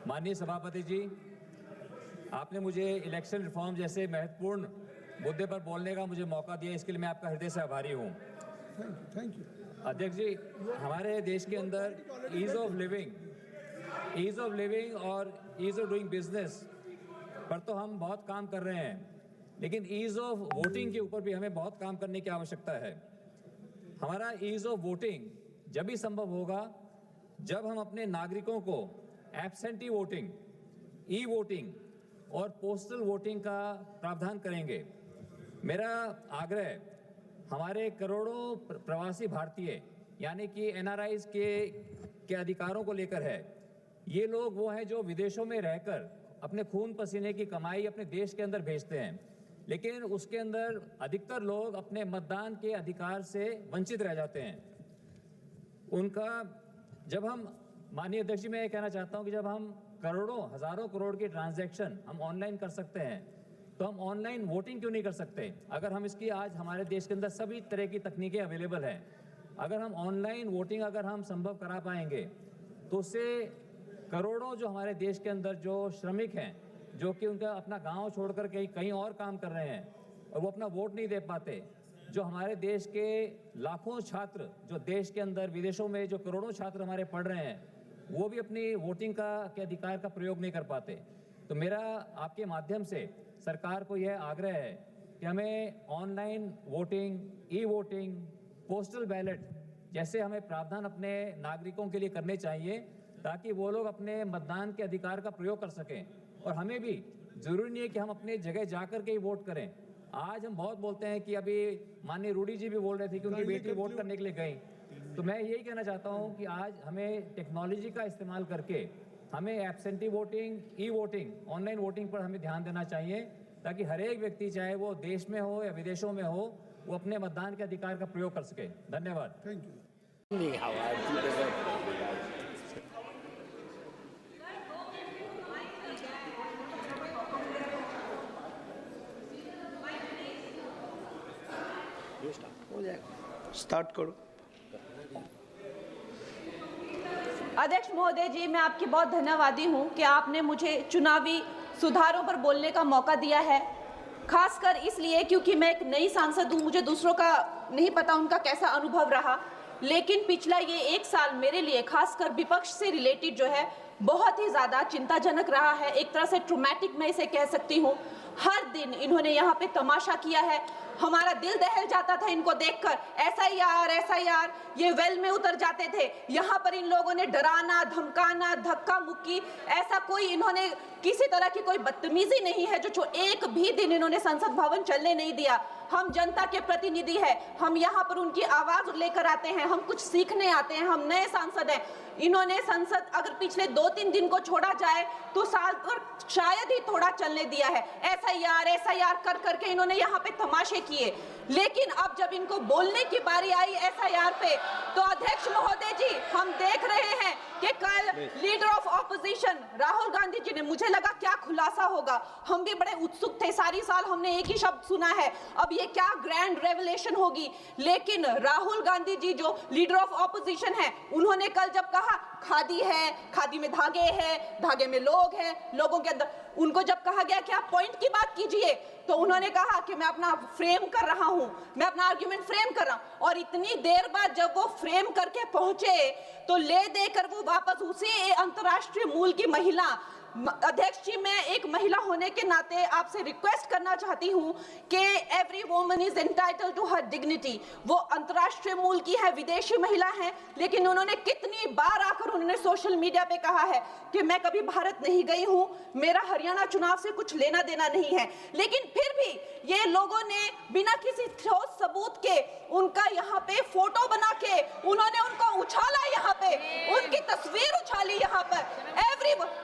माननीय सभापति जी, आपने मुझे इलेक्शन रिफॉर्म जैसे महत्वपूर्ण मुद्दे पर बोलने का मुझे मौका दिया, इसके लिए मैं आपका हृदय से आभारी हूँ। Thank you. अध्यक्ष जी, हमारे देश के अंदर ईज़ ऑफ लिविंग और ईज़ ऑफ डूइंग बिजनेस पर तो हम बहुत काम कर रहे हैं, लेकिन ईज़ ऑफ वोटिंग के ऊपर भी हमें बहुत काम करने की आवश्यकता है। हमारा ईज़ ऑफ वोटिंग जब ही संभव होगा जब हम अपने नागरिकों को एब्सेंटी वोटिंग, ई वोटिंग और पोस्टल वोटिंग का प्रावधान करेंगे। मेरा आग्रह हमारे करोड़ों प्रवासी भारतीय यानी कि NRIs के अधिकारों को लेकर है। ये लोग वो हैं जो विदेशों में रहकर अपने खून पसीने की कमाई अपने देश के अंदर भेजते हैं, लेकिन उसके अंदर अधिकतर लोग अपने मतदान के अधिकार से वंचित रह जाते हैं। उनका जब हम माननीय अध्यक्ष जी, मैं ये कहना चाहता हूँ कि जब हम करोड़ों हजारों करोड़ के ट्रांजैक्शन हम ऑनलाइन कर सकते हैं तो हम ऑनलाइन वोटिंग क्यों नहीं कर सकते? अगर हम इसकी आज हमारे देश के अंदर सभी तरह की तकनीकें अवेलेबल हैं, अगर हम ऑनलाइन वोटिंग अगर हम संभव करा पाएंगे तो उससे करोड़ों जो हमारे देश के अंदर जो श्रमिक हैं, जो कि उनका अपना गांव छोड़कर कहीं और काम कर रहे हैं और वो अपना वोट नहीं दे पाते, जो हमारे देश के लाखों छात्र जो देश के अंदर विदेशों में जो करोड़ों छात्र हमारे पढ़ रहे हैं, वो भी अपनी वोटिंग के अधिकार का प्रयोग नहीं कर पाते। तो मेरा आपके माध्यम से सरकार को यह आग्रह है कि हमें online voting, e voting, postal ballot जैसे हमें प्रावधान अपने नागरिकों के लिए करने चाहिए ताकि वो लोग अपने मतदान के अधिकार का प्रयोग कर सकें। और हमें भी ज़रूरी नहीं है कि हम अपने जगह जाकर के ही वोट करें। आज हम बहुत बोलते हैं कि अभी माननीय रूडी जी भी बोल रहे थे कि उनकी बेटी वोट करने के लिए गई, तो मैं यही कहना चाहता हूं कि आज हमें टेक्नोलॉजी का इस्तेमाल करके हमें absentee voting, e voting, online voting पर हमें ध्यान देना चाहिए ताकि हर एक व्यक्ति, चाहे वो देश में हो या विदेशों में हो, वो अपने मतदान के अधिकार का प्रयोग कर सके। धन्यवाद। Thank you. स्टार्ट करो। अध्यक्ष महोदय जी, मैं आपकी बहुत धन्यवादी हूं कि आपने मुझे चुनावी सुधारों पर बोलने का मौका दिया है, खासकर इसलिए क्योंकि मैं एक नई सांसद हूं, मुझे दूसरों का नहीं पता उनका कैसा अनुभव रहा, लेकिन पिछला ये 1 साल मेरे लिए खासकर विपक्ष से रिलेटेड जो है बहुत ही ज़्यादा चिंताजनक रहा है। एक तरह से ट्रॉमेटिक मैं इसे कह सकती हूँ। हर दिन इन्होंने यहाँ पे तमाशा किया है, हमारा दिल दहल जाता था इनको देखकर। SIR ये वेल में उतर जाते थे। यहाँ पर इन लोगों ने डराना, धमकाना, धक्का मुक्की, ऐसा कोई इन्होंने किसी तरह की कोई बदतमीजी नहीं है जो एक भी दिन इन्होंने संसद भवन चलने नहीं दिया। हम जनता के प्रतिनिधि हैं, हम यहाँ पर उनकी आवाज लेकर आते हैं, हम कुछ सीखने आते हैं, हम नए सांसद हैं। इन्होंने संसद अगर पिछले 2-3 दिन को छोड़ा जाए तो साल पर शायद ही थोड़ा चलने दिया है। SIR कर करके इन्होंने यहाँ पे तमाशे किए, लेकिन अब जब इनको बोलने की बारी आई SIR पे, तो अध्यक्ष महोदय जी, हम देख रहे हैं कि कल leader of opposition Rahul Gandhi ji ने, मुझे लगा क्या खुलासा होगा, हम भी बड़े उत्सुक थे, सारी साल हमने एक ही शब्द सुना है, अब ये क्या ग्रैंड रेवलेशन होगी। लेकिन राहुल गांधी जी जो लीडर ऑफ ऑपोजिशन है, उन्होंने कल जब कहा खादी है, खादी में धागे हैं, धागे में लोग हैं, लोगों के अंदर, उनको जब कहा गया कि आप पॉइंट की बात कीजिए, तो उन्होंने कहा कि मैं अपना फ्रेम कर रहा हूं, मैं अपना आर्ग्यूमेंट फ्रेम कर रहा हूं। और इतनी देर बाद जब वो फ्रेम करके पहुंचे तो ले देकर वो वापस उसी अंतर्राष्ट्रीय मूल की महिला, अध्यक्ष जी, मैं एक महिला होने के नाते आपसे रिक्वेस्ट करना चाहती हूं कि every woman is entitled to her dignity. वो अंतर्राष्ट्रीय मूल की है, विदेशी महिला है, लेकिन उन्होंने कितनी बार आकर उन्होंने सोशल मीडिया पे कहा है कि मैं कभी भारत नहीं गई हूं, मेरा हरियाणा चुनाव से कुछ लेना देना नहीं है। लेकिन फिर भी ये लोगों ने बिना किसी ठोस सबूत के उनका यहाँ पे फोटो बना के उन्होंने उनको उछाला, यहाँ पे उनकी तस्वीर उछाली यहाँ पर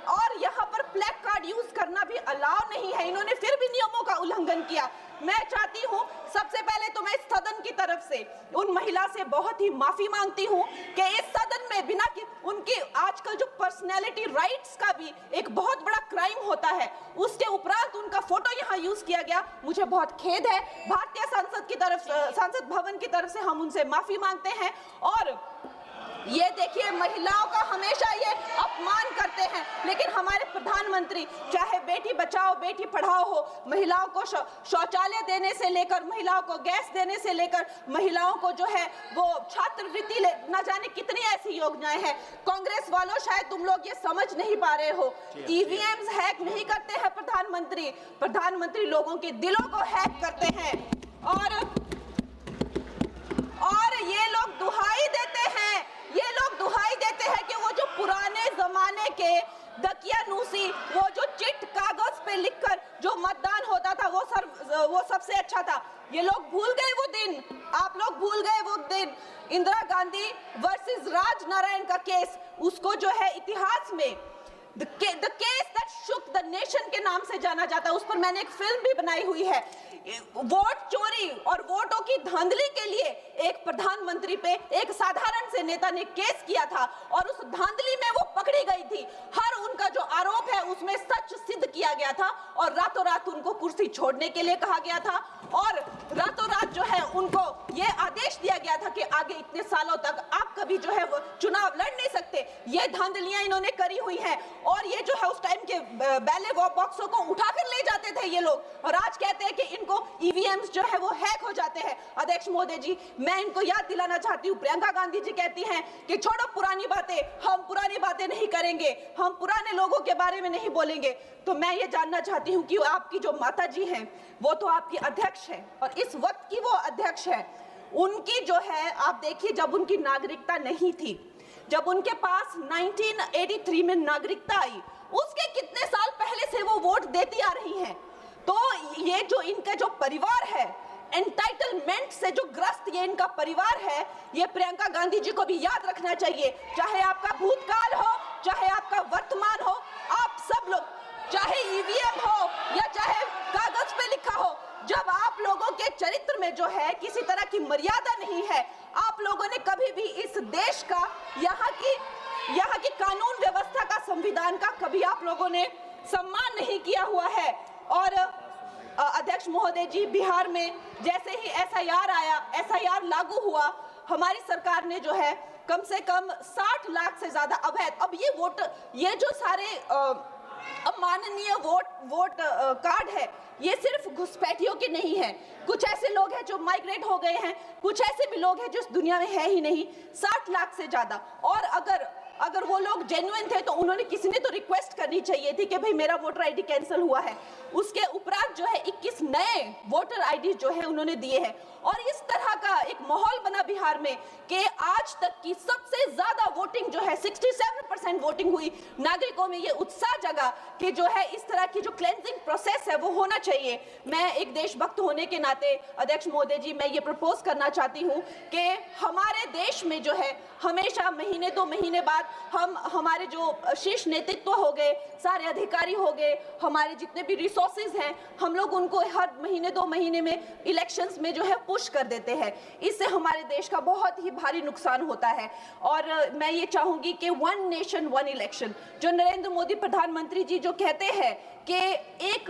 और यहाँ पर प्लेक कार्ड यूज करना भी अलाउ नहीं है। इन्होंने फिर भी नियमों का उल्लंघन किया। मैं चाहती हूँ सबसे पहले तो मैं इस सदन की तरफ से उन महिला से बहुत ही माफी मांगती हूँ कि इस सदन में बिना कि उनकी आजकल जो पर्सनैलिटी राइट्स का भी एक बहुत बड़ा क्राइम होता है, उसके उपरांत उनका फोटो यहाँ यूज किया गया, मुझे बहुत खेद है। भारतीय संसद की तरफ, संसद भवन की तरफ से हम उनसे माफी मांगते हैं और ये देखिए, महिलाओं का हमेशा ये अपमान करते हैं, लेकिन हमारे प्रधानमंत्री चाहे बेटी बचाओ बेटी पढ़ाओ हो, महिलाओं को शौचालय देने से लेकर, महिलाओं को गैस देने से लेकर, महिलाओं को जो है वो छात्रवृत्ति न जाने कितनी ऐसी योजनाएं हैं। कांग्रेस वालों, शायद तुम लोग ये समझ नहीं पा रहे हो, ईवीएम्स हैक नहीं करते हैं प्रधानमंत्री लोगों के दिलों को हैक करते हैं। और ये लोग दुहाई देते हैं कि वो जो पुराने जमाने के दकियानूसी, वो जो चिट कागज पे लिखकर जो मतदान होता था वो सबसे अच्छा था। ये लोग भूल गए वो दिन, आप लोग भूल गए वो दिन। इंदिरा गांधी वर्सेस राज नारायण का केस, उसको जो है इतिहास में The case that shook the nation के नाम से जाना जाता है। उस पर मैंने एक फिल्म भी बनाई हुई है। वोट चोरी और वोटों की धांधली के लिए एक प्रधानमंत्री पे एक साधारण से नेता ने केस किया था और उस धांधली में वो पकड़ी गई थी। हर उनका जो आरोप है उसमें सच सिद्ध किया गया था और रातों रात उनको कुर्सी छोड़ने के लिए कहा गया था और रातों रात जो है उनको ये आदेश दिया गया था कि आगे इतने सालों तक आप कभी जो है वो चुनाव लड़ नहीं सकते। ये धांधलियां इन्होंने करी हुई हैं और ये जो है उस टाइम के बैलेट बॉक्सों को उठाकर ले जाते थे ये लोग और आज कहते हैं कि इनको ईवीएम्स जो है वो हैक हो जाते हैं। अध्यक्ष महोदय जी, मैं इनको याद दिलाना चाहती हूँ, प्रियंका गांधी जी कहती हैं कि छोड़ो पुरानी बातें, हम पुरानी बातें नहीं करेंगे, हम पुराने लोगों के बारे में नहीं बोलेंगे। तो मैं ये जानना चाहती हूँ कि आपकी जो माता जी हैं वो तो आपकी अध्यक्ष है और इस वक्त की वो अध्यक्ष है। उनकी जो है, आप देखिए, जब उनकी नागरिकता नहीं थी, जब उनके पास 1983 में नागरिकता आई, उसके कितने साल पहले से वो वोट देती आ रही हैं। तो ये जो इनका जो परिवार है, एंटाइटलमेंट से जो ग्रस्त ये इनका परिवार है, ये प्रियंका गांधी जी को भी याद रखना चाहिए। चाहे आपका भूतकाल हो, चाहे आपका वर्तमान हो, आप सब लोग, चाहे ईवीएम हो या चाहे कागज पे लिखा हो, जब आप लोगों के चरित्र में जो है किसी तरह की मर्यादा नहीं है, आप लोगों ने कभी भी इस देश का, यहाँ की कानून व्यवस्था का, संविधान का कभी आप लोगों ने सम्मान नहीं किया हुआ है। और अध्यक्ष महोदय जी, बिहार में जैसे ही एसआईआर आया, एसआईआर लागू हुआ, हमारी सरकार ने जो है कम से कम 60 लाख से ज्यादा अवैध, अब ये जो सारे अमाननीय वोट कार्ड है, ये सिर्फ घुसपैठियों के नहीं है। कुछ ऐसे लोग हैं जो माइग्रेट हो गए हैं, कुछ ऐसे भी लोग हैं जो इस दुनिया में है ही नहीं। 60 लाख से ज्यादा। और अगर वो लोग जेन्युइन थे तो उन्होंने, किसी ने तो रिक्वेस्ट करनी चाहिए थी कि भाई मेरा वोटर आईडी कैंसिल हुआ है। उसके उपरांत जो है 21 नए वोटर आईडी जो है उन्होंने दिए हैं और इस तरह का एक माहौल बना बिहार में कि आज तक की सबसे ज्यादा वोटिंग जो है 67% वोटिंग हुई। नागरिकों में ये उत्साह जगा कि जो है इस तरह की जो क्लेंजिंग प्रोसेस है वो होना चाहिए। मैं एक देशभक्त होने के नाते अध्यक्ष महोदय जी, मैं ये प्रपोज करना चाहती हूँ कि हमारे देश में जो है हमेशा महीने 2 महीने बाद हमारे जो शीर्ष नेतृत्व हो गए, सारे अधिकारी हो गए, हमारे जितने भी रिसोर्सेज हैं, हम लोग उनको हर महीने 2 महीने में इलेक्शंस में जो है पुश कर देते हैं। इससे हमारे देश का बहुत ही भारी नुकसान होता है। और मैं ये चाहूंगी कि 1 नेशन 1 इलेक्शन, जो नरेंद्र मोदी प्रधानमंत्री जी जो कहते हैं कि एक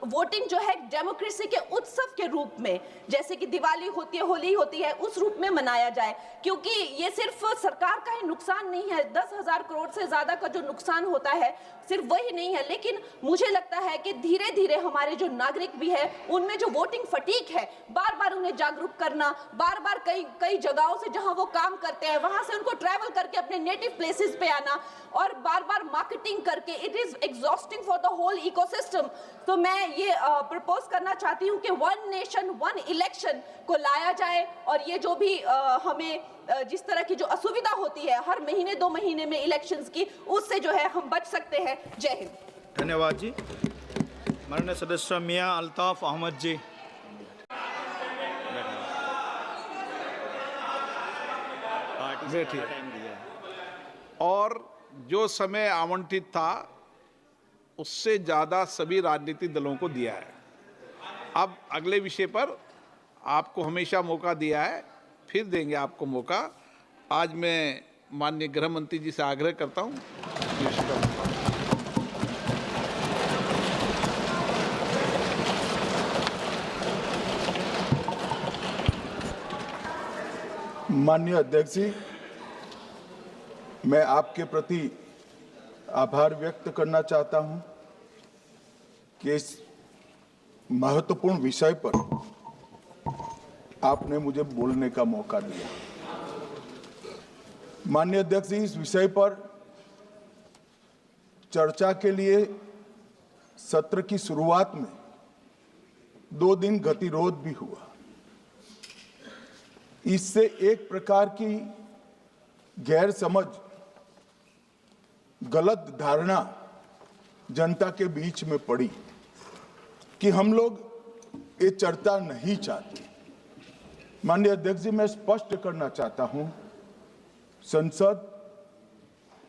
वोटिंग जो है डेमोक्रेसी के उत्सव के रूप में, जैसे कि दिवाली होती है, होली होती है, उस रूप में मनाया जाए। क्योंकि ये सिर्फ सरकार का ही नुकसान नहीं है, 10,000 करोड़ से ज्यादा का जो नुकसान होता है सिर्फ वही नहीं है, लेकिन मुझे लगता है कि धीरे धीरे हमारे जो नागरिक भी है उनमें जो वोटिंग फटीक है, बार बार उन्हें जागरूक करना, बार बार कई जगहों से जहां वो काम करते हैं वहां से उनको ट्रैवल करके अपने नेटिव प्लेसेस पे आना और बार बार मार्केटिंग करके, it is exhausting for the whole ecosystem. तो मैं ये प्रपोज करना चाहती हूँ कि 1 नेशन 1 इलेक्शन को लाया जाए और ये जो भी हमें जिस तरह की जो असुविधा होती है हर महीने 2 महीने में इलेक्शंस की, उससे जो है हम बच सकते हैं। जय हिंद। धन्यवाद जी। माननीय सदस्य मियां अल्ताफ अहमद जी। बैठिए। और जो समय आवंटित था उससे ज़्यादा सभी राजनीतिक दलों को दिया है। अब अगले विषय पर आपको हमेशा मौका दिया है, फिर देंगे आपको मौका। आज मैं माननीय गृह मंत्री जी से आग्रह करता हूँ। माननीय अध्यक्ष जी, मैं आपके प्रति आभार व्यक्त करना चाहता हूं कि इस महत्वपूर्ण विषय पर आपने मुझे बोलने का मौका दिया। माननीय अध्यक्ष जी, इस विषय पर चर्चा के लिए सत्र की शुरुआत में 2 दिन गतिरोध भी हुआ। इससे एक प्रकार की गैर समझ, गलत धारणा जनता के बीच में पड़ी कि हम लोग ये चर्चा नहीं चाहते। माननीय अध्यक्ष जी, मैं स्पष्ट करना चाहता हूं, संसद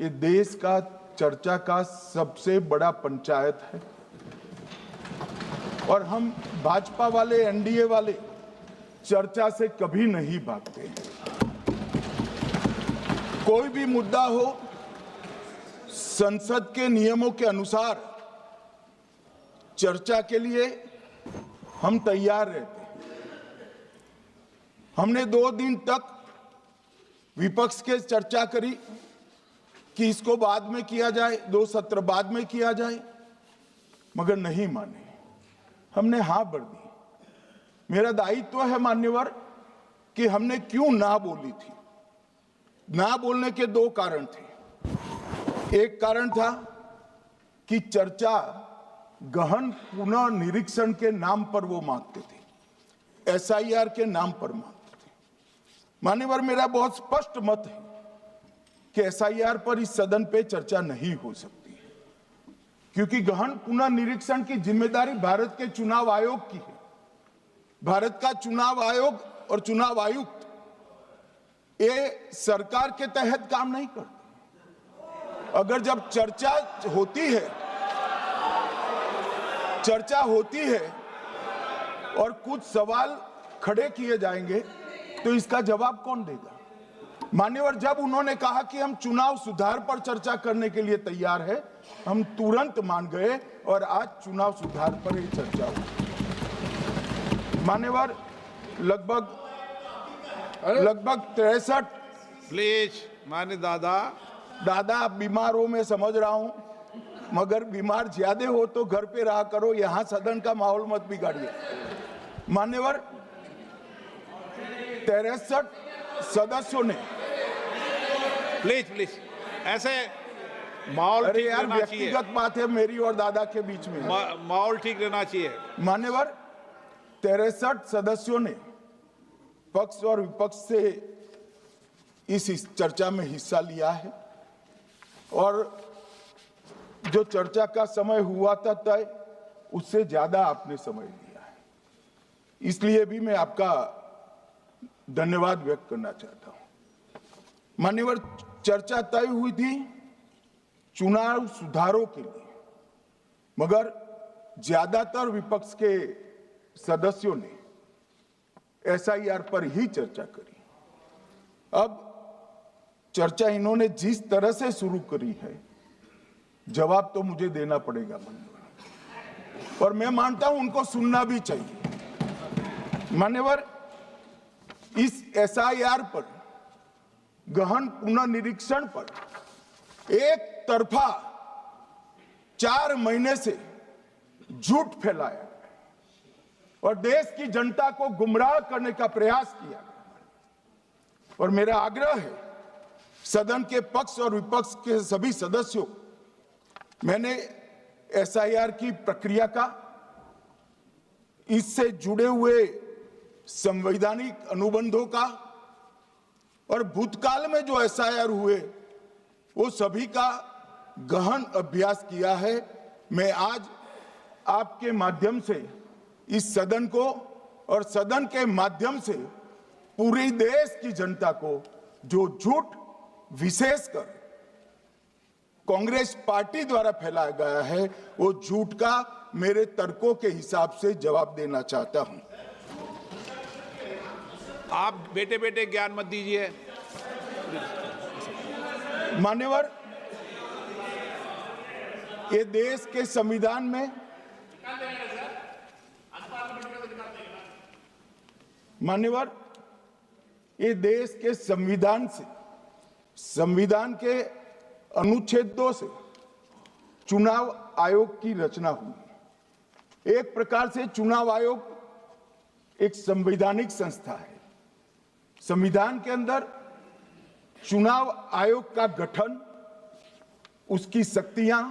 ये देश का चर्चा का सबसे बड़ा पंचायत है और हम भाजपा वाले, एनडीए वाले चर्चा से कभी नहीं भागते। कोई भी मुद्दा हो, संसद के नियमों के अनुसार चर्चा के लिए हम तैयार रहते हैं। हमने 2 दिन तक विपक्ष के चर्चा करी कि इसको बाद में किया जाए, 2 सत्र बाद में किया जाए, मगर नहीं माने। हमने हाँ भर दी। मेरा दायित्व है मान्यवर कि हमने क्यों ना बोली थी। ना बोलने के 2 कारण थे। एक कारण था कि चर्चा गहन पुनः निरीक्षण के नाम पर वो मांगते थे, एसआईआर के नाम पर मांगते थे। मान्यवर, मेरा बहुत स्पष्ट मत है कि एसआईआर पर इस सदन पे चर्चा नहीं हो सकती, क्योंकि गहन पुनः निरीक्षण की जिम्मेदारी भारत के चुनाव आयोग की है। भारत का चुनाव आयोग और चुनाव आयुक्त ये सरकार के तहत काम नहीं करते। अगर जब चर्चा होती है और कुछ सवाल खड़े किए जाएंगे तो इसका जवाब कौन देगा? मान्यवर, जब उन्होंने कहा कि हम चुनाव सुधार पर चर्चा करने के लिए तैयार है, हम तुरंत मान गए और आज चुनाव सुधार पर ही चर्चा हुई। मान्यवर, लगभग 63 प्लीज मान्य दादा आप बीमार हो, मैं समझ रहा हूं, मगर बीमार ज्यादा हो तो घर पे रहा करो, यहां सदन का माहौल मत बिगाड़िए। मान्यवर, 63 सदस्यों ने प्लीज ऐसे माहौल अरे ठीक यार, रहना चाहिए। व्यक्तिगत बात है मेरी और दादा के बीच में। माहौल ठीक रहना चाहिए। मान्यवर, 63 सदस्यों ने पक्ष और विपक्ष से इस चर्चा में हिस्सा लिया है और जो चर्चा का समय हुआ था तय, उससे ज्यादा आपने समय लिया है। इसलिए भी मैं आपका धन्यवाद व्यक्त करना चाहता हूं। मान्यवर, चर्चा तय हुई थी चुनाव सुधारों के लिए, मगर ज्यादातर विपक्ष के सदस्यों ने एसआईआर पर ही चर्चा करी। अब चर्चा इन्होंने जिस तरह से शुरू करी है, जवाब तो मुझे देना पड़ेगा मान्यवर, और मैं मानता हूं उनको सुनना भी चाहिए। मान्यवर, इस एसआईआर पर, गहन पुनर्निरीक्षण पर एक तरफा 4 महीने से झूठ फैलाया और देश की जनता को गुमराह करने का प्रयास किया। और मेरा आग्रह है सदन के पक्ष और विपक्ष के सभी सदस्यों, मैंने एसआईआर की प्रक्रिया का, इससे जुड़े हुए संवैधानिक अनुबंधों का और भूतकाल में जो एसआईआर हुए वो सभी का गहन अभ्यास किया है। मैं आज आपके माध्यम से इस सदन को और सदन के माध्यम से पूरी देश की जनता को जो झूठ विशेषकर कांग्रेस पार्टी द्वारा फैलाया गया है, वो झूठ का मेरे तर्कों के हिसाब से जवाब देना चाहता हूं। आप बेटे बेटे ज्ञान मत दीजिए। मान्यवर, ये देश के संविधान में, मान्यवर, ये देश के संविधान से संविधान के अनुच्छेद 2 से चुनाव आयोग की रचना हुई। एक प्रकार से चुनाव आयोग एक संवैधानिक संस्था है। संविधान के अंदर चुनाव आयोग का गठन, उसकी शक्तियां,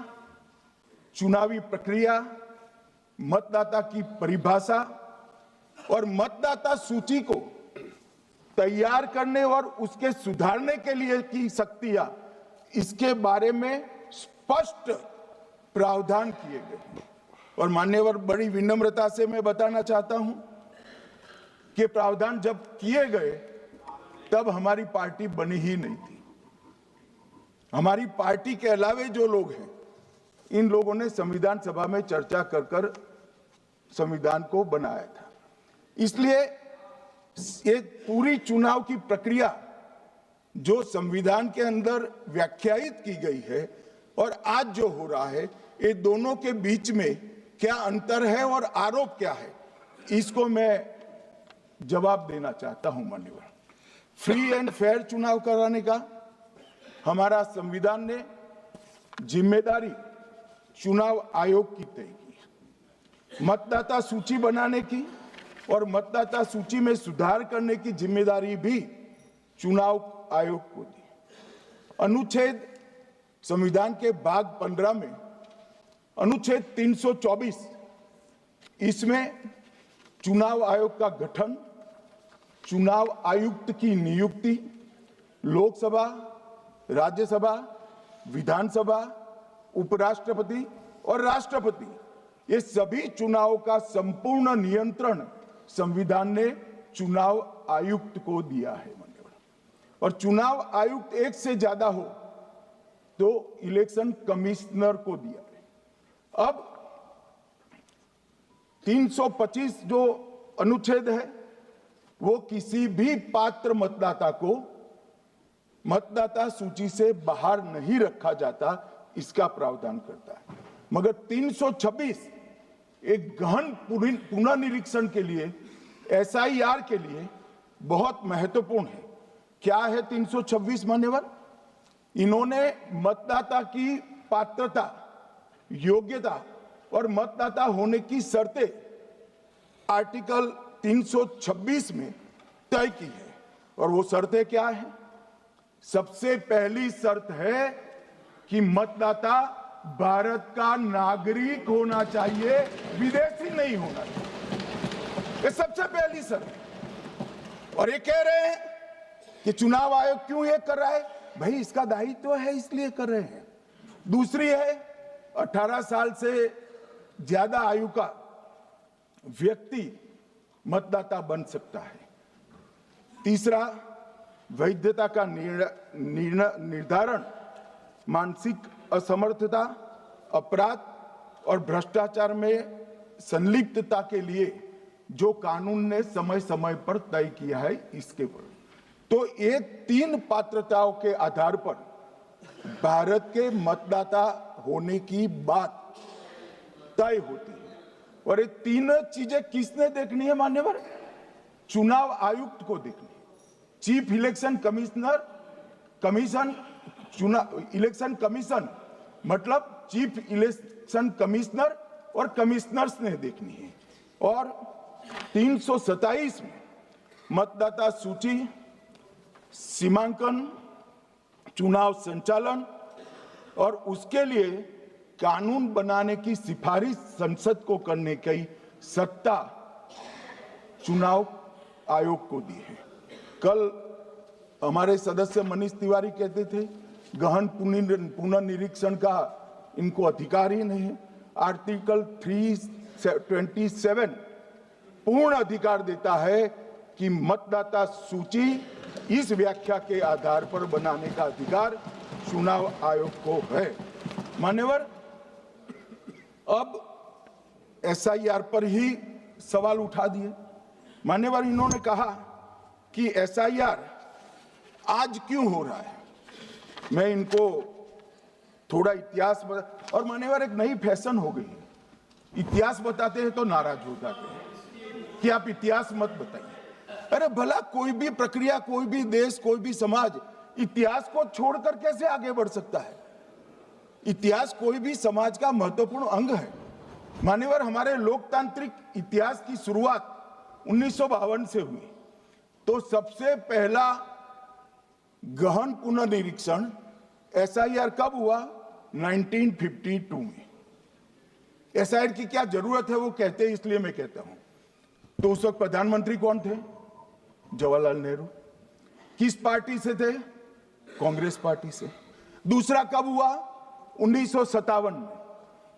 चुनावी प्रक्रिया, मतदाता की परिभाषा और मतदाता सूची को तैयार करने और उसके सुधारने के लिए की शक्तियां, इसके बारे में स्पष्ट प्रावधान किए गए। और मान्यवर, बड़ी विनम्रता से मैं बताना चाहता हूं कि प्रावधान जब किए गए तब हमारी पार्टी बनी ही नहीं थी। हमारी पार्टी के अलावे जो लोग हैं, इन लोगों ने संविधान सभा में चर्चा कर संविधान को बनाया था। इसलिए ये पूरी चुनाव की प्रक्रिया जो संविधान के अंदर व्याख्यायित की गई है और आज जो हो रहा है, ये दोनों के बीच में क्या अंतर है और आरोप क्या है, इसको मैं जवाब देना चाहता हूं। माननीय, फ्री एंड फेयर चुनाव कराने का हमारा संविधान ने जिम्मेदारी चुनाव आयोग की तय की। मतदाता सूची बनाने की और मतदाता सूची में सुधार करने की जिम्मेदारी भी चुनाव आयोग को दी। अनुच्छेद संविधान के भाग 15 में अनुच्छेद 324, इसमें चुनाव आयोग का गठन, चुनाव आयुक्त की नियुक्ति, लोकसभा, राज्यसभा, विधानसभा, उपराष्ट्रपति और राष्ट्रपति, ये सभी चुनाव का संपूर्ण नियंत्रण संविधान ने चुनाव आयुक्त को दिया है। और चुनाव आयुक्त एक से ज्यादा हो तो इलेक्शन कमिश्नर को दिया है। अब 325 जो अनुच्छेद है, वो किसी भी पात्र मतदाता को मतदाता सूची से बाहर नहीं रखा जाता, इसका प्रावधान करता है। मगर 326 एक गहन पुनर्निरीक्षण के लिए, एसआईआर के लिए बहुत महत्वपूर्ण है। क्या है 326? मान्यवर, इन्होंने मतदाता की पात्रता, योग्यता और मतदाता होने की शर्तें आर्टिकल 326 में तय की है। और वो शर्तें क्या है? सबसे पहली शर्त है कि मतदाता भारत का नागरिक होना चाहिए, विदेशी नहीं होना चाहिए। ये सबसे पहली शर्त। और ये कह रहे हैं कि चुनाव आयोग क्यों ये कर रहा है? भाई, इसका दायित्व है, इसलिए कर रहे हैं। दूसरी है 18 साल से ज्यादा आयु का व्यक्ति मतदाता बन सकता है। तीसरा, वैधता का निर्धारण मानसिक असमर्थता, अपराध और भ्रष्टाचार में संलिप्तता के लिए जो कानून ने समय समय पर तय किया है, इसके पर। तो ये 3 पात्रताओं के आधार पर भारत के मतदाता होने की बात तय होती है। और ये 3 चीजें किसने देखनी है मान्यवर? चुनाव आयुक्त को देखनी है। चीफ इलेक्शन इलेक्शन कमीशन मतलब चीफ इलेक्शन कमिश्नर और कमिश्नर्स ने देखनी है। और 327 में मतदाता सूची, सीमांकन, चुनाव संचालन और उसके लिए कानून बनाने की सिफारिश संसद को करने की सत्ता चुनाव आयोग को दी है। कल हमारे सदस्य मनीष तिवारी कहते थे गहन पुनर्निरीक्षण का इनको अधिकार ही नहीं है। आर्टिकल 327 पूर्ण अधिकार देता है कि मतदाता सूची इस व्याख्या के आधार पर बनाने का अधिकार चुनाव आयोग को है। मान्यवर, अब एसआईआर पर ही सवाल उठा दिए। मान्यवर, इन्होंने कहा कि एसआईआर आज क्यों हो रहा है। मैं इनको थोड़ा इतिहास बता, और मान्यवर एक नई फैशन हो गई है, इतिहास बताते हैं तो नाराज हो जाते हैं कि आप इतिहास मत बताइए। अरे भला कोई भी प्रक्रिया, कोई भी देश, कोई भी समाज इतिहास को छोड़कर कैसे आगे बढ़ सकता है? इतिहास कोई भी समाज का महत्वपूर्ण अंग है। मान्यवर, हमारे लोकतांत्रिक इतिहास की शुरुआत 1952 से हुई। तो सबसे पहला गहन पुनर्निरीक्षण एसआईआर कब हुआ? 1952 में। एसआईआर की क्या जरूरत है वो कहते हैं, इसलिए मैं कहता हूं। तो उस वक्त प्रधानमंत्री कौन थे? जवाहरलाल नेहरू। किस पार्टी से थे? कांग्रेस पार्टी से। दूसरा कब हुआ? 1957 में।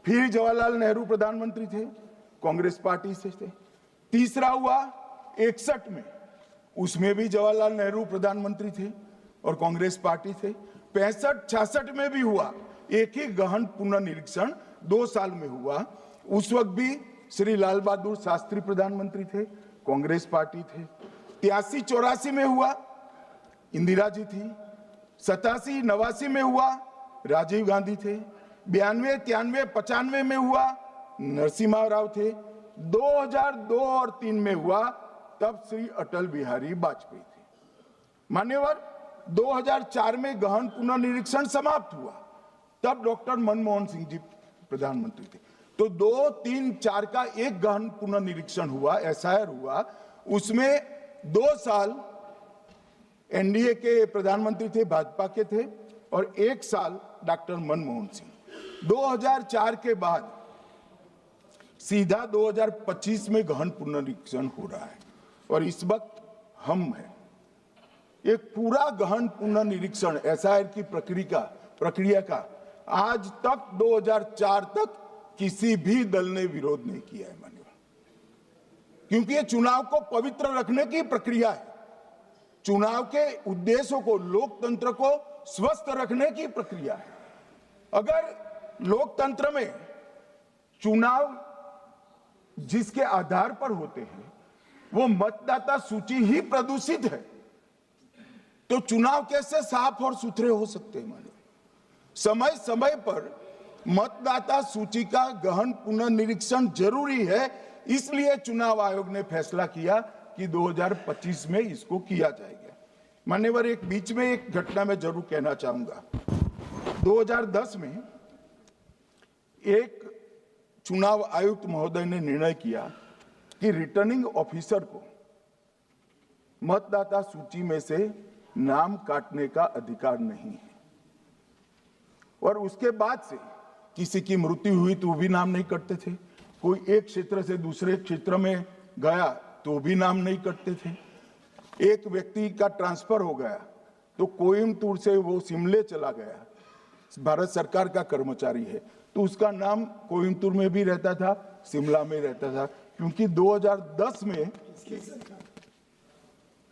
फिर जवाहरलाल नेहरू प्रधानमंत्री थे, कांग्रेस पार्टी से थे। तीसरा हुआ 61 में, उसमें भी जवाहरलाल नेहरू प्रधानमंत्री थे और कांग्रेस पार्टी थे। 65-66 में भी हुआ, एक ही गहन पुनर्निरीक्षण 2 साल में हुआ। उस वक्त भी श्री लाल बहादुर शास्त्री प्रधानमंत्री थे, कांग्रेस पार्टी थे। 83-84 में हुआ, इंदिरा जी थी। 87-89 में हुआ, राजीव गांधी थे। 92-93-95 में हुआ, नरसिम्हा राव थे। 2002 और 3 में हुआ, तब श्री अटल बिहारी वाजपेयी थे। मान्यवर, 2004 में गहन पुनर्निरीक्षण समाप्त हुआ, तब डॉक्टर मनमोहन सिंह जी प्रधानमंत्री थे। तो 2, 3, 4 का एक गहन पुनर्निरीक्षण हुआ, एसआईआर हुआ। उसमें 2 साल एनडीए के प्रधानमंत्री थे, भाजपा के थे, और 1 साल डॉक्टर मनमोहन सिंह। 2004 के बाद सीधा 2025 में गहन पुनर्निरीक्षण हो रहा है और इस वक्त हम हैं। एक पूरा गहन पुनर्निरीक्षण एसआईआर की प्रक्रिया का आज तक 2004 तक किसी भी दल ने विरोध नहीं किया है। मान्यवर, क्योंकि ये चुनाव को पवित्र रखने की प्रक्रिया है। चुनाव के उद्देश्यों को, लोकतंत्र को स्वस्थ रखने की प्रक्रिया है। अगर लोकतंत्र में चुनाव जिसके आधार पर होते हैं वो मतदाता सूची ही प्रदूषित है, तो चुनाव कैसे साफ और सुथरे हो सकते हैं? मानो समय समय पर मतदाता सूची का गहन पुनर्निरीक्षण जरूरी है। इसलिए चुनाव आयोग ने फैसला किया कि 2025 में इसको किया जाएगा। मान्यवर, एक बीच में एक घटना मैं जरूर कहना चाहूंगा। 2010 में एक चुनाव आयुक्त महोदय ने निर्णय किया कि रिटर्निंग ऑफिसर को मतदाता सूची में से नाम काटने का अधिकार नहीं है, और उसके बाद से किसी की मृत्यु हुई तो भी नाम नहीं कटते थे। कोई एक क्षेत्र से दूसरे क्षेत्र में गया तो भी नाम नहीं कटते थे। एक व्यक्ति का ट्रांसफर हो गया तो कोयम्बटूर से वो शिमले चला गया, भारत सरकार का कर्मचारी है, तो उसका नाम कोयम्बटूर में भी रहता था, शिमला में रहता था। क्योंकि 2010 में,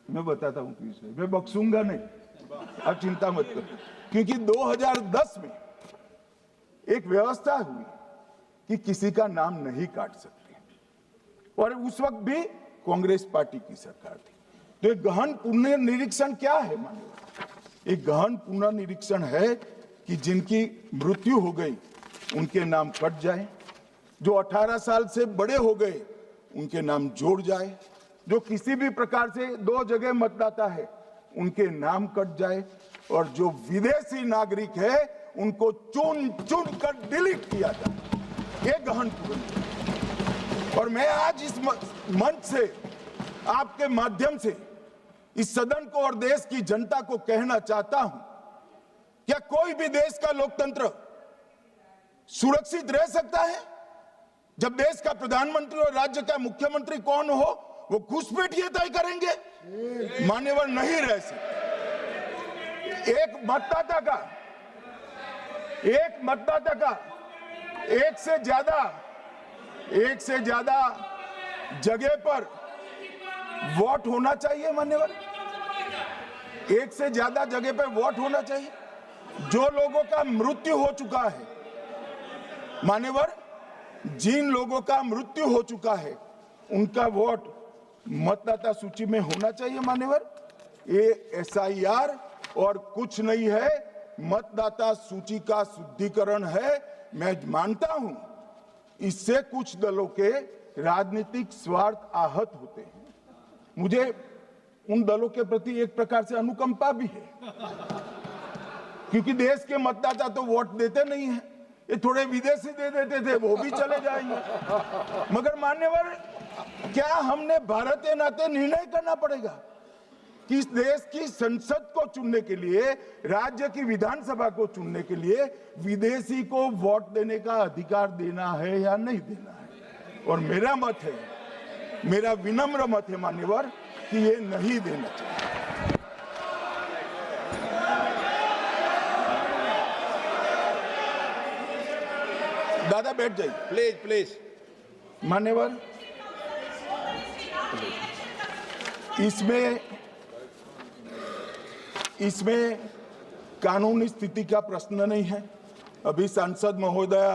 मैं बताता हूं किस, मैं बख्शूंगा नहीं, आप चिंता मत करो। क्योंकि 2010 में एक व्यवस्था हुई कि किसी का नाम नहीं काट सकते, और उस वक्त भी कांग्रेस पार्टी की सरकार थी। तो एक गहन पुनर्निरीक्षण क्या है? मानिए, एक गहन पुनर्निरीक्षण है कि जिनकी मृत्यु हो गई उनके नाम कट जाए, जो 18 साल से बड़े हो गए उनके नाम जोड़ जाए, जो किसी भी प्रकार से 2 जगह मतदाता है उनके नाम कट जाए, और जो विदेशी नागरिक है उनको चुन चुन कर डिलीट किया जाए। ये गहन पुनर्निरीक्षण। और मैं आज इस मंच से, आपके माध्यम से इस सदन को और देश की जनता को कहना चाहता हूं, क्या कोई भी देश का लोकतंत्र सुरक्षित रह सकता है जब देश का प्रधानमंत्री और राज्य का मुख्यमंत्री कौन हो वो घुसपैठिए तय करेंगे? मान्यवर, नहीं रह सकते। एक मतदाता का एक से ज्यादा जगह पर वोट होना चाहिए। मान्यवर, एक से ज्यादा जगह पर वोट होना चाहिए। जो लोगों का मृत्यु हो चुका है, मान्यवर, जिन लोगों का मृत्यु हो चुका है उनका वोट मतदाता सूची में होना चाहिए। मान्यवर, ये एसआईआर और कुछ नहीं है, मतदाता सूची का शुद्धिकरण है। मैं मानता हूं इससे कुछ दलों के राजनीतिक स्वार्थ आहत होते हैं। मुझे उन दलों के प्रति एक प्रकार से अनुकंपा भी है, क्योंकि देश के मतदाता तो वोट देते नहीं है। ये थोड़े विदेशी दे देते थे, वो भी चले जाएंगे। मगर मान्यवर, क्या हमने भारत के नाते निर्णय करना पड़ेगा कि इस देश की संसद को चुनने के लिए, राज्य की विधानसभा को चुनने के लिए विदेशी को वोट देने का अधिकार देना है या नहीं देना है? और मेरा मत है, मेरा विनम्र मत है मान्यवर, कि ये नहीं देना चाहिए। दादा बैठ जाइए प्लीज प्लीज। मान्यवर, इसमें कानूनी स्थिति का प्रश्न नहीं है। अभी सांसद महोदया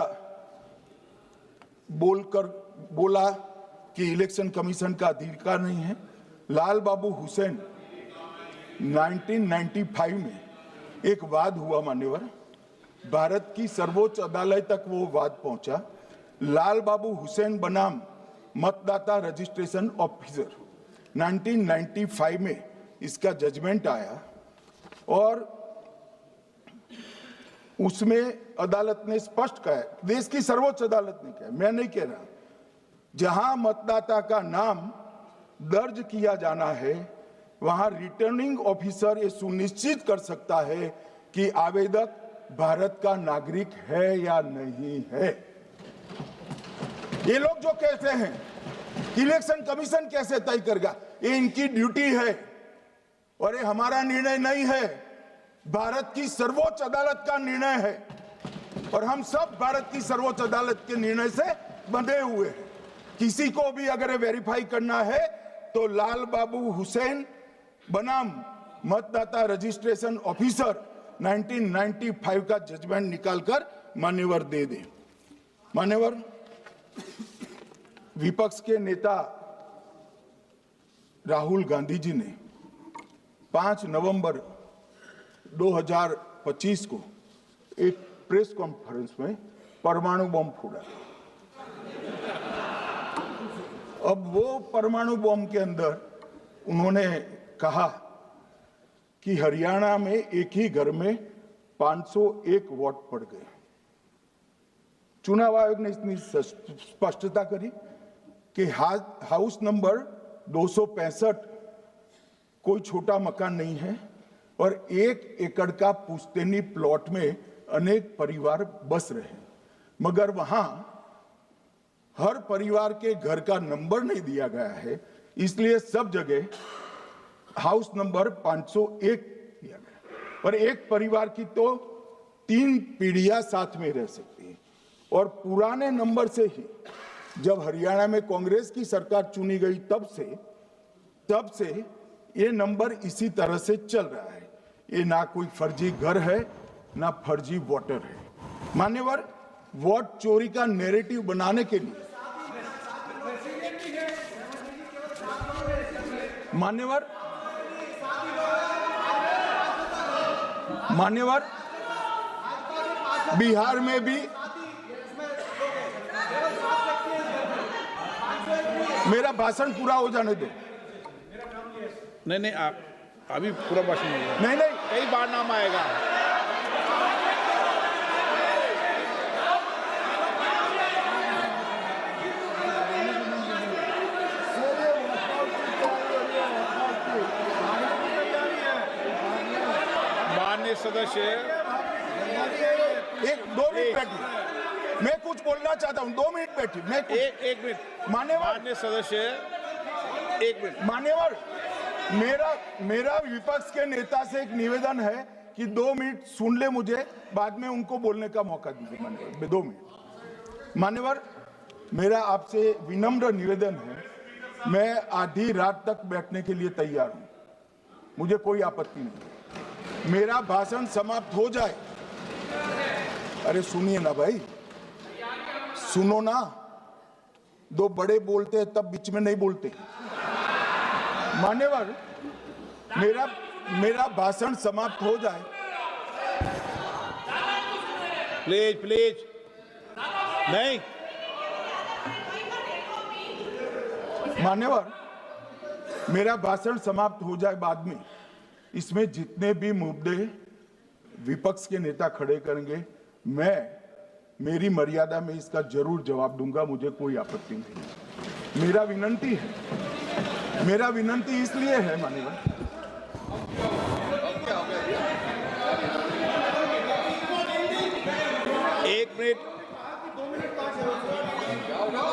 बोला कि इलेक्शन कमीशन का अधिकार नहीं है। लाल बाबू हुसैन 1995 में एक वाद हुआ मान्यवर, भारत की सर्वोच्च अदालत तक वो वाद पहुंचा। लाल बाबू हुसैन बनाम मतदाता रजिस्ट्रेशन ऑफिसर 1995 में इसका जजमेंट आया और उसमें अदालत ने स्पष्ट कहा, देश की सर्वोच्च अदालत ने कहा, मैं नहीं कह रहा, जहां मतदाता का नाम दर्ज किया जाना है वहां रिटर्निंग ऑफिसर ये सुनिश्चित कर सकता है कि आवेदक भारत का नागरिक है या नहीं है। ये लोग जो कहते हैं इलेक्शन कमीशन कैसे तय करेगा, ये इनकी ड्यूटी है और ये हमारा निर्णय नहीं है, भारत की सर्वोच्च अदालत का निर्णय है और हम सब भारत की सर्वोच्च अदालत के निर्णय से बंधे हुए हैं। किसी को भी अगर वेरीफाई करना है तो लाल बाबू हुसैन बनाम मतदाता रजिस्ट्रेशन ऑफिसर 1995 का जजमेंट निकालकर मान्यवर दे दे। मान्यवर, विपक्ष के नेता राहुल गांधी जी ने 5 नवंबर 2025 को एक प्रेस कॉन्फ्रेंस में परमाणु बम फोड़ा। अब वो परमाणु बम के अंदर उन्होंने कहा कि हरियाणा में एक ही घर में 501 वोट पड़ गए। चुनाव आयोग ने इतनी स्पष्टता करी कि हाउस नंबर 265 कोई छोटा मकान नहीं है और 1 एकड़ का पुश्तैनी प्लॉट में अनेक परिवार बस रहे हैं, मगर वहां हर परिवार के घर का नंबर नहीं दिया गया है, इसलिए सब जगह हाउस नंबर 501 दिया गया और एक परिवार की तो 3 पीढ़ियां साथ में रह सकती है। और पुराने नंबर से ही जब हरियाणा में कांग्रेस की सरकार चुनी गई तब से ये नंबर इसी तरह से चल रहा है। ये ना कोई फर्जी घर है ना फर्जी वोटर है। मान्यवर, वोट चोरी का नैरेटिव बनाने के लिए मान्यवर बिहार में भी मेरा भाषण पूरा हो जाने दो। नहीं आप अभी पूरा भाषण नहीं कई बार नाम आएगा। माननीय सदस्य, 2 मिनट बैठिए, मैं कुछ बोलना चाहता हूं। 2 मिनट बैठिए, मैं एक मिनट। माननीय सदस्य, 1 मिनट। मान्यवर, मेरा विपक्ष के नेता से एक निवेदन है कि 2 मिनट सुन ले मुझे, बाद में उनको बोलने का मौका दीजिए। मान्यवर, 2 मिनट। मान्यवर, मेरा आपसे विनम्र निवेदन है, मैं आधी रात तक बैठने के लिए तैयार हूं, मुझे कोई आपत्ति नहीं। मेरा भाषण समाप्त हो जाए, अरे सुनिए ना भाई, सुनो ना, 2 बड़े बोलते हैं तब बीच में नहीं बोलते। मान्यवर, मेरा भाषण समाप्त हो जाए। प्लीज नहीं। मान्यवर, मेरा भाषण समाप्त हो जाए बाद में, इसमें जितने भी मुद्दे विपक्ष के नेता खड़े करेंगे, मैं मेरी मर्यादा में इसका जरूर जवाब दूंगा, मुझे कोई आपत्ति नहीं। मेरा विनंती इसलिए है माननीय, एक मिनट,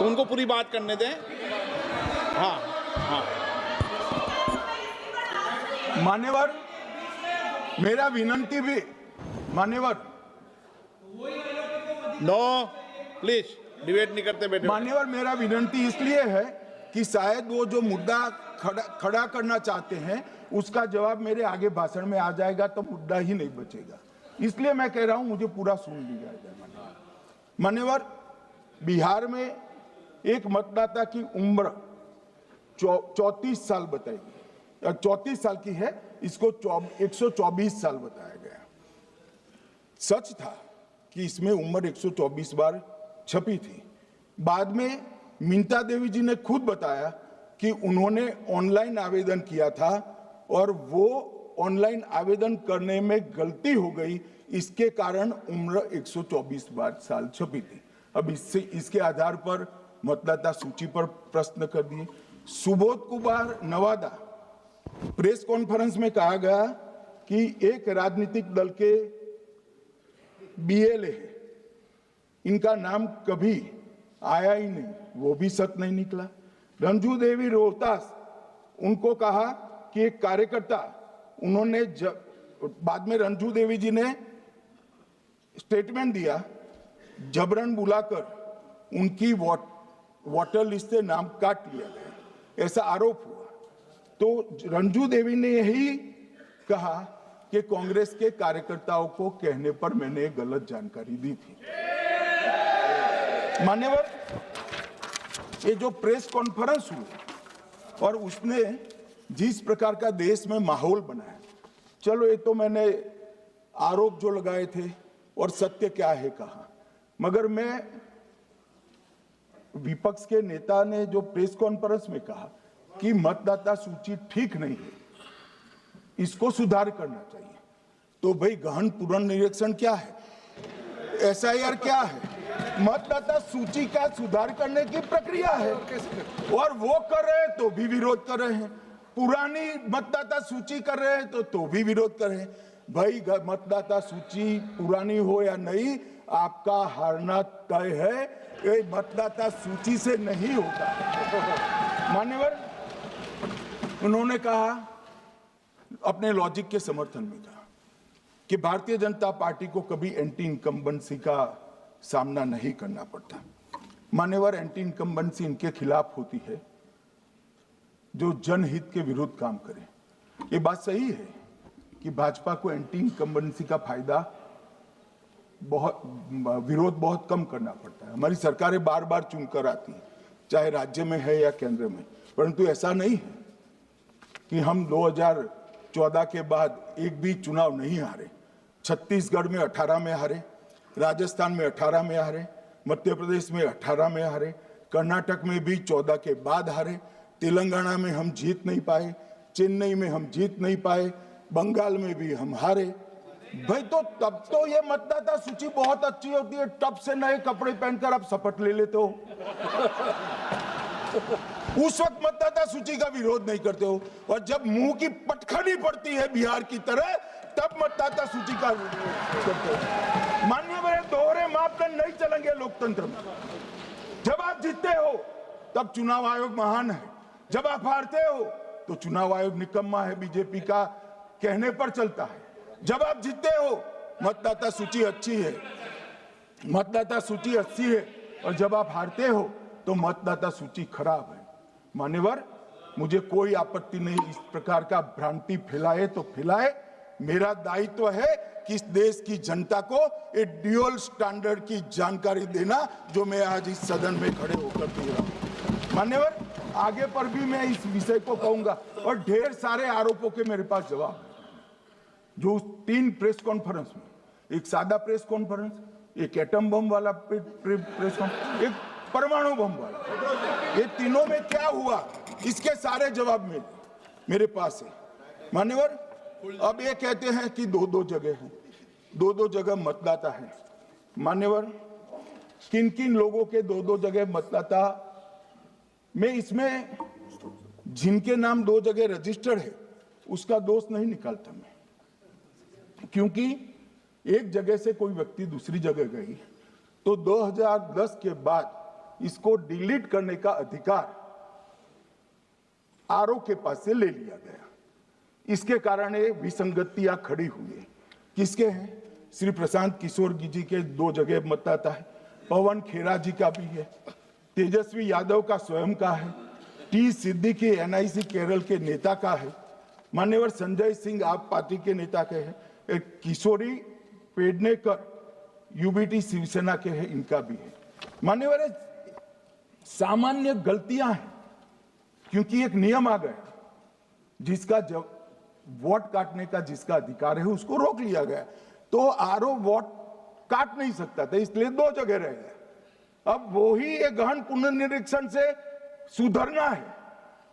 उनको पूरी बात करने दें। हाँ हाँ, मान्यवर, मेरा विनंती भी, मान्यवर, नो प्लीज डिबेट नहीं करते बेटे। मान्यवर, मेरा विनंती इसलिए है कि शायद वो जो मुद्दा खड़ा करना चाहते हैं उसका जवाब मेरे आगे भाषण में आ जाएगा तो मुद्दा ही नहीं बचेगा, इसलिए मैं कह रहा हूं मुझे पूरा सुन लिया जाए। मान्यवर, बिहार में एक मतदाता की उम्र 34 साल बताई गई, 34 साल की है, इसको 124 साल बताया गया। सच था कि इसमें उम्र 124 बार छपी थी। बाद में मिंता देवी जी ने खुद बताया कि उन्होंने ऑनलाइन आवेदन किया था और वो ऑनलाइन आवेदन करने में गलती हो गई, इसके कारण उम्र 124 बार साल छपी थी। अब इसके आधार पर मतदाता सूची पर प्रश्न कर दिए। सुबोध कुमार नवादा, प्रेस कॉन्फ्रेंस में कहा गया कि एक राजनीतिक दल के बीएलए है, इनका नाम कभी आया ही नहीं, वो भी सच नहीं निकला। रंजू देवी रोहतास, उनको कहा कि एक कार्यकर्ता, उन्होंने बाद में रंजू देवी जी ने स्टेटमेंट दिया, जबरन बुलाकर उनकी वोटर लिस्ट से नाम काट लिया गया, ऐसा आरोप हुआ। तो रंजू देवी ने यही कहा कि कांग्रेस के कार्यकर्ताओं को कहने पर मैंने गलत जानकारी दी थी। मान्यवर, ये जो प्रेस कॉन्फ्रेंस हुई और उसने जिस प्रकार का देश में माहौल बनाया, चलो ये तो मैंने आरोप जो लगाए थे और सत्य क्या है कहा, मगर मैं विपक्ष के नेता ने जो प्रेस कॉन्फ्रेंस में कहा कि मतदाता सूची ठीक नहीं है, इसको सुधार करना चाहिए, तो भाई गहन पुनर्निरीक्षण क्या है, एसआईआर क्या है, मतदाता सूची का सुधार करने की प्रक्रिया है, और वो कर रहे हैं तो भी विरोध कर रहे हैं, पुरानी मतदाता सूची कर रहे हैं तो भी विरोध कर रहे हैं। भाई मतदाता सूची पुरानी हो या नहीं, आपका हारना तय है, ये मतदाता सूची से नहीं होता। मान्यवर, उन्होंने कहा, अपने लॉजिक के समर्थन में कहा कि भारतीय जनता पार्टी को कभी एंटी इनकम्बेंसी का सामना नहीं करना पड़ता। मान्यवर, एंटी इनकम्बेंसी इनके खिलाफ होती है जो जनहित के विरुद्ध काम करे। ये बात सही है कि भाजपा को एंटी इनकम्बेंसी का फायदा विरोध बहुत कम करना पड़ता है। हमारी सरकारें बार बार चुनकर आती हैं, चाहे राज्य में है या केंद्र में, परंतु ऐसा नहीं है कि हम 2014 के बाद एक भी चुनाव नहीं हारे। छत्तीसगढ़ में 18 में हारे, राजस्थान में 18 में हारे, मध्य प्रदेश में 18 में हारे, कर्नाटक में भी 14 के बाद हारे, तेलंगाना में हम जीत नहीं पाए, चेन्नई में हम जीत नहीं पाए, बंगाल में भी हम हारे। भाई तो तब तो ये मतदाता सूची बहुत अच्छी होती है, टब से नए कपड़े पहनकर आप शपथ ले लेते हो। उस वक्त मतदाता सूची का विरोध नहीं करते हो, और जब मुंह की पटखनी पड़ती है बिहार की तरह, तब मतदाता सूची का विरोध करते हो। माननीय मेरे दोहरे मापदंड नहीं चलेंगे लोकतंत्र में। जब आप जीतते हो तब चुनाव आयोग महान है, जब आप हारते हो तो चुनाव आयोग निकम्मा है, बीजेपी का कहने पर चलता है। जब आप जीतते हो मतदाता सूची अच्छी है, मतदाता सूची अच्छी है, और जब आप हारते हो तो मतदाता सूची खराब है। मान्यवर, मुझे कोई आपत्ति नहीं, इस प्रकार का भ्रांति फैलाए तो फैलाए, मेरा दायित्व है कि इस देश की जनता को एक ड्यूअल स्टैंडर्ड की जानकारी देना, जो मैं आज इस सदन में खड़े होकर दे रहा हूं। मान्यवर, आगे पर भी मैं इस विषय को कहूंगा, और ढेर सारे आरोपों के मेरे पास जवाब है। जो 3 प्रेस कॉन्फ्रेंस में, एक सादा प्रेस कॉन्फ्रेंस, एक एटम बम वाला प्रेस कॉन्फ्रेंस, एक परमाणु बम वाला, ये तीनों में क्या हुआ, इसके सारे जवाब मिले। मेरे पास है। मान्यवर, अब ये कहते हैं कि दो दो जगह है, दो दो जगह मतदाता है। मान्यवर, किन किन लोगों के दो दो जगह मतदाता, मैं इसमें जिनके नाम दो जगह रजिस्टर्ड है उसका दोष नहीं निकालता मैं, क्योंकि एक जगह से कोई व्यक्ति दूसरी जगह गई तो 2010 के बाद इसको डिलीट करने का अधिकार आरओ के पास से ले लिया गया। इसके कारण ये विसंगतियां खड़ी हुई है। किसके हैं? श्री प्रशांत किशोर जी के दो जगह मतदाता है, पवन खेरा जी का भी है, तेजस्वी यादव का स्वयं का है, टी सिद्दीकी एनआईसी केरल के नेता का है, मान्यवर संजय सिंह आप पार्टी के नेता के हैं, एक किशोरी पेडनेकर यूबीटी शिवसेना के हैं, इनका भी है। मान्यवर, सामान्य गलतियां हैं, क्योंकि एक नियम आ गया जिसका जब वोट काटने का जिसका अधिकार है उसको रोक लिया गया, तो आरओ वोट काट नहीं सकता था, इसलिए दो जगह रह गए। अब वो ही एक गहन पुनर्निरीक्षण से सुधरना है,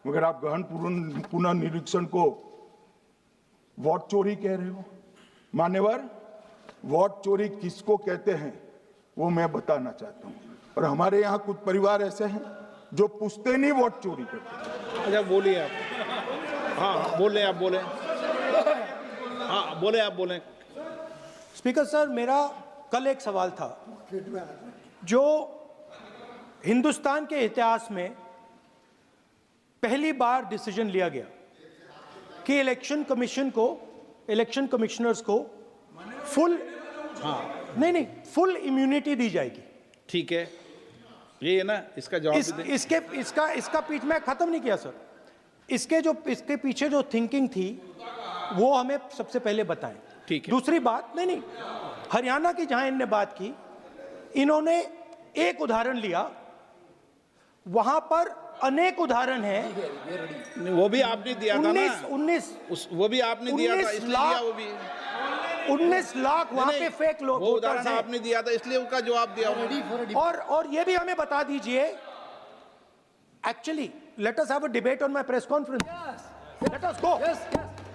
मगर आप गहन पुनर्निरीक्षण को वोट चोरी कह रहे हो। मान्यवर, वोट चोरी किसको कहते हैं वो मैं बताना चाहता हूं, और हमारे यहाँ कुछ परिवार ऐसे हैं जो पुश्तैनी वोट चोरी करते हैं। अच्छा बोलिए आप। हाँ बोले आप, बोले। हाँ बोले आप, बोले। स्पीकर सर, मेरा कल एक सवाल था जो हिंदुस्तान के इतिहास में पहली बार डिसीजन लिया गया कि इलेक्शन कमिश्नर्स को फुल फुल इम्यूनिटी दी जाएगी। ठीक है, ये है ना, इसका जवाब इसका पीछ मैं खत्म नहीं किया सर। इसके पीछे जो थिंकिंग थी वो हमें सबसे पहले बताएं। ठीक है। दूसरी बात, नहीं हरियाणा की जहां इन्होंने बात की, इन्होंने एक उदाहरण लिया, वहां पर अनेक उदाहरण हैं। वो भी आपने दिया था ना, 19 वो भी आपने दिया था, इसलिए दिया वो भी। 19 लाख वहां पे फेक लोग, वो उदाहरण आपने दिया था, इसलिए उसका जवाब दिया। और ये भी हमें बता दीजिए, actually let us have a debate on my press conference. Let us go.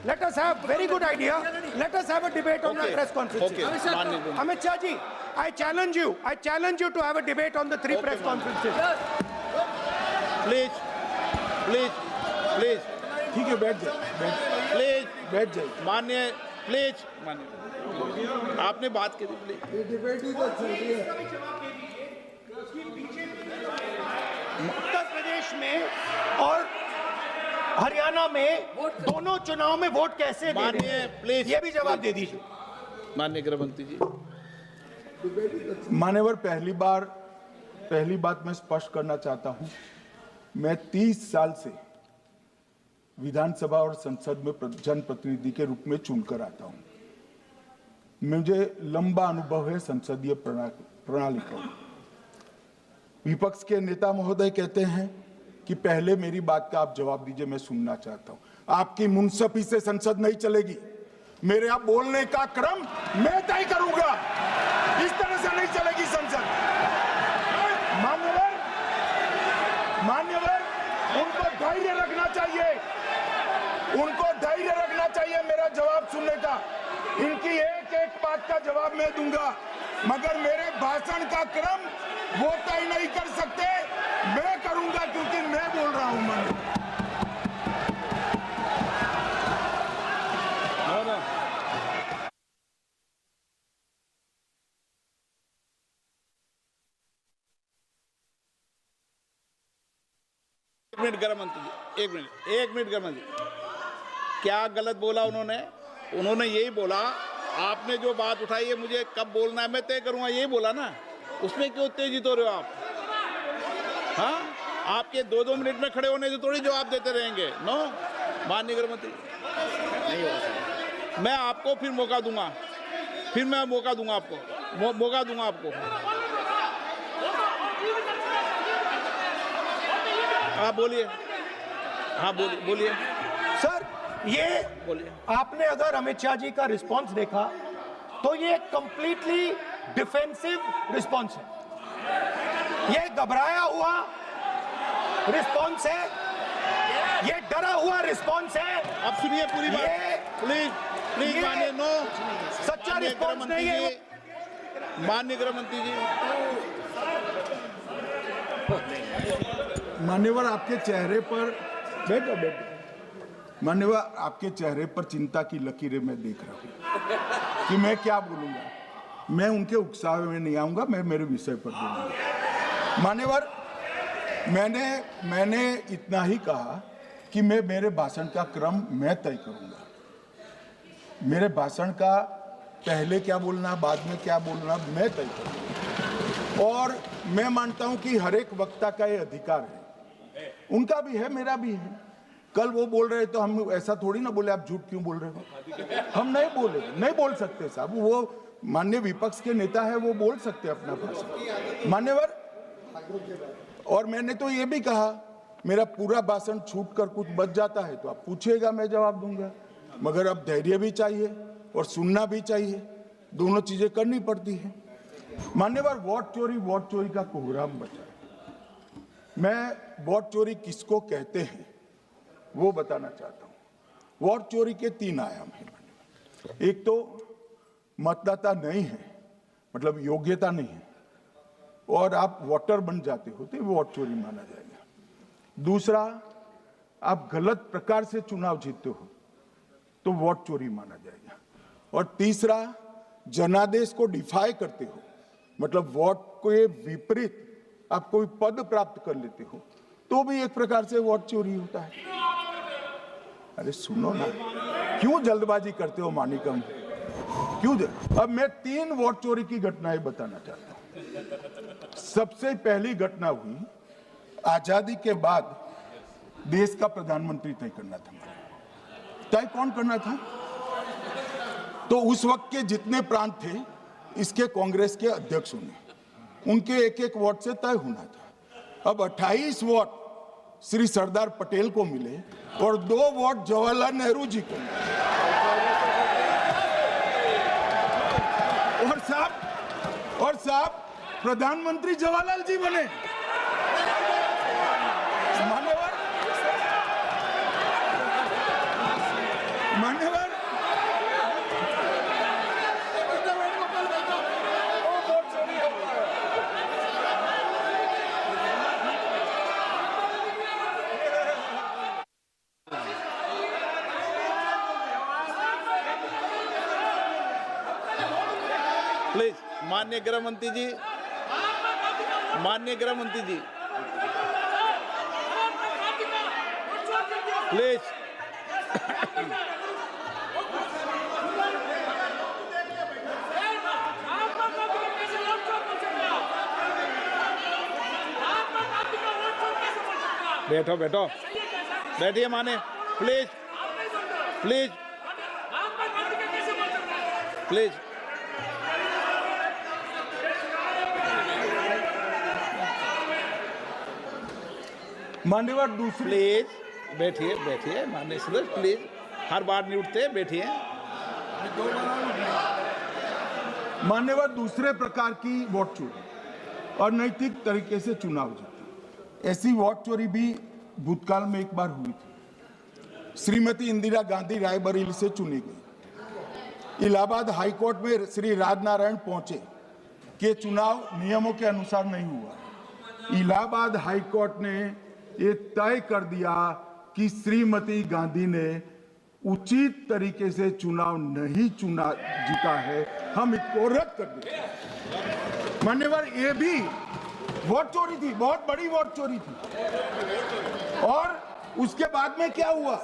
Let us have very good idea. Let us have a debate on my press conference. Amit Shah ji, I challenge you to have a debate on the 3 press conferences. Please. ठीक है, बैठ जाइए, बैठ जाइए। माननीय, please माननीय, आपने बात की थी, प्लीज। उत्तर प्रदेश में और हरियाणा में दोनों चुनाव में वोट कैसे दे रहे हैं? प्लीज ये भी जवाब दे दीजिए। माननीय गृह मंत्री जी। मान्यवर, पहली बात मैं स्पष्ट करना चाहता हूं, मैं 30 साल से विधानसभा और संसद में जनप्रतिनिधि के रूप में चुनकर आता हूं। मुझे लंबा अनुभव है संसदीय प्रणाली का। विपक्ष के नेता महोदय कहते हैं कि पहले मेरी बात का आप जवाब दीजिए, मैं सुनना चाहता हूं। आपकी मुनसफी से संसद नहीं चलेगी, मेरे आप बोलने का क्रम मैं तय करूंगा, इस तरह से नहीं चलेगी संसद। मान्यवर, उनको धैर्य रखना चाहिए, मेरा जवाब सुनने का। इनकी एक एक बात का जवाब मैं दूंगा, मगर मेरे भाषण का क्रम वो तय नहीं कर सकते, मैं करूंगा, क्योंकि मैं बोल रहा हूं। एक मिनट गृह मंत्री जी, एक मिनट गृह मंत्री, क्या गलत बोला उन्होंने यही बोला, आपने जो बात उठाई है मुझे कब बोलना है मैं तय करूंगा, यही बोला ना, उसमें क्यों उत्तेजित हो रहे हो आप? हाँ, आपके 2-2 मिनट में खड़े होने से थोड़ी जवाब देते रहेंगे। नो, माननीय गृह मंत्री, नहीं होगा। मैं आपको फिर मौका दूंगा, आपको। आप बोलिए। हाँ बोलिए सर, ये बोलिए। आपने अगर अमित शाह जी का रिस्पांस देखा तो ये कंप्लीटली डिफेंसिव रिस्पांस है, ये घबराया हुआ रिस्पांस है, ये डरा हुआ रिस्पॉन्स है। अब सुनिए पूरी बात, प्लीज प्लीज ये माननीय नो सच्चा रिस्पॉन्स नहीं है। माननीय गृह मंत्री जी, मान्यवर आपके चेहरे पर बैठो बैठो, मान्यवर आपके चेहरे पर चिंता की लकीरें मैं देख रहा हूँ कि मैं क्या बोलूंगा। मैं उनके उकसावे में नहीं आऊंगा, मैं मेरे विषय पर बोलूंगा। मान्यवर, मैंने इतना ही कहा कि मैं मेरे भाषण का क्रम मैं तय करूंगा। मेरे भाषण का पहले क्या बोलना, बाद में क्या बोलना, मैं तय करूंगा। और मैं मानता हूं कि हर एक वक्ता का ये अधिकार है, उनका भी है, मेरा भी है। कल वो बोल रहे तो हम ऐसा थोड़ी ना बोले आप झूठ क्यों बोल रहे हो, हम नहीं बोले, नहीं बोल सकते साहब। वो माननीय विपक्ष के नेता है, वो बोल सकते अपना भाषण मान्यवर। और मैंने तो ये भी कहा, मेरा पूरा भाषण छूट कर कुछ बच जाता है तो आप पूछिएगा, मैं जवाब दूंगा। मगर अब धैर्य भी चाहिए और सुनना भी चाहिए, दोनों चीजें करनी पड़ती है। मान्यवर, वोट चोरी का कोहराम बचा। मैं वोट चोरी किसको कहते हैं वो बताना चाहता हूं। वोट चोरी के 3 आयाम हैं। एक तो मतदाता नहीं है, मतलब योग्यता नहीं है, और आप वोटर बन जाते हो तो वोट चोरी माना जाएगा। दूसरा, आप गलत प्रकार से चुनाव जीतते हो तो वोट चोरी माना जाएगा। और तीसरा, जनादेश को डिफाई करते हो, मतलब वोट के विपरीत आप कोई पद प्राप्त कर लेते हो तो भी एक प्रकार से वोट चोरी होता है। अरे सुनो ना, क्यों जल्दबाजी करते हो मानिकम, क्यों? अब मैं 3 वोट चोरी की घटनाएं बताना चाहता हूं। सबसे पहली घटना हुई, आजादी के बाद देश का प्रधानमंत्री तय करना था। तय कौन करना था? तो उस वक्त के जितने प्रांत थे, इसके कांग्रेस के अध्यक्षों ने, उनके एक एक वोट से तय होना था। अब 28 वोट श्री सरदार पटेल को मिले और 2 वोट जवाहरलाल नेहरू जी को मिले। और साहब प्रधानमंत्री जवाहरलाल जी बने। मान्यवर, प्लीज माननीय गृह मंत्री जी, माननीय गृह मंत्री जी, प्लीज। बैठो बैठो, बैठिए माने, प्लीज प्लीज प्लीज। मान्यवर, दूसरी, प्लीज बैठिए बैठिए माननीय सदस्य, प्लीज, हर बार नहीं उठते, बैठिए। मान्यवर, दूसरे प्रकार की वोट चोरी और नैतिक तरीके से चुनाव जीतना, ऐसी वोट चोरी भी भूतकाल में एक बार हुई थी। श्रीमती इंदिरा गांधी रायबरेली से चुनी गई। इलाहाबाद हाईकोर्ट में श्री राजनारायण पहुंचे कि चुनाव नियमों के अनुसार नहीं हुआ। इलाहाबाद हाईकोर्ट ने ये तय कर दिया कि श्रीमती गांधी ने उचित तरीके से चुनाव नहीं जीता है, हम इसको रद्द कर दें। मान्यवर, ये भी वोट चोरी थी, बहुत बड़ी वोट चोरी थी। और उसके बाद में क्या हुआ?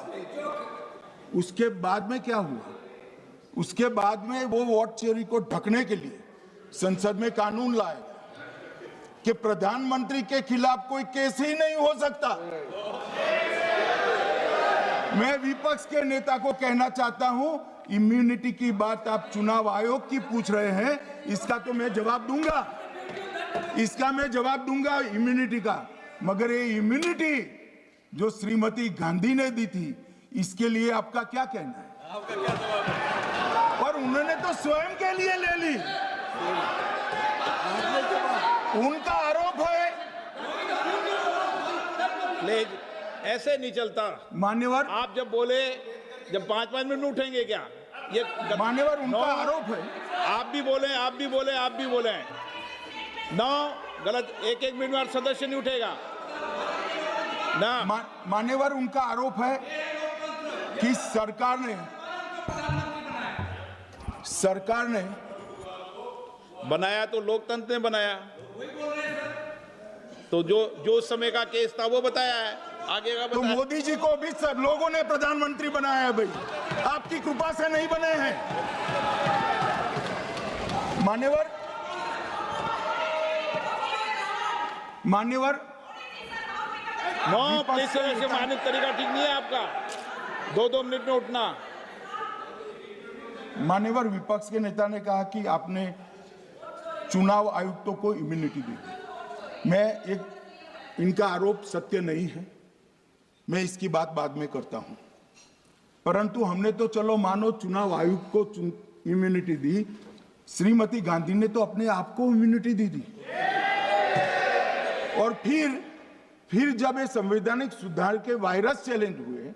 उसके बाद में वो वोट चोरी को ढकने के लिए संसद में कानून लाया कि प्रधानमंत्री के खिलाफ कोई केस ही नहीं हो सकता। मैं विपक्ष के नेता को कहना चाहता हूं, इम्यूनिटी की बात आप चुनाव आयोग की पूछ रहे हैं, इसका तो मैं जवाब दूंगा, इम्यूनिटी का। मगर ये इम्यूनिटी जो श्रीमती गांधी ने दी थी, इसके लिए आपका क्या कहना है? और उन्होंने तो स्वयं के लिए ले ली, उनका आरोप है। प्लीज ऐसे नहीं चलता। मान्यवर आप जब बोले, जब 5-5 मिनट में उठेंगे क्या? ये मान्यवर उनका नौ, आरोप है। आप भी बोले, आप भी बोले, आप भी बोले। 9 गलत, 1-1 मिनट में सदस्य नहीं उठेगा ना। मान्यवर उनका आरोप है कि सरकार ने बनाया तो लोकतंत्र ने बनाया, तो जो समय का केस था वो बताया है, आगे का तो बताया। मोदी जी को भी सब लोगों ने प्रधानमंत्री बनाया है भाई, आपकी कृपा से नहीं बने हैं। मान्यवर नो प्लीज से मानित तरीका ठीक नहीं है आपका, 2-2 मिनट में उठना। मान्यवर विपक्ष के नेता ने कहा कि आपने चुनाव आयुक्तों को इम्यूनिटी दी। इनका आरोप सत्य नहीं है, मैं इसकी बात बाद में करता हूं, परंतु हमने तो चलो मानो चुनाव आयुक्त को इम्यूनिटी दी, श्रीमती गांधी ने तो अपने आप को इम्यूनिटी दी थी। और फिर जब ये संवैधानिक सुधार के वायरस चैलेंज हुए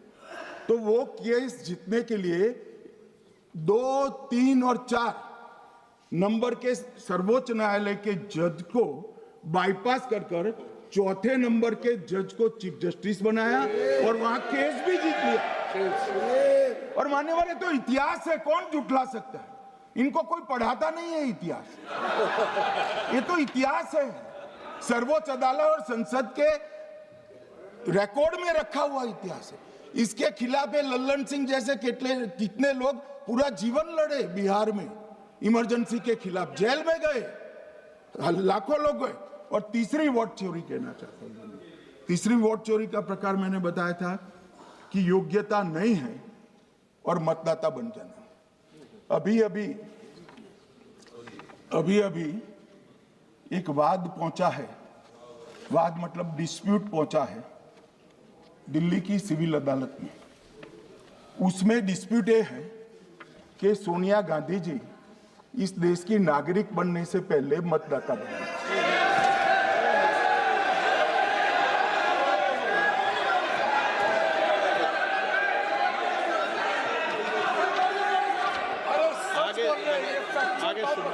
तो वो केस जीतने के लिए 2, 3 और 4 नंबर के सर्वोच्च न्यायालय के जज को बाईपास कर चौथे नंबर के जज को चीफ जस्टिस बनाया और वहां केस भी जीत लिया। और मान्यवर ये तो इतिहास है, कौन झुठला सकता है? इनको कोई पढ़ाता नहीं है इतिहास, ये तो इतिहास है, सर्वोच्च अदालत और संसद के रिकॉर्ड में रखा हुआ इतिहास है। इसके खिलाफ लल्लन सिंह जैसे कितने लोग पूरा जीवन लड़े बिहार में, इमरजेंसी के खिलाफ जेल में गए, लाखों लोग गए। और तीसरी वोट चोरी कहना चाहता हूं, तीसरी वोट चोरी का प्रकार मैंने बताया था कि योग्यता नहीं है और मतदाता बन जाना। अभी एक वाद पहुंचा है, वाद मतलब डिस्प्यूट पहुंचा है दिल्ली की सिविल अदालत में। उसमें डिस्प्यूट ये है कि सोनिया गांधी जी इस देश की नागरिक बनने से पहले मतदाता बने। आगे सुनो,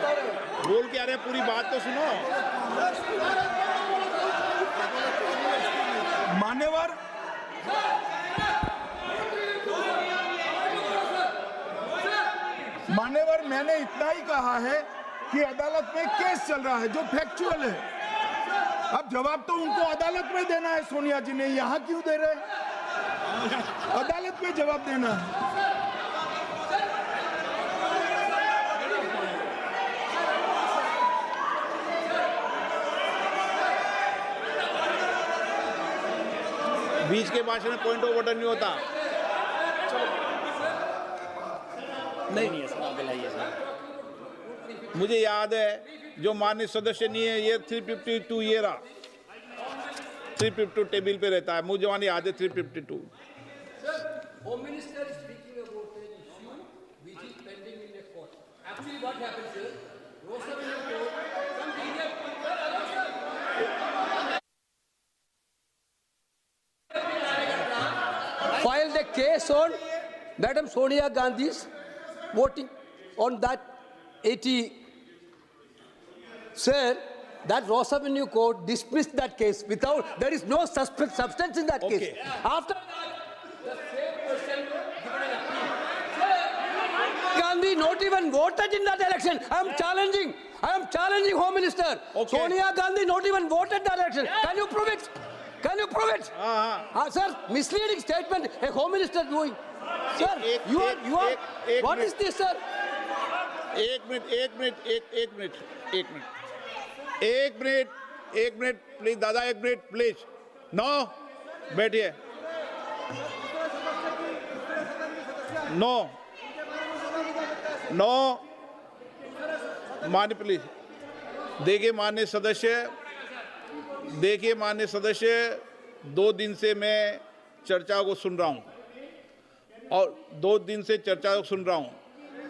बोल क्या रहे, पूरी बात तो सुनो। मान्यवर मैंने इतना ही कहा है कि अदालत में केस चल रहा है जो फैक्चुअल है। अब जवाब तो उनको अदालत में देना है, सोनिया जी ने यहां क्यों दे रहे? अदालत में जवाब देना है। बीच के भाषण में पॉइंट ऑफ ऑर्डर नहीं होता। नहीं मुझे याद है जो माननीय सदस्य नहीं है, ये 352 ये रहा, 352 टेबल पे रहता है, मुझे जवान याद है 352। Home Minister is speaking about an issue which is pending in the court. Actually, what happens is, Rosavilla court, some BJP filed a case on Madam Sonia Gandhi's voting on that 80. Sir, that Ross Avenue court dismissed that case without, there is no substance in that case. After the same person given an appeal. Gandhi not even voted in that election. I am challenging Home Minister. Okay. Sonia Gandhi not even voted that election. Can you prove it? Can you prove it? Sir, misleading statement a Home Minister doing. Sir, you are. What is this, sir? एक minute please दादा, एक minute please. No, बैठिए। No मान्य please. देखिए माननीय सदस्य, 2 दिन से मैं चर्चा को सुन रहा हूं और 2 दिन से चर्चा को सुन रहा हूं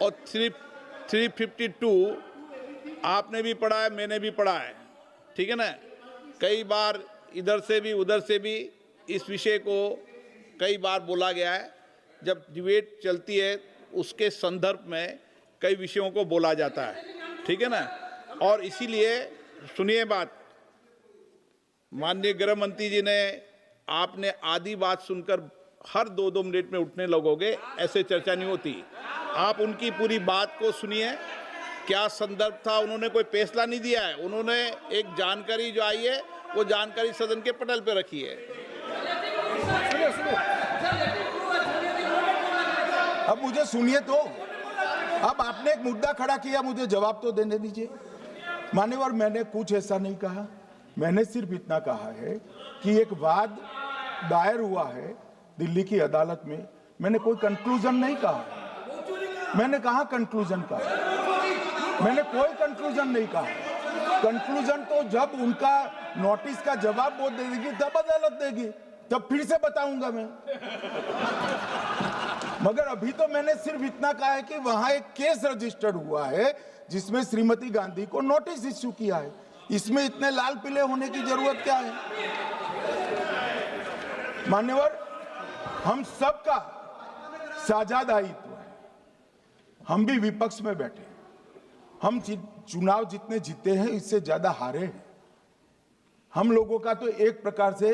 और 352 आपने भी पढ़ा है, मैंने भी पढ़ा है, ठीक है ना। कई बार इधर से भी उधर से भी इस विषय को कई बार बोला गया है। जब डिबेट चलती है उसके संदर्भ में कई विषयों को बोला जाता है, ठीक है ना। और इसीलिए सुनिए बात, माननीय गृह मंत्री जी ने, आपने आधी बात सुनकर हर 2-2 मिनट में उठने लगोगे, ऐसे चर्चा नहीं होती। आप उनकी पूरी बात को सुनिए, क्या संदर्भ था, उन्होंने कोई फैसला नहीं दिया है, उन्होंने एक जानकारी जो आई है वो जानकारी सदन के पटल पे रखी है। अब मुझे सुनिए तो, अब आपने एक मुद्दा खड़ा किया, मुझे जवाब तो देने दीजिए। मान्यवर, मैंने कुछ ऐसा नहीं कहा, मैंने सिर्फ इतना कहा है कि एक वाद दायर हुआ है दिल्ली की अदालत में, मैंने कोई कंक्लूजन नहीं कहा। मैंने कहा कंक्लूजन का, मैंने कोई कंक्लूजन नहीं कहा। कंक्लूजन तो जब उनका नोटिस का जवाब वो दे देगी तब अदालत देगी, तब फिर से बताऊंगा मैं। मगर अभी तो मैंने सिर्फ इतना कहा है कि वहां एक केस रजिस्टर्ड हुआ है जिसमें श्रीमती गांधी को नोटिस इश्यू किया है। इसमें इतने लाल पीले होने की जरूरत क्या है? मान्यवर, हम सबका साझा दायित्व है, हम भी विपक्ष में बैठे, हम चुनाव जितने जीते हैं इससे ज्यादा हारे हैं। हम लोगों का तो एक प्रकार से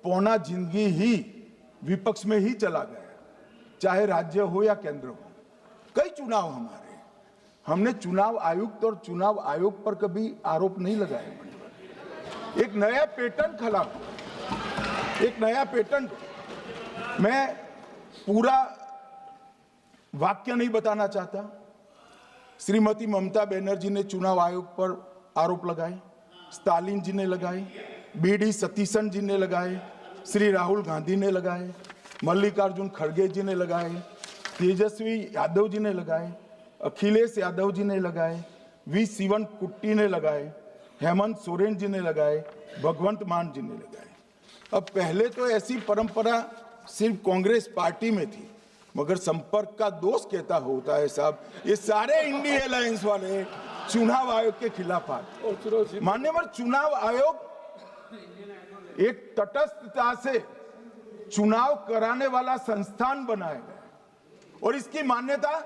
पौना जिंदगी ही विपक्ष में ही चला गया, चाहे राज्य हो या केंद्र हो। कई चुनाव हमारे, हमने चुनाव आयुक्त और चुनाव आयोग पर कभी आरोप नहीं लगाए। एक नया पैटर्न खड़ा हुआ, एक नया पैटर्न। मैं पूरा वाक्य नहीं बताना चाहता। श्रीमती ममता बनर्जी ने चुनाव आयोग पर आरोप लगाए, स्टालिन जी ने लगाए, बीडी सतीशन जी ने लगाए, श्री राहुल गांधी ने लगाए, मल्लिकार्जुन खड़गे जी ने लगाए, तेजस्वी यादव जी ने लगाए, अखिलेश यादव जी ने लगाए, वी शिवन कुट्टी ने लगाए, हेमंत सोरेन जी ने लगाए, भगवंत मान जी ने लगाए। अब पहले तो ऐसी परंपरा सिर्फ कांग्रेस पार्टी में थी, मगर संपर्क का दोष कहता होता है साहब, ये सारे इंडिया अलायंस वाले चुनाव आयोग के खिलाफ आए। मान्यवर, चुनाव आयोग एक तटस्थता से चुनाव कराने वाला संस्थान बनाया गया और इसकी मान्यता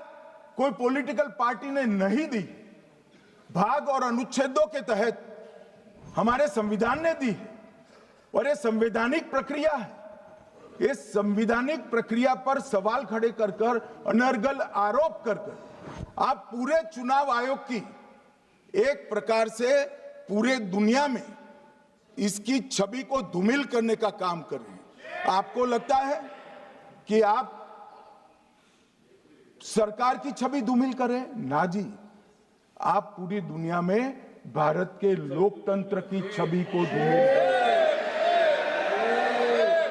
कोई पॉलिटिकल पार्टी ने नहीं दी, भाग और अनुच्छेदों के तहत हमारे संविधान ने दी है। और ये संवैधानिक प्रक्रिया है। ये संवैधानिक प्रक्रिया पर सवाल खड़े कर कर, अनर्गल आरोप कर कर आप पूरे चुनाव आयोग की एक प्रकार से पूरे दुनिया में इसकी छवि को धूमिल करने का काम कर रहे हैं। आपको लगता है कि आप सरकार की छवि धूमिल करें? ना जी, आप पूरी दुनिया में भारत के लोकतंत्र की छवि को धूमिल करें।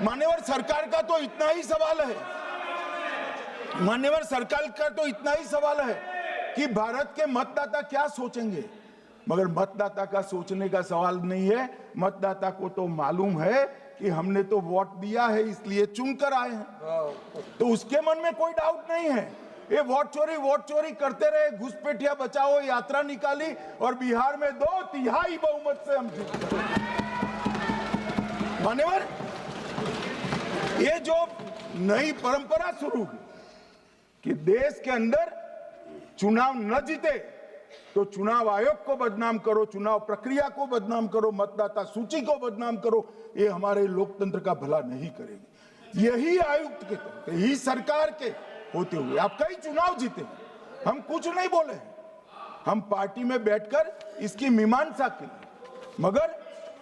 मान्यवर, सरकार का तो इतना ही सवाल है, मान्यवर सरकार का तो इतना ही सवाल है कि भारत के मतदाता क्या सोचेंगे। मगर मतदाता का सोचने का सवाल नहीं है। मतदाता को तो मालूम है कि हमने तो वोट दिया है इसलिए चुनकर आए हैं, तो उसके मन में कोई डाउट नहीं है। ये वोट चोरी करते रहे, घुसपैठिया बचाओ यात्रा निकाली और बिहार में 2/3 बहुमत से हम जीत गए। मान्यवर, ये जो नई परंपरा शुरू हुई कि देश के अंदर चुनाव न जीते तो चुनाव आयोग को बदनाम करो, चुनाव प्रक्रिया को बदनाम करो, मतदाता सूची को बदनाम करो, ये हमारे लोकतंत्र का भला नहीं करेगी। यही आयुक्त के तहत, यही सरकार के होते हुए आप कई चुनाव जीते हैं, हम कुछ नहीं बोले हैं, हम पार्टी में बैठकर इसकी मीमांसा की, मगर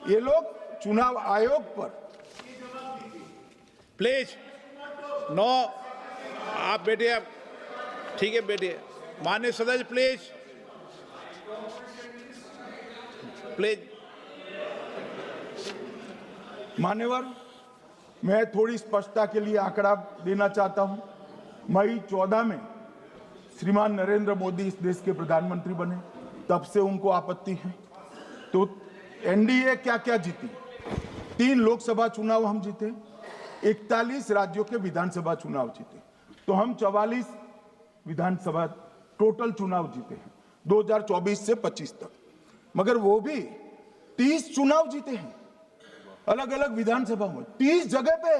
ये लोग चुनाव आयोग पर। प्लीज नो, आप बैठिए, आप ठीक है बैठिए। माननीय सदस्य प्लीज प्लीज। मान्यवर, मैं थोड़ी स्पष्टता के लिए आंकड़ा देना चाहता हूं। मई 14 में श्रीमान नरेंद्र मोदी इस देश के प्रधानमंत्री बने, तब से उनको आपत्ति है। तो एनडीए क्या क्या जीती? 3 लोकसभा चुनाव हम जीते, 41 राज्यों के विधानसभा चुनाव जीते, तो हम 44 विधानसभा टोटल चुनाव जीते हैं 2024 से 25 तक। मगर वो भी 30 चुनाव जीते हैं, अलग अलग विधानसभा में 30 जगह पे।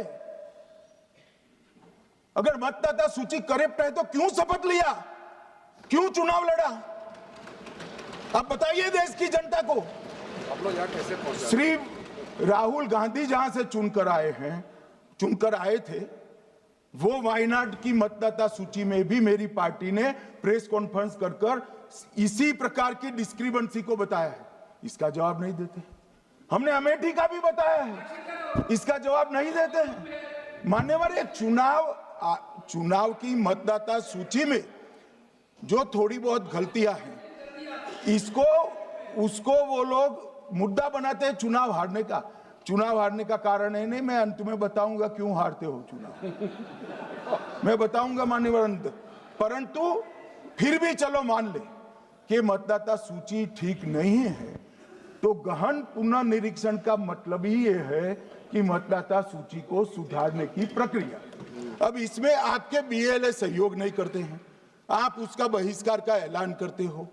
अगर मतदाता सूची करेक्ट है तो क्यों शपथ लिया, क्यों चुनाव लड़ा? आप बताइए देश की जनता को। आप लोग यहाँ कैसे पहुंचे? श्री राहुल गांधी जहां से चुनकर आए थे, वो वायनाड की मतदाता सूची में भी मेरी पार्टी ने प्रेस कॉन्फ्रेंस कर इसी प्रकार की डिस्क्रिपेंसी को बताया है। इसका जवाब नहीं देते। हमने अमेठी का भी बताया है, इसका जवाब नहीं देते हैं। मान्यवर, एक चुनाव की मतदाता सूची में जो थोड़ी बहुत गलतियां हैं, उसको वो लोग मुद्दा बनाते हैं चुनाव हारने का। चुनाव हारने का कारण है नहीं, मैं अंत में बताऊंगा क्यों हारते हो चुनाव, मैं बताऊंगा मान्यवर अंत। परंतु फिर भी चलो मान ले कि मतदाता सूची ठीक नहीं है, तो गहन पुनर्निरीक्षण का मतलब ही ये है कि मतदाता सूची को सुधारने की प्रक्रिया। अब इसमें आपके बीएलए सहयोग नहीं करते हैं, आप उसका बहिष्कार का ऐलान करते हो,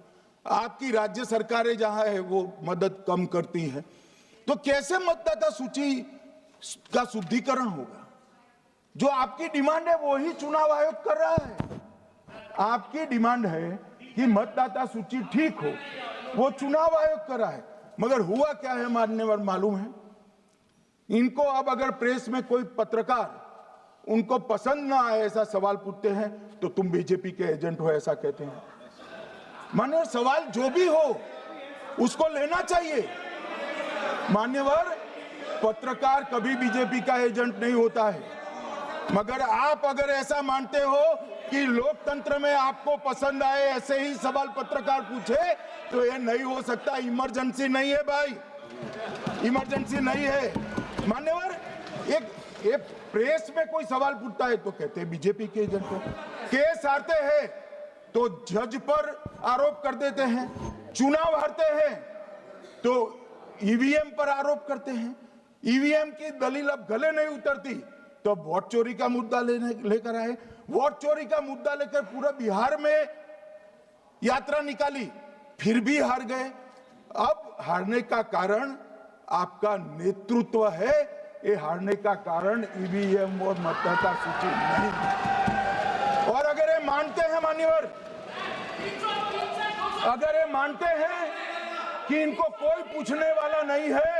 आपकी राज्य सरकारें जहां है वो मदद कम करती हैं, तो कैसे मतदाता सूची का शुद्धिकरण होगा? जो आपकी डिमांड है वो ही चुनाव आयोग कर रहा है। आपकी डिमांड है कि मतदाता सूची ठीक हो, वो चुनाव आयोग कर रहा है। मगर हुआ क्या है मान्यवर मालूम है? इनको अब अगर प्रेस में कोई पत्रकार उनको पसंद ना आए ऐसा सवाल पूछते हैं तो तुम बीजेपी के एजेंट हो ऐसा कहते हैं। मान्यवर, सवाल जो भी हो उसको लेना चाहिए। मान्यवर, पत्रकार कभी बीजेपी का एजेंट नहीं होता है। मगर आप अगर ऐसा मानते हो कि लोकतंत्र में आपको पसंद आए ऐसे ही सवाल पत्रकार पूछे, तो ये नहीं हो सकता। इमरजेंसी नहीं है भाई, इमरजेंसी नहीं है। मान्यवर, एक प्रेस में कोई सवाल पूछता है तो कहते हैं बीजेपी के एजेंट हो। केस हारते हैं तो जज पर आरोप कर देते हैं, चुनाव हारते हैं तो ईवीएम पर आरोप करते हैं। ईवीएम की दलील अब गले नहीं उतरती तो वोट चोरी का मुद्दा लेकर आए। वोट चोरी का मुद्दा लेकर पूरा बिहार में यात्रा निकाली, फिर भी हार गए। अब हारने का कारण आपका नेतृत्व है, ये हारने का कारण ईवीएम और मतदाता सूची नहीं। और अगर ये मानते हैं मान्यवर, अगर ये मानते हैं कि इनको कोई पूछने वाला नहीं है,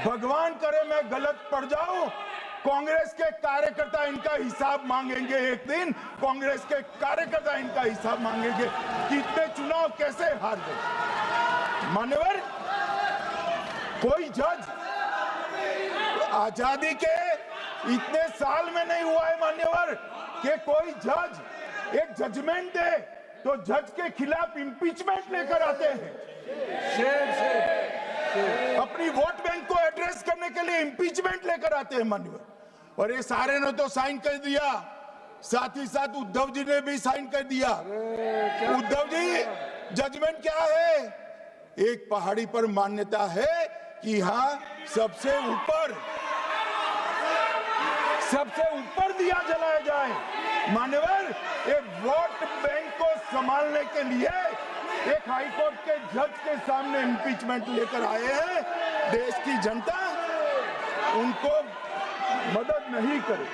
भगवान करे मैं गलत पड़ जाऊं, कांग्रेस के कार्यकर्ता इनका हिसाब मांगेंगे। एक दिन कांग्रेस के कार्यकर्ता इनका हिसाब मांगेंगे कि इतने चुनाव कैसे हार गए। मान्यवर, कोई जज आजादी के इतने साल में नहीं हुआ है मान्यवर कि कोई जज एक जजमेंट दे तो जज के खिलाफ इंपीचमेंट लेकर आते हैं। अपनी वोट बैंक को एड्रेस करने के लिए इंपीचमेंट लेकर आते हैं मान्यवर। और ये सारे ने तो साइन कर दिया, साथ ही साथ उद्धव जी ने भी साइन कर दिया। उद्धव जी, जजमेंट क्या है? एक पहाड़ी पर मान्यता है कि हाँ सबसे ऊपर दिया जलाया जाए। मान्यवर, एक वोट बैंक को संभालने के लिए एक हाईकोर्ट के जज के सामने इंपीचमेंट लेकर आए हैं। देश की जनता उनको मदद नहीं करे।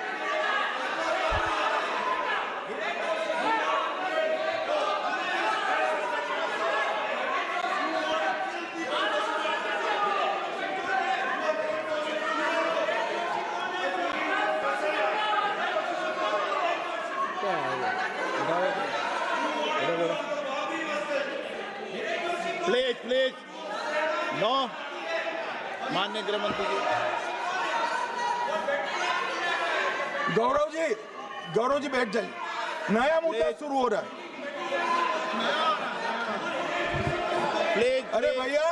प्लीज नो, माननीय गृह मंत्री जी। गौरव जी बैठ जाइए, नया मुद्दा शुरू हो रहा है। प्लीज, अरे भैया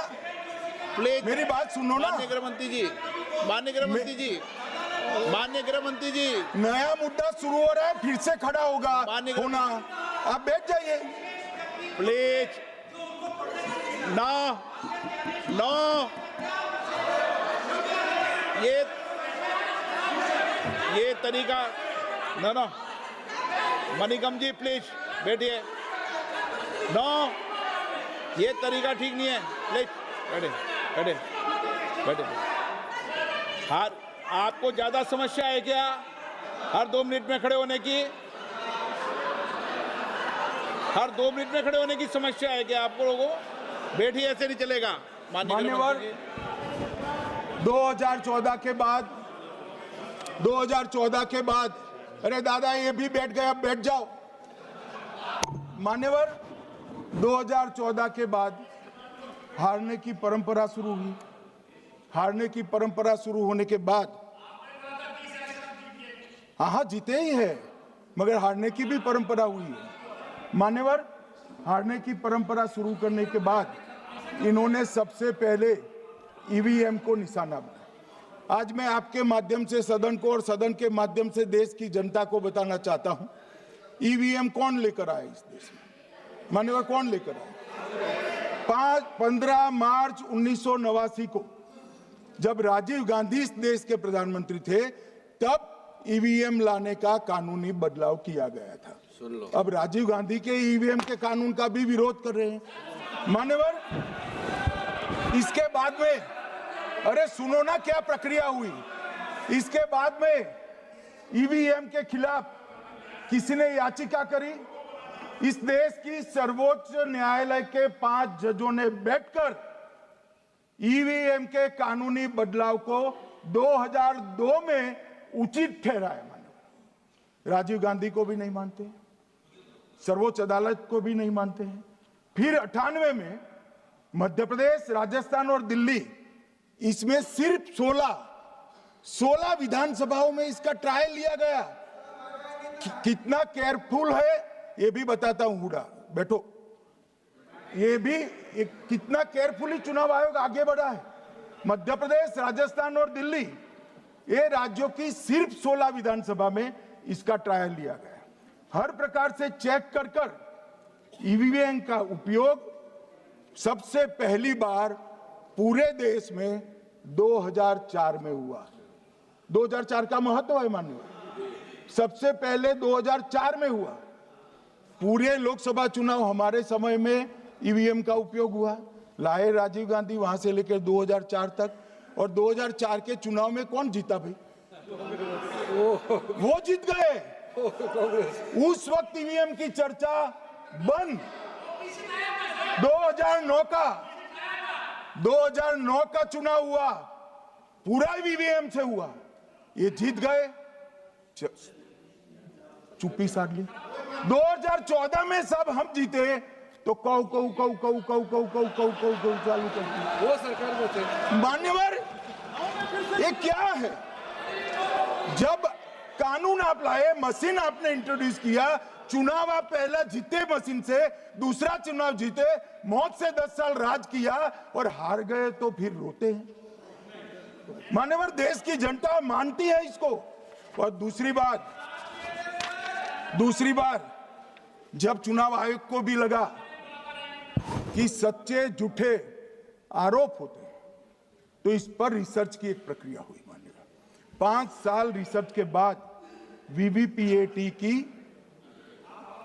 प्लीज मेरी बात सुनो ना। माननीय गृह मंत्री जी, माननीय गृह मंत्री जी, माननीय गृह मंत्री जी, नया मुद्दा शुरू हो रहा है, फिर से खड़ा होगा होना। आप बैठ जाइए प्लीज। नो नो, ये तरीका नो। मणिकम जी प्लीज बैठिए। नो, ये तरीका ठीक नहीं है। प्लीज बैठे बैठे बैठे। हर आपको ज्यादा समस्या है क्या हर 2 मिनट में खड़े होने की? हर 2 मिनट में खड़े होने की समस्या है क्या आपको लोगों? बैठिए, ऐसे नहीं चलेगा। मान्यवर, 2014 के बाद अरे दादा ये भी बैठ गए, अब बैठ जाओ। मान्यवर, 2014 के बाद हारने की परंपरा शुरू हुई। हारने की परंपरा शुरू होने के बाद हाँ जीते ही है, मगर हारने की भी परंपरा हुई है। मान्यवर, हारने की परंपरा शुरू करने के बाद इन्होंने सबसे पहले ईवीएम को निशाना बनाया। आज मैं आपके माध्यम से सदन को और सदन के माध्यम से देश की जनता को बताना चाहता हूं, ईवीएम कौन लेकर आया इस देश में? मान्यवर, कौन लेकर आया? 15 मार्च 1989 को जब राजीव गांधी इस देश के प्रधानमंत्री थे, तब ईवीएम लाने का कानूनी बदलाव किया गया था। अब राजीव गांधी के ईवीएम के कानून का भी विरोध कर रहे हैं। मान्यवर, इसके बाद में अरे सुनो ना क्या प्रक्रिया हुई। इसके बाद में ईवीएम के खिलाफ किसी ने याचिका करी। इस देश की सर्वोच्च न्यायालय के 5 जजों ने बैठकर ईवीएम के कानूनी बदलाव को 2002 में उचित ठहराया। मान्यवर, राजीव गांधी को भी नहीं मानते, सर्वोच्च अदालत को भी नहीं मानते हैं। फिर 98 में मध्य प्रदेश, राजस्थान और दिल्ली, इसमें सिर्फ 16 विधानसभाओं में इसका ट्रायल लिया गया। कितना केयरफुल है ये भी बताता हूं। हुडा बैठो, ये भी कितना केयरफुली चुनाव आयोग आगे बढ़ा है। मध्य प्रदेश, राजस्थान और दिल्ली, ये राज्यों की सिर्फ 16 विधानसभा में इसका ट्रायल लिया गया। हर प्रकार से चेक कर ईवीएम का उपयोग सबसे पहली बार पूरे देश में 2004 में हुआ। 2004 का महत्व है माननीय, सबसे पहले 2004 में हुआ। पूरे लोकसभा चुनाव हमारे समय में ईवीएम का उपयोग हुआ, लाए राजीव गांधी, वहां से लेकर 2004 तक। और 2004 के चुनाव में कौन जीता भाई? वो जीत गए। उस वक्त ईवीएम की चर्चा बंद। 2009 का चुनाव हुआ, पूरा ईवीएम से हुआ, ये जीत गए। चुप्पी साध ली। 2014 में सब हम जीते तो कौ चालू कर दी। वो सरकार में थे। मान्यवर, ये क्या है? जब कानून आप लाए, मशीन आपने इंट्रोड्यूस किया, चुनाव आप पहला जीते मशीन से, दूसरा चुनाव जीते, मौत से 10 साल राज किया और हार गए तो फिर रोते हैं। मान्यवर, देश की जनता मानती है इसको। और दूसरी बात जब चुनाव आयोग को भी लगा कि सच्चे झूठे आरोप होते हैं, तो इस पर रिसर्च की एक प्रक्रिया हुई। मानिएगा 5 साल रिसर्च के बाद वीवीपीएटी की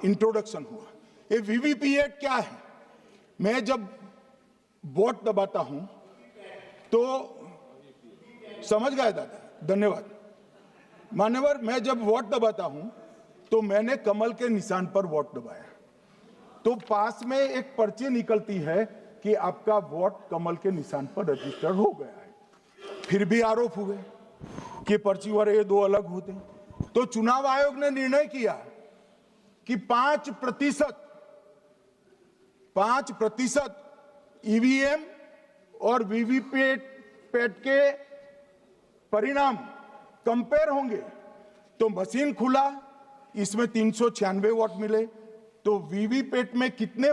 इंट्रोडक्शन हुआ। ये वीवीपीएटी क्या है? मैं जब वोट दबाता हूं तो समझ गए दादा, धन्यवाद। मान्यवर, मैं जब वोट दबाता हूं तो मैंने कमल के निशान पर वोट दबाया, तो पास में एक पर्ची निकलती है कि आपका वोट कमल के निशान पर रजिस्टर हो गया है। फिर भी आरोप हुए कि पर्ची और ये 2 अलग होते हैं। तो चुनाव आयोग ने निर्णय किया कि 5% ईवीएम और वीवीपैट के परिणाम कंपेयर होंगे। तो मशीन खुला, इसमें 396 वोट मिले, तो वीवीपैट में कितने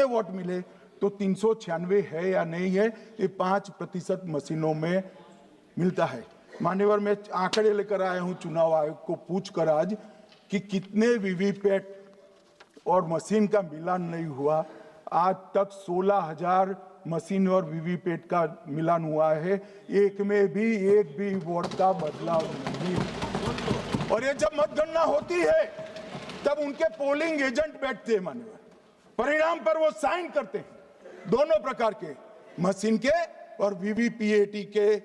वोट मिले, तो 396 है या नहीं है, ये 5% मशीनों में मिलता है। मान्यवर, मैं आंकड़े लेकर आया हूं चुनाव आयोग को पूछकर आज कि कितने वीवीपैट और मशीन का मिलान नहीं हुआ। आज तक 16,000 मशीन और वीवीपैट का मिलान हुआ है, एक भी वोट का बदलाव नहीं। और ये जब मतगणना होती है तब उनके पोलिंग एजेंट बैठते हैं मान्यवर, परिणाम पर वो साइन करते हैं, दोनों प्रकार के, मशीन के और वीवीपीएटी के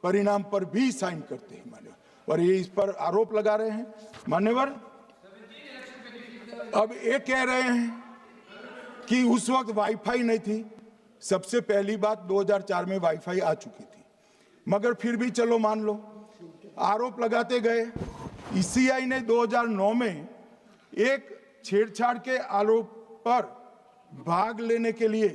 परिणाम पर भी साइन करते हैं मान्यवर, और ये इस पर आरोप लगा रहे हैं मान्यवर। अब ये कह रहे हैं कि उस वक्त वाईफाई नहीं थी। सबसे पहली बात 2004 में वाईफाई आ चुकी थी, मगर फिर भी चलो मान लो, आरोप लगाते गए। ईसीआई ने 2009 में एक छेड़छाड़ के आरोप पर भाग लेने के लिए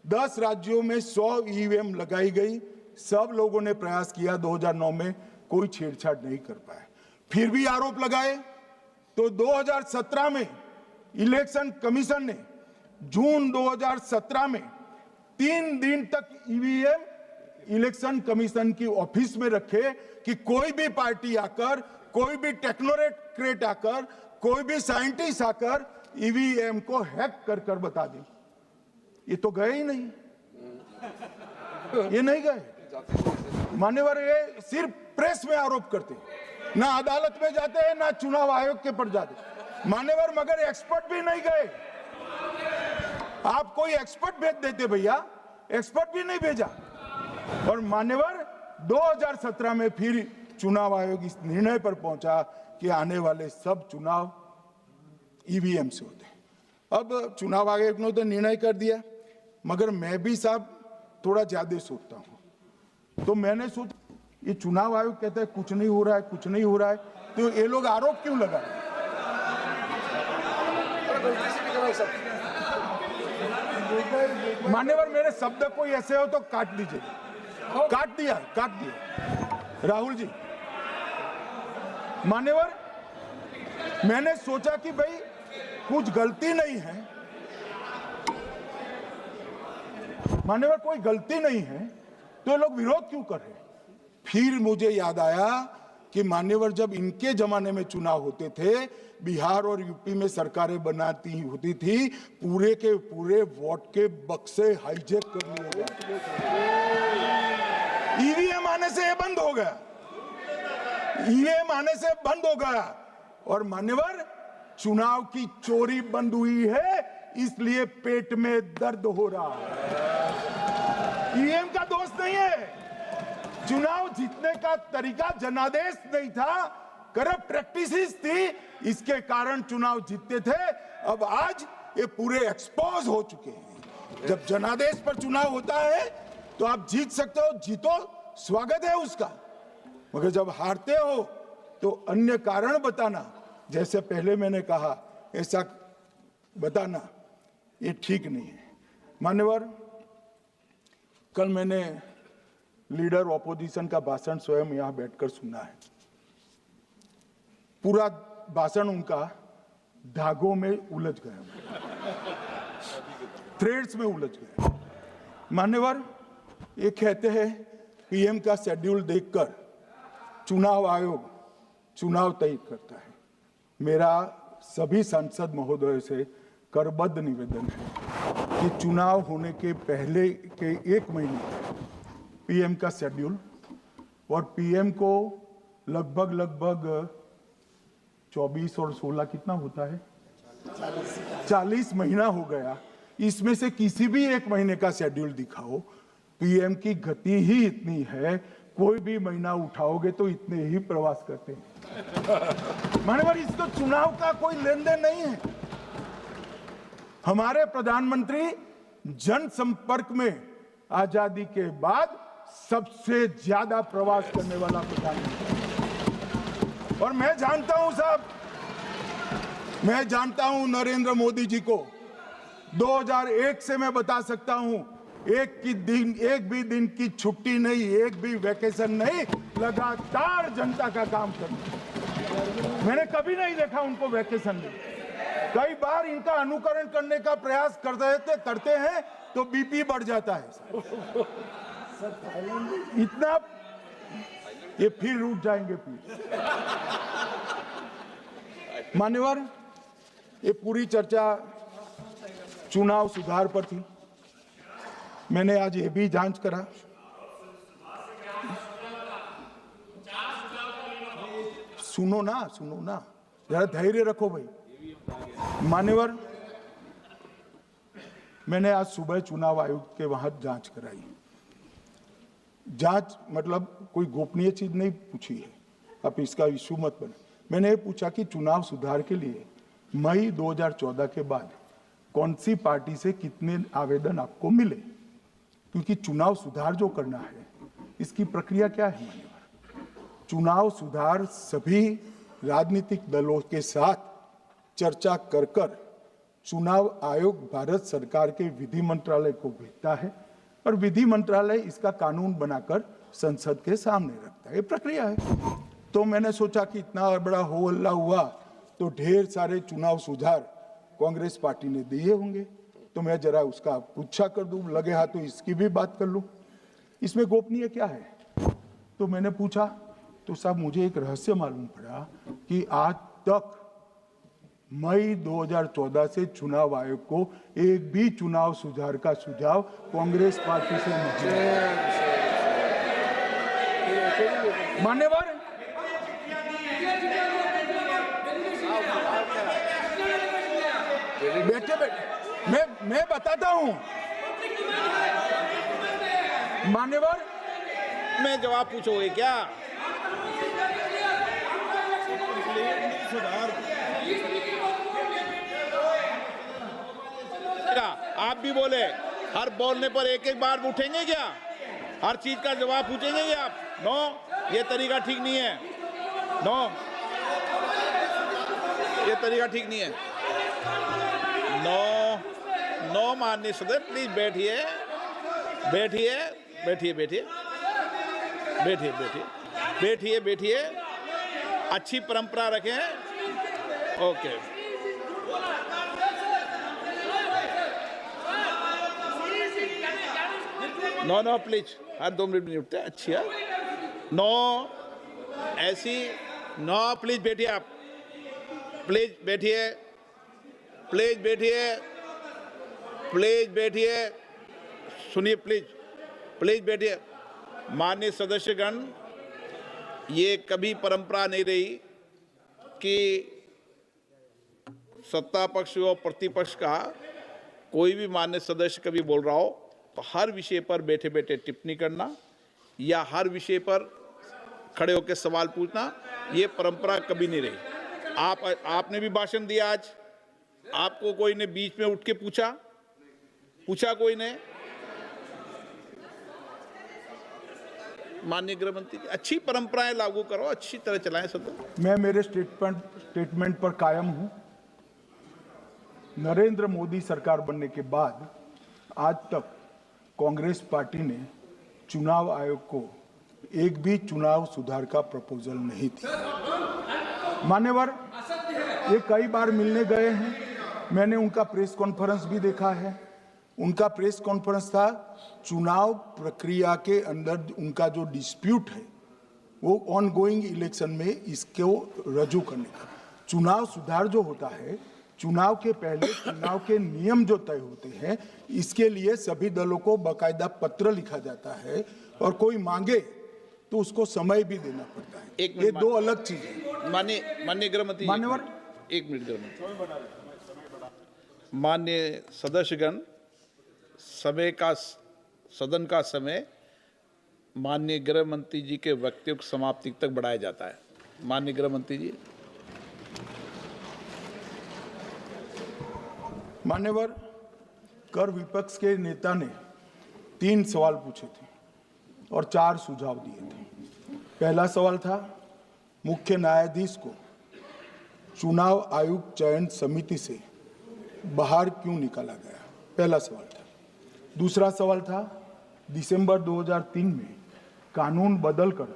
10 राज्यों में 100 ईवीएम लगाई गई। सब लोगों ने प्रयास किया, 2009 में कोई छेड़छाड़ नहीं कर पाए, फिर भी आरोप लगाए। तो 2017 में इलेक्शन कमीशन ने जून 2017 में 3 दिन तक ईवीएम इलेक्शन कमीशन की ऑफिस में रखे कि कोई भी पार्टी आकर, कोई भी टेक्नोक्रेट आकर, कोई भी साइंटिस्ट आकर ईवीएम को हैक कर कर बता दे। ये तो गए ही नहीं, ये नहीं गए मान्यवर। ये सिर्फ प्रेस में आरोप करते, ना अदालत में जाते हैं, ना चुनाव आयोग के पर जाते मान्यवर, मगर एक्सपर्ट भी नहीं गए। आप कोई एक्सपर्ट भेज देते भैया, एक्सपर्ट भी नहीं भेजा। और मान्यवर 2017 में फिर चुनाव आयोग इस निर्णय पर पहुंचा कि आने वाले सब चुनाव ईवीएम से होते हैं। अब चुनाव आयोग ने तो निर्णय कर दिया, मगर मैं भी साहब थोड़ा ज्यादा सोचता हूं। तो मैंने सोचा ये चुनाव आयोग कहता है कुछ नहीं हो रहा है, कुछ नहीं हो रहा है, तो ये लोग आरोप क्यों लगा रहे हैं? मान्यवर मेरे शब्द कोई ऐसे हो तो काट दीजिए। काट दिया राहुल जी। मान्यवर मैंने सोचा कि भाई कुछ गलती नहीं है, मान्यवर कोई गलती नहीं है, तो ये लोग विरोध क्यों कर रहे हैं? फिर मुझे याद आया कि मान्यवर जब इनके जमाने में चुनाव होते थे, बिहार और यूपी में सरकारें बनाती होती थी, पूरे के पूरे वोट के बक्से हाईजैक कर लिए जाते। ईवीएम आने से ये बंद हो गया, ईवीएम आने से बंद हो गया। और मान्यवर चुनाव की चोरी बंद हुई है, इसलिए पेट में दर्द हो रहा है। ईवीएम का दोष नहीं है, चुनाव जीतने का तरीका जनादेश नहीं था, करप्ट प्रैक्टिसेस थी, इसके कारण चुनाव जीतते थे। अब आज ये पूरे एक्सपोज हो चुके हैं। जब जनादेश पर चुनाव होता है तो आप जीत सकते हो, जीतो, स्वागत है उसका, मगर जब हारते हो तो अन्य कारण बताना, जैसे पहले मैंने कहा ऐसा बताना, ये ठीक नहीं है। मान्यवर कल मैंने लीडर ऑपोजिशन का भाषण स्वयं यहां बैठकर सुना है। पूरा भाषण उनका धागों में उलझ गया, थ्रेड्स में उलझ गया। मान्यवर ये कहते हैं पीएम का शेड्यूल देखकर चुनाव आयोग चुनाव तय करता है। मेरा सभी सांसद महोदय से करबद्ध निवेदन है कि चुनाव होने के पहले के 1 महीने पीएम का शेड्यूल, और पीएम को लगभग 24 और 16 कितना होता है, 40 महीना हो गया। इसमें से किसी भी 1 महीने का शेड्यूल दिखाओ। पीएम की गति ही इतनी है, कोई भी महीना उठाओगे तो इतने ही प्रवास करते हैं। मानवर इसको चुनाव का कोई लेन देन नहीं है। हमारे प्रधानमंत्री जनसंपर्क में आजादी के बाद सबसे ज्यादा प्रवास करने वाला प्रधानमंत्री, और मैं जानता हूं साहब, मैं जानता हूं नरेंद्र मोदी जी को 2001 से मैं बता सकता हूं, एक भी दिन की छुट्टी नहीं, एक भी वैकेशन नहीं, लगातार जनता का काम करना। मैंने कभी नहीं देखा उनको वैकेशन में। कई बार इनका अनुकरण करने का प्रयास करते हैं तो बीपी बढ़ जाता है इतना, ये फिर रुक जाएंगे फिर। मान्यवर ये पूरी चर्चा चुनाव सुधार पर थी। मैंने आज ये भी जांच करा, सुनो ना, जरा धैर्य रखो भाई। मान्यवर मैंने आज सुबह चुनाव आयोग के वहां जांच कराई। जांच मतलब कोई गोपनीय चीज नहीं पूछी है, आप इसका इशू मत बने। मैंने ये पूछा कि चुनाव सुधार के लिए मई 2014 के बाद कौन सी पार्टी से कितने आवेदन आपको मिले, क्योंकि चुनाव सुधार जो करना है इसकी प्रक्रिया क्या है मान्यवर? चुनाव सुधार सभी राजनीतिक दलों के साथ चर्चा कर कर चुनाव आयोग भारत सरकार के विधि मंत्रालय को भेजता है और विधि मंत्रालय इसका कानून बनाकर संसद के सामने रखता है। ये प्रक्रिया है। तो मैंने सोचा कि इतना बड़ा हो हल्ला हुआ तो ढेर सारे चुनाव सुधार कांग्रेस पार्टी ने दिए होंगे, तो मैं जरा उसका पूछा कर दूं, लगे हाथ तो इसकी भी बात कर लूं। इसमें गोपनीय क्या है? तो मैंने पूछा तो साहब मुझे एक रहस्य मालूम पड़ा कि आज तक मई 2014 से चुनाव आयोग को एक भी चुनाव सुधार का सुझाव कांग्रेस पार्टी से नहीं मिला। मान्यवर, बैठे बैठे मैं बताता हूं मान्यवर। मैं जवाब पूछोगे क्या? आप भी बोले, हर बोलने पर एक एक बार उठेंगे क्या? हर चीज का जवाब पूछेंगे क्या आप? नो, ये तरीका ठीक नहीं है। नो, ये तरीका ठीक नहीं है। नो, नो माननीय सदस्य, प्लीज बैठिए, बैठिए, बैठिए, बैठिए, बैठिए, बैठिए, बैठिए, बैठिए। अच्छी परंपरा रखें। ओके। नो नो प्लीज, हर 2 मिनट नहीं उठते। अच्छी है। नो, ऐसी नो, प्लीज बैठिए आप, प्लीज बैठिए, प्लीज बैठिए, प्लीज बैठिए, सुनिए प्लीज, प्लीज बैठिए। माननीय सदस्यगण, ये कभी परंपरा नहीं रही कि सत्ता पक्ष और प्रतिपक्ष का कोई भी माननीय सदस्य कभी बोल रहा हो तो हर विषय पर बैठे बैठे टिप्पणी करना या हर विषय पर खड़े होकर सवाल पूछना, ये परंपरा कभी नहीं रही। आपने भी भाषण दिया आज, आपको कोई ने बीच में उठ के पूछा कोई ने? माननीय गृह मंत्री जी, अच्छी परंपराएं लागू करो, अच्छी तरह चलाएं सदन। मैं मेरे स्टेटमेंट पर कायम हूं। नरेंद्र मोदी सरकार बनने के बाद आज तक कांग्रेस पार्टी ने चुनाव आयोग को एक भी चुनाव सुधार का प्रपोजल नहीं दिया। मान्यवर, ये कई बार मिलने गए हैं, मैंने उनका प्रेस कॉन्फ्रेंस भी देखा है। उनका प्रेस कॉन्फ्रेंस था चुनाव प्रक्रिया के अंदर उनका जो डिस्प्यूट है वो ऑनगोइंग इलेक्शन में इसको रजू करने का। चुनाव सुधार जो होता है, चुनाव के पहले चुनाव के नियम जो तय होते हैं, इसके लिए सभी दलों को बाकायदा पत्र लिखा जाता है और कोई मांगे तो उसको समय भी देना पड़ता है। ये दो अलग चीजें। माननीय गृह मंत्री, मान्यवर, 1 मिनट गृह मंत्री। माननीय सदस्यगण, सदन का समय माननीय गृह मंत्री जी के वक्तव्य की समाप्ति तक बढ़ाया जाता है। माननीय गृह मंत्री जी। मान्यवर, कर विपक्ष के नेता ने 3 सवाल पूछे थे और 4 सुझाव दिए थे। पहला सवाल था मुख्य न्यायाधीश को चुनाव आयोग चयन समिति से बाहर क्यों निकाला गया, पहला सवाल था। दूसरा सवाल था दिसंबर 2003 में कानून बदलकर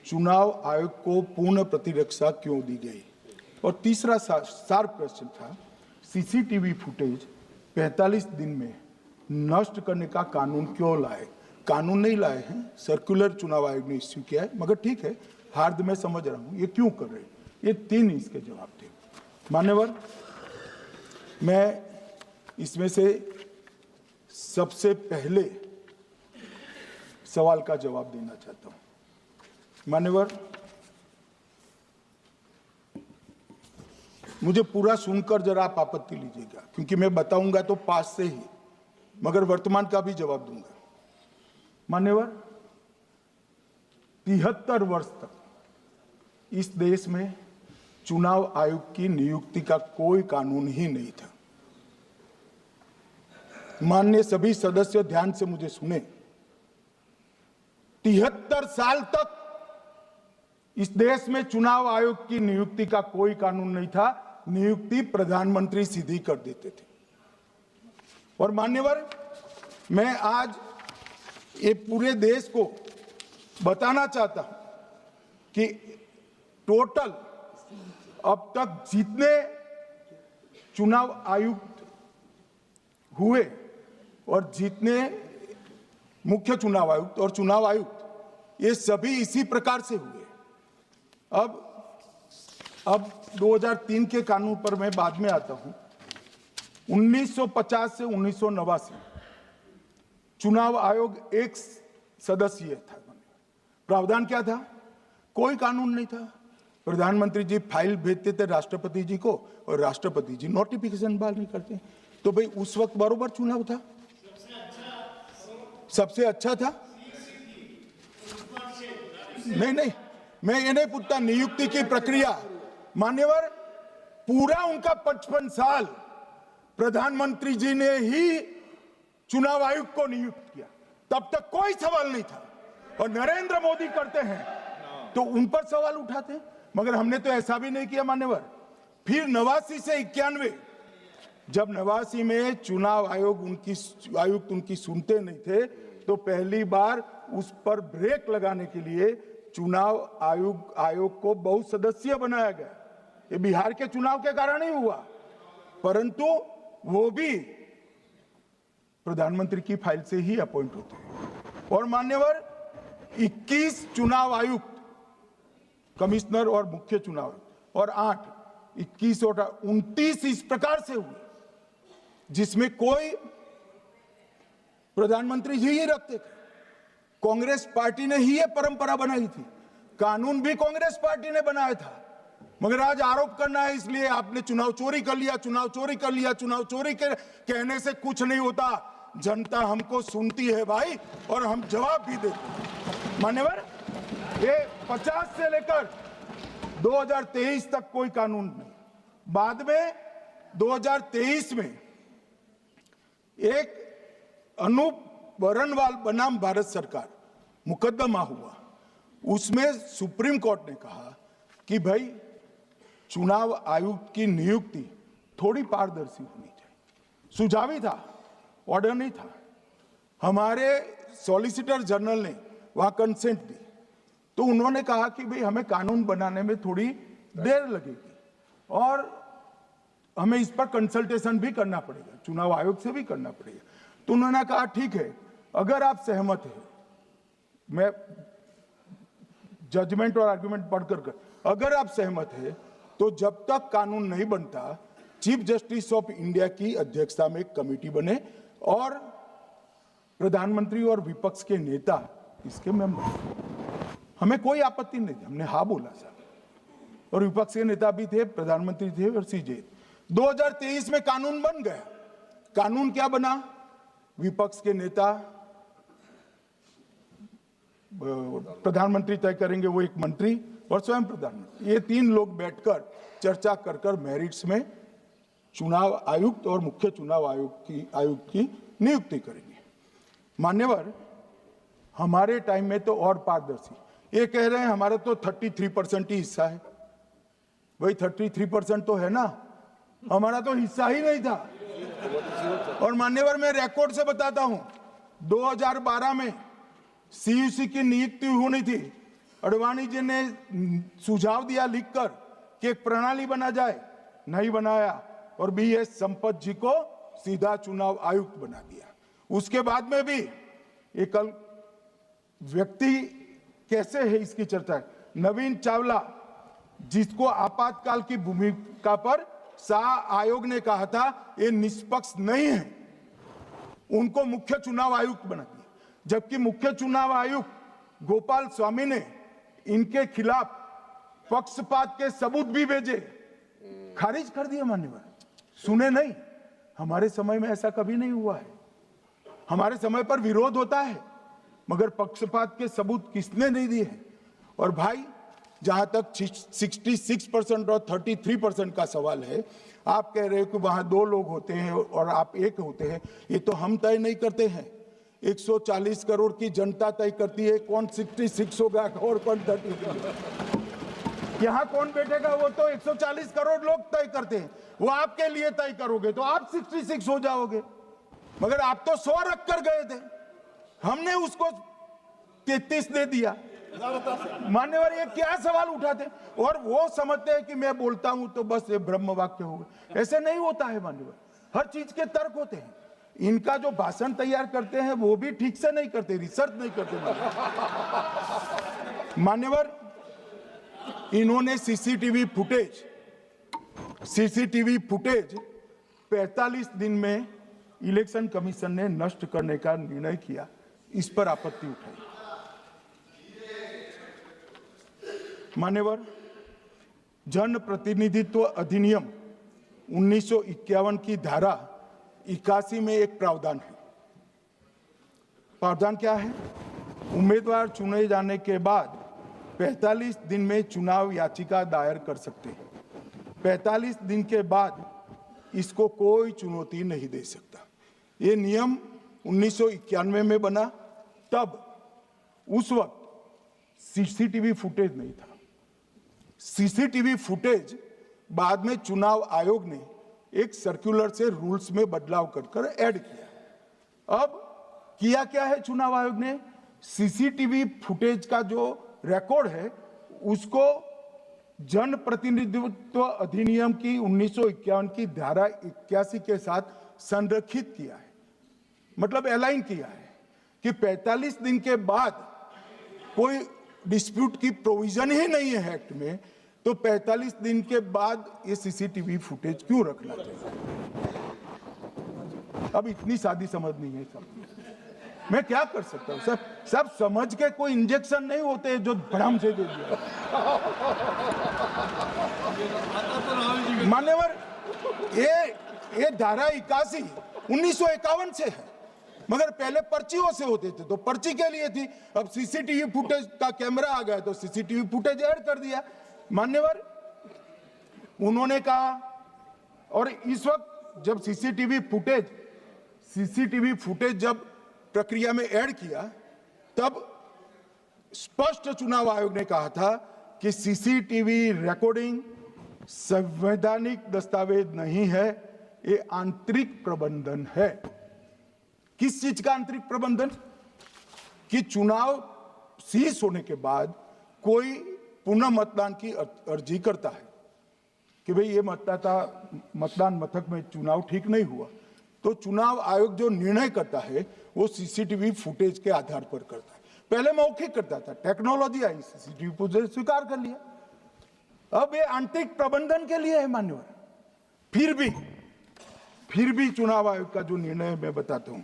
चुनाव आयोग को पूर्ण प्रतिरक्षा क्यों दी गई। और तीसरा शार्प क्वेश्चन था सीसीटीवी फुटेज 45 दिन में नष्ट करने का कानून क्यों लाए। कानून नहीं लाए हैं, सर्कुलर चुनाव आयोग ने इश्यू किया है, मगर ठीक है, हार्द में समझ रहा हूं ये क्यों कर रहे हैं। ये 3 इसके जवाब थे। मान्यवर, मैं इसमें से सबसे पहले सवाल का जवाब देना चाहता हूं। मान्यवर, मुझे पूरा सुनकर जरा आप आपत्ति लीजिएगा, क्योंकि मैं बताऊंगा तो पास से ही, मगर वर्तमान का भी जवाब दूंगा। मान्यवर, 73 वर्ष तक इस देश में चुनाव आयोग की नियुक्ति का कोई कानून ही नहीं था। माननीय सभी सदस्य ध्यान से मुझे सुने, 73 साल तक इस देश में चुनाव आयोग की नियुक्ति का कोई कानून नहीं था। नियुक्ति प्रधानमंत्री सीधी कर देते थे। और मान्यवर, मैं आज ये पूरे देश को बताना चाहता हूं कि टोटल अब तक जितने चुनाव आयुक्त हुए और जितने मुख्य चुनाव आयुक्त और चुनाव आयुक्त, ये सभी इसी प्रकार से हुए। अब 2003 के कानून पर मैं बाद में आता हूं। 1950 से 1989 चुनाव आयोग एक सदस्यीय था। प्रावधान क्या था? कोई कानून नहीं था। प्रधानमंत्री जी फाइल भेजते थे राष्ट्रपति जी को और राष्ट्रपति जी नोटिफिकेशन बहाल नहीं करते। तो भाई उस वक्त बरोबर चुनाव था, सबसे अच्छा था। नहीं, मैं ये नहीं पूछता नियुक्ति की प्रक्रिया। मान्यवर, पूरा उनका 55 साल प्रधानमंत्री जी ने ही चुनाव आयुक्त को नियुक्त किया, तब तक कोई सवाल नहीं था। और नरेंद्र मोदी करते हैं तो उन पर सवाल उठाते हैं, मगर हमने तो ऐसा भी नहीं किया मान्यवर। फिर 89 से 91, जब 89 में चुनाव आयुक्त उनकी सुनते नहीं थे, तो पहली बार उस पर ब्रेक लगाने के लिए चुनाव आयोग को बहुसदस्यीय बनाया गया। ये बिहार के चुनाव के कारण ही हुआ, परंतु वो भी प्रधानमंत्री की फाइल से ही अपॉइंट होते हैं। और मान्यवर, 21 चुनाव आयुक्त, कमिश्नर और मुख्य चुनाव आयुक्त, और 21 और 29 इस प्रकार से हुए जिसमें कोई प्रधानमंत्री जी ही रखते थे। कांग्रेस पार्टी ने ही ये परंपरा बनाई थी, कानून भी कांग्रेस पार्टी ने बनाया था। मगर आज आरोप करना है इसलिए आपने चुनाव चोरी कर लिया, चुनाव चोरी कर लिया, चुनाव चोरी के कहने से कुछ नहीं होता। जनता हमको सुनती है भाई, और हम जवाब भी देते हैं। मान्यवर, ये 50 से लेकर 2023 तक कोई कानून नहीं। बाद में 2023 में एक अनूप बरनवाल बनाम भारत सरकार मुकदमा हुआ। उसमें सुप्रीम कोर्ट ने कहा कि भाई चुनाव आयुक्त की नियुक्ति थोड़ी पारदर्शी होनी चाहिए। सुझावी था, ऑर्डर नहीं था। हमारे सॉलिसिटर जनरल ने वहां कंसेंट दी, तो उन्होंने कहा कि भाई हमें कानून बनाने में थोड़ी देर लगेगी और हमें इस पर कंसल्टेशन भी करना पड़ेगा, चुनाव आयोग से भी करना पड़ेगा। तो उन्होंने कहा ठीक है, अगर आप सहमत हैं, मैं जजमेंट और आर्गुमेंट पढ़कर अगर आप सहमत हैं तो जब तक कानून नहीं बनता, चीफ जस्टिस ऑफ इंडिया की अध्यक्षता में एक कमेटी बने और प्रधानमंत्री और विपक्ष के नेता इसके मेंबर। हमें कोई आपत्ति नहीं थी, हमने हाँ बोला साहब। और विपक्ष के नेता भी थे, प्रधानमंत्री थे और सीजे। 2023 में कानून बन गया। कानून क्या बना? विपक्ष के नेता, प्रधानमंत्री तय करेंगे, वो एक मंत्री और स्वयं प्रधानमंत्री, ये 3 लोग बैठकर चर्चा कर मेरिट्स में चुनाव आयुक्त और मुख्य चुनाव आयुक्त की नियुक्ति करेंगे। मान्यवर, हमारे टाइम में तो और पारदर्शी, ये कह रहे हैं हमारा तो 33% ही हिस्सा है। भाई 33% तो है ना, हमारा तो हिस्सा ही नहीं था। और मान्यवर, मैं रिकॉर्ड से बताता हूं, 2012 में सीयूसी की नियुक्ति होनी थी। अडवाणी जी ने सुझाव दिया लिखकर कि एक प्रणाली बना जाए, नहीं बनाया और बीएस संपत जी को सीधा चुनाव आयुक्त बना दिया। उसके बाद में भी एक व्यक्ति कैसे है इसकी चर्चा है। नवीन चावला, जिसको आपातकाल की भूमिका पर शाह आयोग ने कहा था ये निष्पक्ष नहीं है, उनको मुख्य चुनाव आयुक्त बना दिया। जबकि मुख्य चुनाव आयुक्त गोपाल स्वामी ने इनके खिलाफ पक्षपात के सबूत भी भेजे, खारिज कर दिया। मान्यवर, सुने नहीं, हमारे समय में ऐसा कभी नहीं हुआ है। हमारे समय पर विरोध होता है, मगर पक्षपात के सबूत किसने नहीं दिए हैं? और भाई जहां तक 66% और 33% का सवाल है, आप कह रहे हो कि वहां 2 लोग होते हैं और आप 1 होते हैं, ये तो हम तय नहीं करते हैं। 140 करोड़ की जनता तय करती है कौन 66 होगा और कौन 33। यहाँ कौन बैठेगा वो तो 140 करोड़ लोग तय करते हैं, वो आपके लिए तय करोगे तो आप 66 हो जाओगे। मगर आप तो 100 रख कर गए थे, हमने उसको 33 दे दिया। मान्यवर ये क्या सवाल उठाते, और वो समझते हैं कि मैं बोलता हूं तो बस ये ब्रह्म वाक्य होगा। ऐसे नहीं होता है मान्यवर, हर चीज के तर्क होते हैं। इनका जो भाषण तैयार करते हैं वो भी ठीक से नहीं करते, रिसर्च नहीं करते। मान्यवर इन्होंने सीसीटीवी फुटेज 45 दिन में इलेक्शन कमीशन ने नष्ट करने का निर्णय किया, इस पर आपत्ति उठाई। मान्यवर जन प्रतिनिधित्व अधिनियम 1951 की धारा 81 में एक प्रावधान है। प्रावधान क्या है? उम्मीदवार चुने जाने के बाद 45 दिन में चुनाव याचिका दायर कर सकते हैं। 45 दिन के बाद इसको कोई चुनौती नहीं दे सकता। ये नियम 1991 में बना, तब उस वक्त सीसीटीवी फुटेज नहीं था। सीसीटीवी फुटेज बाद में चुनाव आयोग ने एक सर्कुलर से रूल्स में बदलाव कर ऐड किया। अब किया क्या है चुनाव आयोग ने? सीसीटीवी फुटेज का जो रिकॉर्ड है उसको जन प्रतिनिधित्व अधिनियम की 1951 की धारा 81 के साथ संरक्षित किया है, मतलब अलाइन किया है कि 45 दिन के बाद कोई डिस्प्यूट की प्रोविजन ही नहीं है एक्ट में, तो 45 दिन के बाद ये सीसीटीवी फुटेज क्यों रखना चाहिए? अब इतनी सादी समझ नहीं है सब, मैं क्या कर सकता हूं? सब समझ के कोई इंजेक्शन नहीं होते जो भ्रम से दे दिया। मान्यवर ये धारा 81 1951 से है, मगर पहले पर्चियों से होते थे तो पर्ची के लिए थी। अब सीसीटीवी फुटेज का कैमरा आ गया तो सीसीटीवी फुटेज ऐड कर दिया। मान्यवर उन्होंने कहा, और इस वक्त जब सीसीटीवी फुटेज जब प्रक्रिया में ऐड किया, तब स्पष्ट चुनाव आयोग ने कहा था कि सीसीटीवी रिकॉर्डिंग संवैधानिक दस्तावेज नहीं है, ये आंतरिक प्रबंधन है। किस चीज का आंतरिक प्रबंधन? कि चुनाव सीज होने के बाद कोई पुनः मतदान की अर्जी करता है कि भाई ये मतदान मथक में चुनाव ठीक नहीं हुआ, तो चुनाव आयोग जो निर्णय करता है वो सीसीटीवी फुटेज के आधार पर करता है। पहले मौखिक करता था, टेक्नोलॉजी आई, सीसीटीवी फुटेज स्वीकार कर लिया। अब ये आंतरिक प्रबंधन के लिए है मान्यवर। फिर भी चुनाव आयोग का जो निर्णय मैं बताता हूं,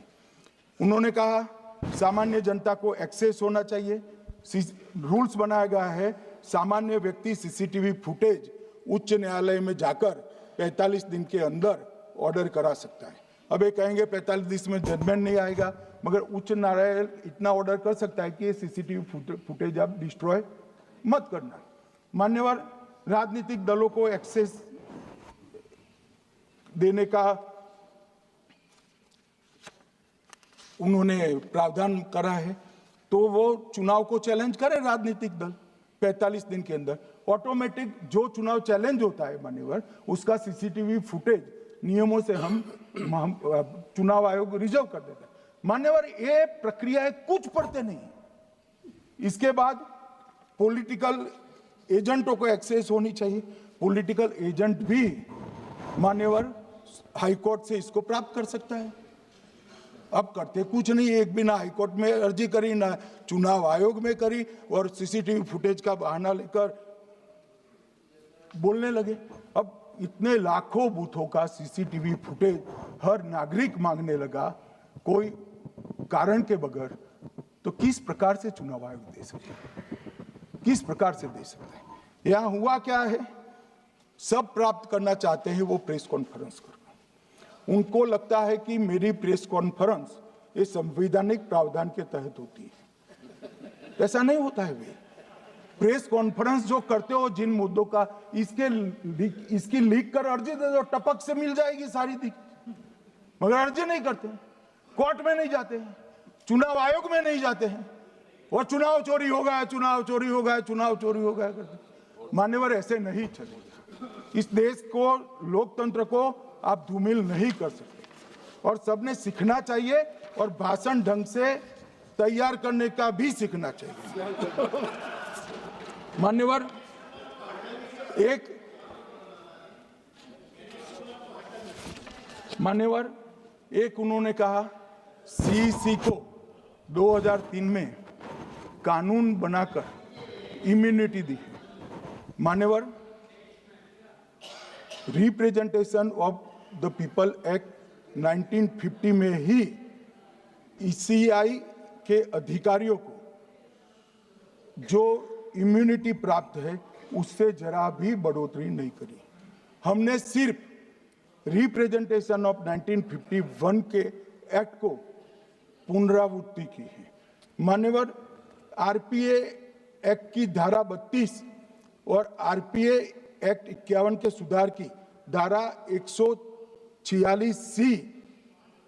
उन्होंने कहा सामान्य जनता को एक्सेस होना चाहिए। रूल्स बनाया गया है, सामान्य व्यक्ति सीसीटीवी फुटेज उच्च न्यायालय में जाकर 45 दिन के अंदर ऑर्डर करा सकता है। अब ये कहेंगे 45 दिन में जजमेंट नहीं आएगा, मगर उच्च न्यायालय इतना ऑर्डर कर सकता है कि सीसीटीवी फुटेज आप डिस्ट्रॉय मत करना। मान्यवर राजनीतिक दलों को एक्सेस देने का उन्होंने प्रावधान करा है, तो वो चुनाव को चैलेंज करे राजनीतिक दल 45 दिन के अंदर। ऑटोमेटिक जो चुनाव चैलेंज होता है मान्यवर, उसका सीसीटीवी फुटेज नियमों से हम चुनाव आयोग रिजर्व कर देता है। मान्यवर ये प्रक्रिया कुछ पढ़ते नहीं। इसके बाद पॉलिटिकल एजेंटों को एक्सेस होनी चाहिए। पॉलिटिकल एजेंट भी मान्यवर हाईकोर्ट से इसको प्राप्त कर सकता है। अब करते कुछ नहीं, एक भी ना हाईकोर्ट में अर्जी करी, ना चुनाव आयोग में करी, और सीसीटीवी फुटेज का बहाना लेकर बोलने लगे। अब इतने लाखों बूथों का सीसीटीवी फुटेज हर नागरिक मांगने लगा कोई कारण के बगैर, तो किस प्रकार से चुनाव आयोग दे सकते हैं? किस प्रकार से दे सकते हैं? यहां हुआ क्या है, सब प्राप्त करना चाहते हैं वो प्रेस कॉन्फ्रेंस कर। उनको लगता है कि मेरी प्रेस कॉन्फ्रेंस ये संवैधानिक प्रावधान के तहत होती है। ऐसा नहीं होता है। प्रेस कॉन्फ्रेंस जो करते हो जिन मुद्दों का, इसकी लीक कर अर्जी दे दो, टपक से मिल जाएगी सारी दिख, मगर अर्जी नहीं करते, कोर्ट में नहीं जाते हैं, चुनाव आयोग में नहीं जाते हैं, और चुनाव चोरी हो गया, चुनाव चोरी हो गया, चुनाव चोरी हो गया करते। मान्यवर, ऐसे नहीं चलेगा। इस देश को, लोकतंत्र को आप धूमिल नहीं कर सकते, और सबने सीखना चाहिए, और भाषण ढंग से तैयार करने का भी सीखना चाहिए। मान्यवर, एक उन्होंने कहा सीईसी को 2003 में कानून बनाकर इम्यूनिटी दी। मान्यवर, representation of the people act 1950 में ही ईसीआई के अधिकारियों को जो इम्यूनिटी प्राप्त है उससे जरा भी बढ़ोतरी नहीं करी। हमने सिर्फ रिप्रेजेंटेशन ऑफ 1951 के एक्ट को पुनरावृत्ति की है। मान्यवर, आरपीए एक्ट की धारा 32 और आरपीए एक्ट 51 के सुधार की धारा 146C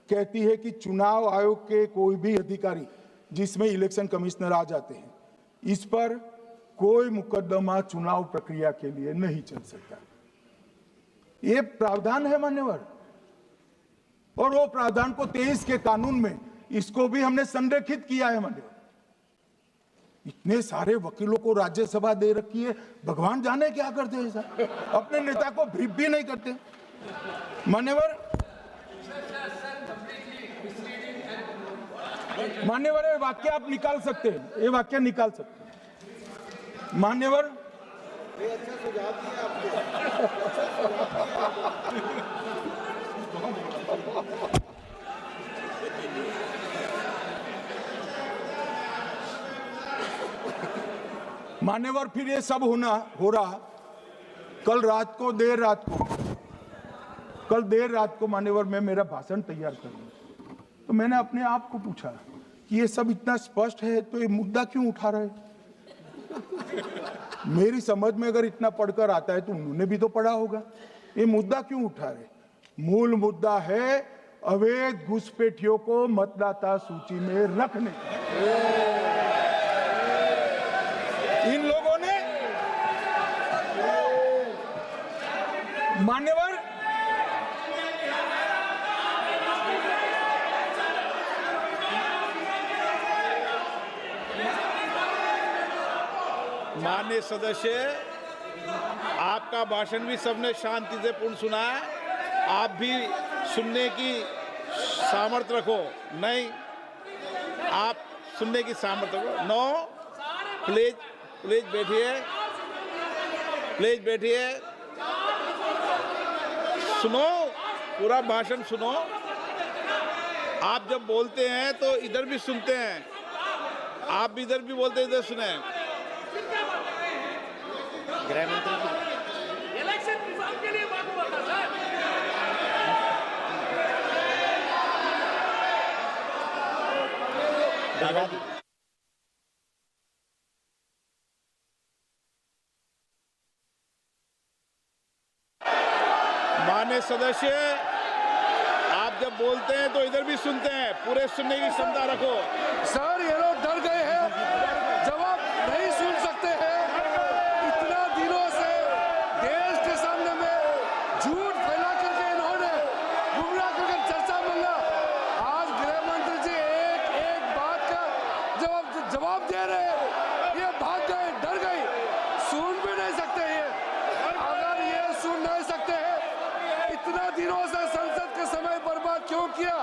कहती है कि चुनाव आयोग के कोई भी अधिकारी जिसमें इलेक्शन कमिश्नर आ जाते हैं, इस पर कोई मुकदमा चुनाव प्रक्रिया के लिए नहीं चल सकता। ये प्रावधान है मान्यवर, और वो प्रावधान को 23 के कानून में इसको भी हमने संरेखित किया है। मान्यवर, इतने सारे वकीलों को राज्यसभा दे रखी है, भगवान जाने क्या करते हैं सर, अपने नेता को ब्रीफ भी नहीं करते। मान्यवर, ये वाक्य आप निकाल सकते हैं, ये वाक्य निकाल सकते हैं। मान्यवर, मान्यवर, फिर ये सब हो रहा कल देर रात को मान्यवर मैं मेरा भाषण तैयार कर लूं, तो मैंने अपने आप को पूछा कि ये सब इतना स्पष्ट है तो ये मुद्दा क्यों उठा रहे। मेरी समझ में अगर इतना पढ़कर आता है तो उन्होंने भी तो पढ़ा होगा, ये मुद्दा क्यों उठा रहे। मूल मुद्दा है अवैध घुसपैठियों को मतदाता सूची में रखने। इन लोगों ने मान्यवर माननीय सदस्य, आपका भाषण भी सबने शांति से पूर्ण सुना है, आप भी सुनने की सामर्थ्य रखो। नहीं, आप सुनने की सामर्थ्य रखो। नो, प्लीज बैठिए, सुनो, पूरा भाषण सुनो। आप जब बोलते हैं तो इधर भी सुनते हैं, आप भी इधर भी बोलते हैं, इधर सुने। गृह मंत्री इलेक्शन रिफॉर्म के लिए बात बोलता सर। माननीय सदस्य, आप जब बोलते हैं तो इधर भी सुनते हैं, पूरे सुनने की क्षमता रखो। सर, ये लोग डर गए हैं, जवाब नहीं सुन सकते हैं। इतना दिनों से देश के सामने में झूठ फैला करके इन्होंने गुमराह करके चर्चा मिला। आज गृह मंत्री जी एक बात का जवाब दे रहे हैं, ये भाग गए, डर गए, सुन भी नहीं सकते। ये अगर ये सुन नहीं सकते हैं, इतना दिनों से संसद के समय बर्बाद क्यों किया।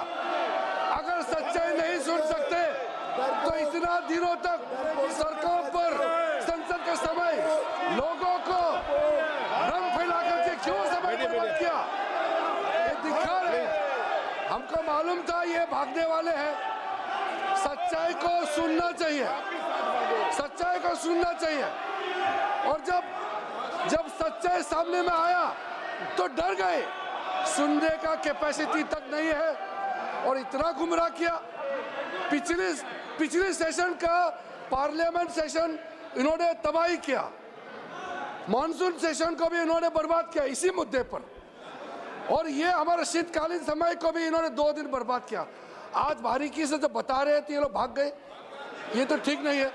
अगर सच्चाई नहीं सुन सकते तो इतना दिनों तक सड़कों पर संसद के समय लोगों को रंग फैला करके क्यों समय बर्बाद किया। ये दिखा रहे, हमको मालूम था ये भागने वाले हैं। सच्चाई को सुनना चाहिए, सच्चाई को सुनना चाहिए। और जब सच्चाई सामने में आया तो डर गए, सुनने का कैपेसिटी तक नहीं है, और इतना गुमराह किया। पिछले सेशन का पार्लियामेंट सेशन इन्होंने तबाही किया, मॉनसून सेशन को भी इन्होंने बर्बाद किया इसी मुद्दे पर, और ये हमारे शीतकालीन समय को भी इन्होंने 2 दिन बर्बाद किया। आज बारीकी से जो बता रहे थे ये लोग भाग गए, ये तो ठीक नहीं है।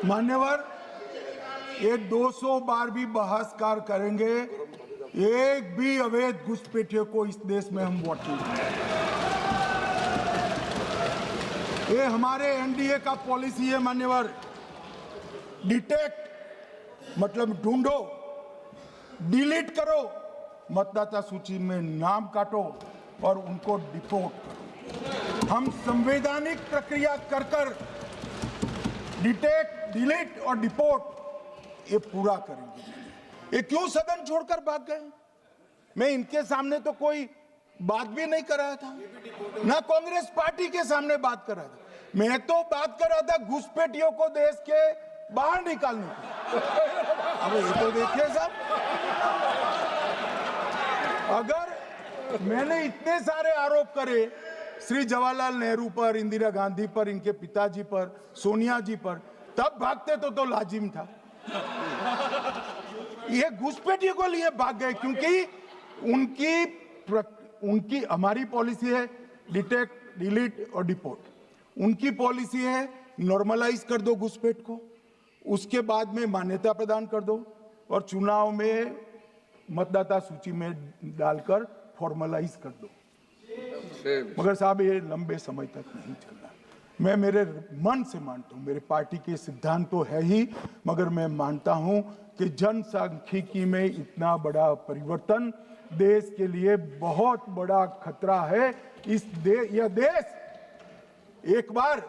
मान्यवर, ये 200 बार भी बहसकार करेंगे, एक भी अवैध घुसपैठियों को इस देश में हम वोट नहीं देंगे। ये हमारे एनडीए का पॉलिसी है मान्यवर। डिटेक्ट मतलब ढूंढो, डिलीट करो, मतदाता सूची में नाम काटो और उनको डिपोर्ट करो। हम संवैधानिक प्रक्रिया कर डिटेक्ट, डिलीट और डिपोर्ट ये पूरा करेंगे। ये क्यों सदन छोड़कर भाग गए? मैं इनके सामने तो कोई बात भी नहीं कर रहा था, ना कांग्रेस पार्टी के सामने बात कर रहा था। मैं तो बात कर रहा था घुसपैठियों को देश के बाहर निकालने की। अब ये तो देखिए साहब, अगर मैंने इतने सारे आरोप करे श्री जवाहरलाल नेहरू पर, इंदिरा गांधी पर, इनके पिताजी पर, सोनिया जी पर, तब भागते तो लाजिम था। ये घुसपैठियों को लिए भाग गए क्योंकि उनकी हमारी पॉलिसी है डिटेक्ट, डिलीट और डिपोर्ट। उनकी पॉलिसी है नॉर्मलाइज कर दो घुसपैठ को, उसके बाद में मान्यता प्रदान कर दो और चुनाव में मतदाता सूची में डालकर फॉर्मलाइज कर दो। मगर साहब ये लंबे समय तक नहीं चलना। मैं मेरे मन से मानता हूँ, मेरे पार्टी के सिद्धांत तो है ही, मगर मैं मानता हूँ कि जनसांख्यिकी में इतना बड़ा परिवर्तन देश के लिए बहुत बड़ा खतरा है। यह देश एक बार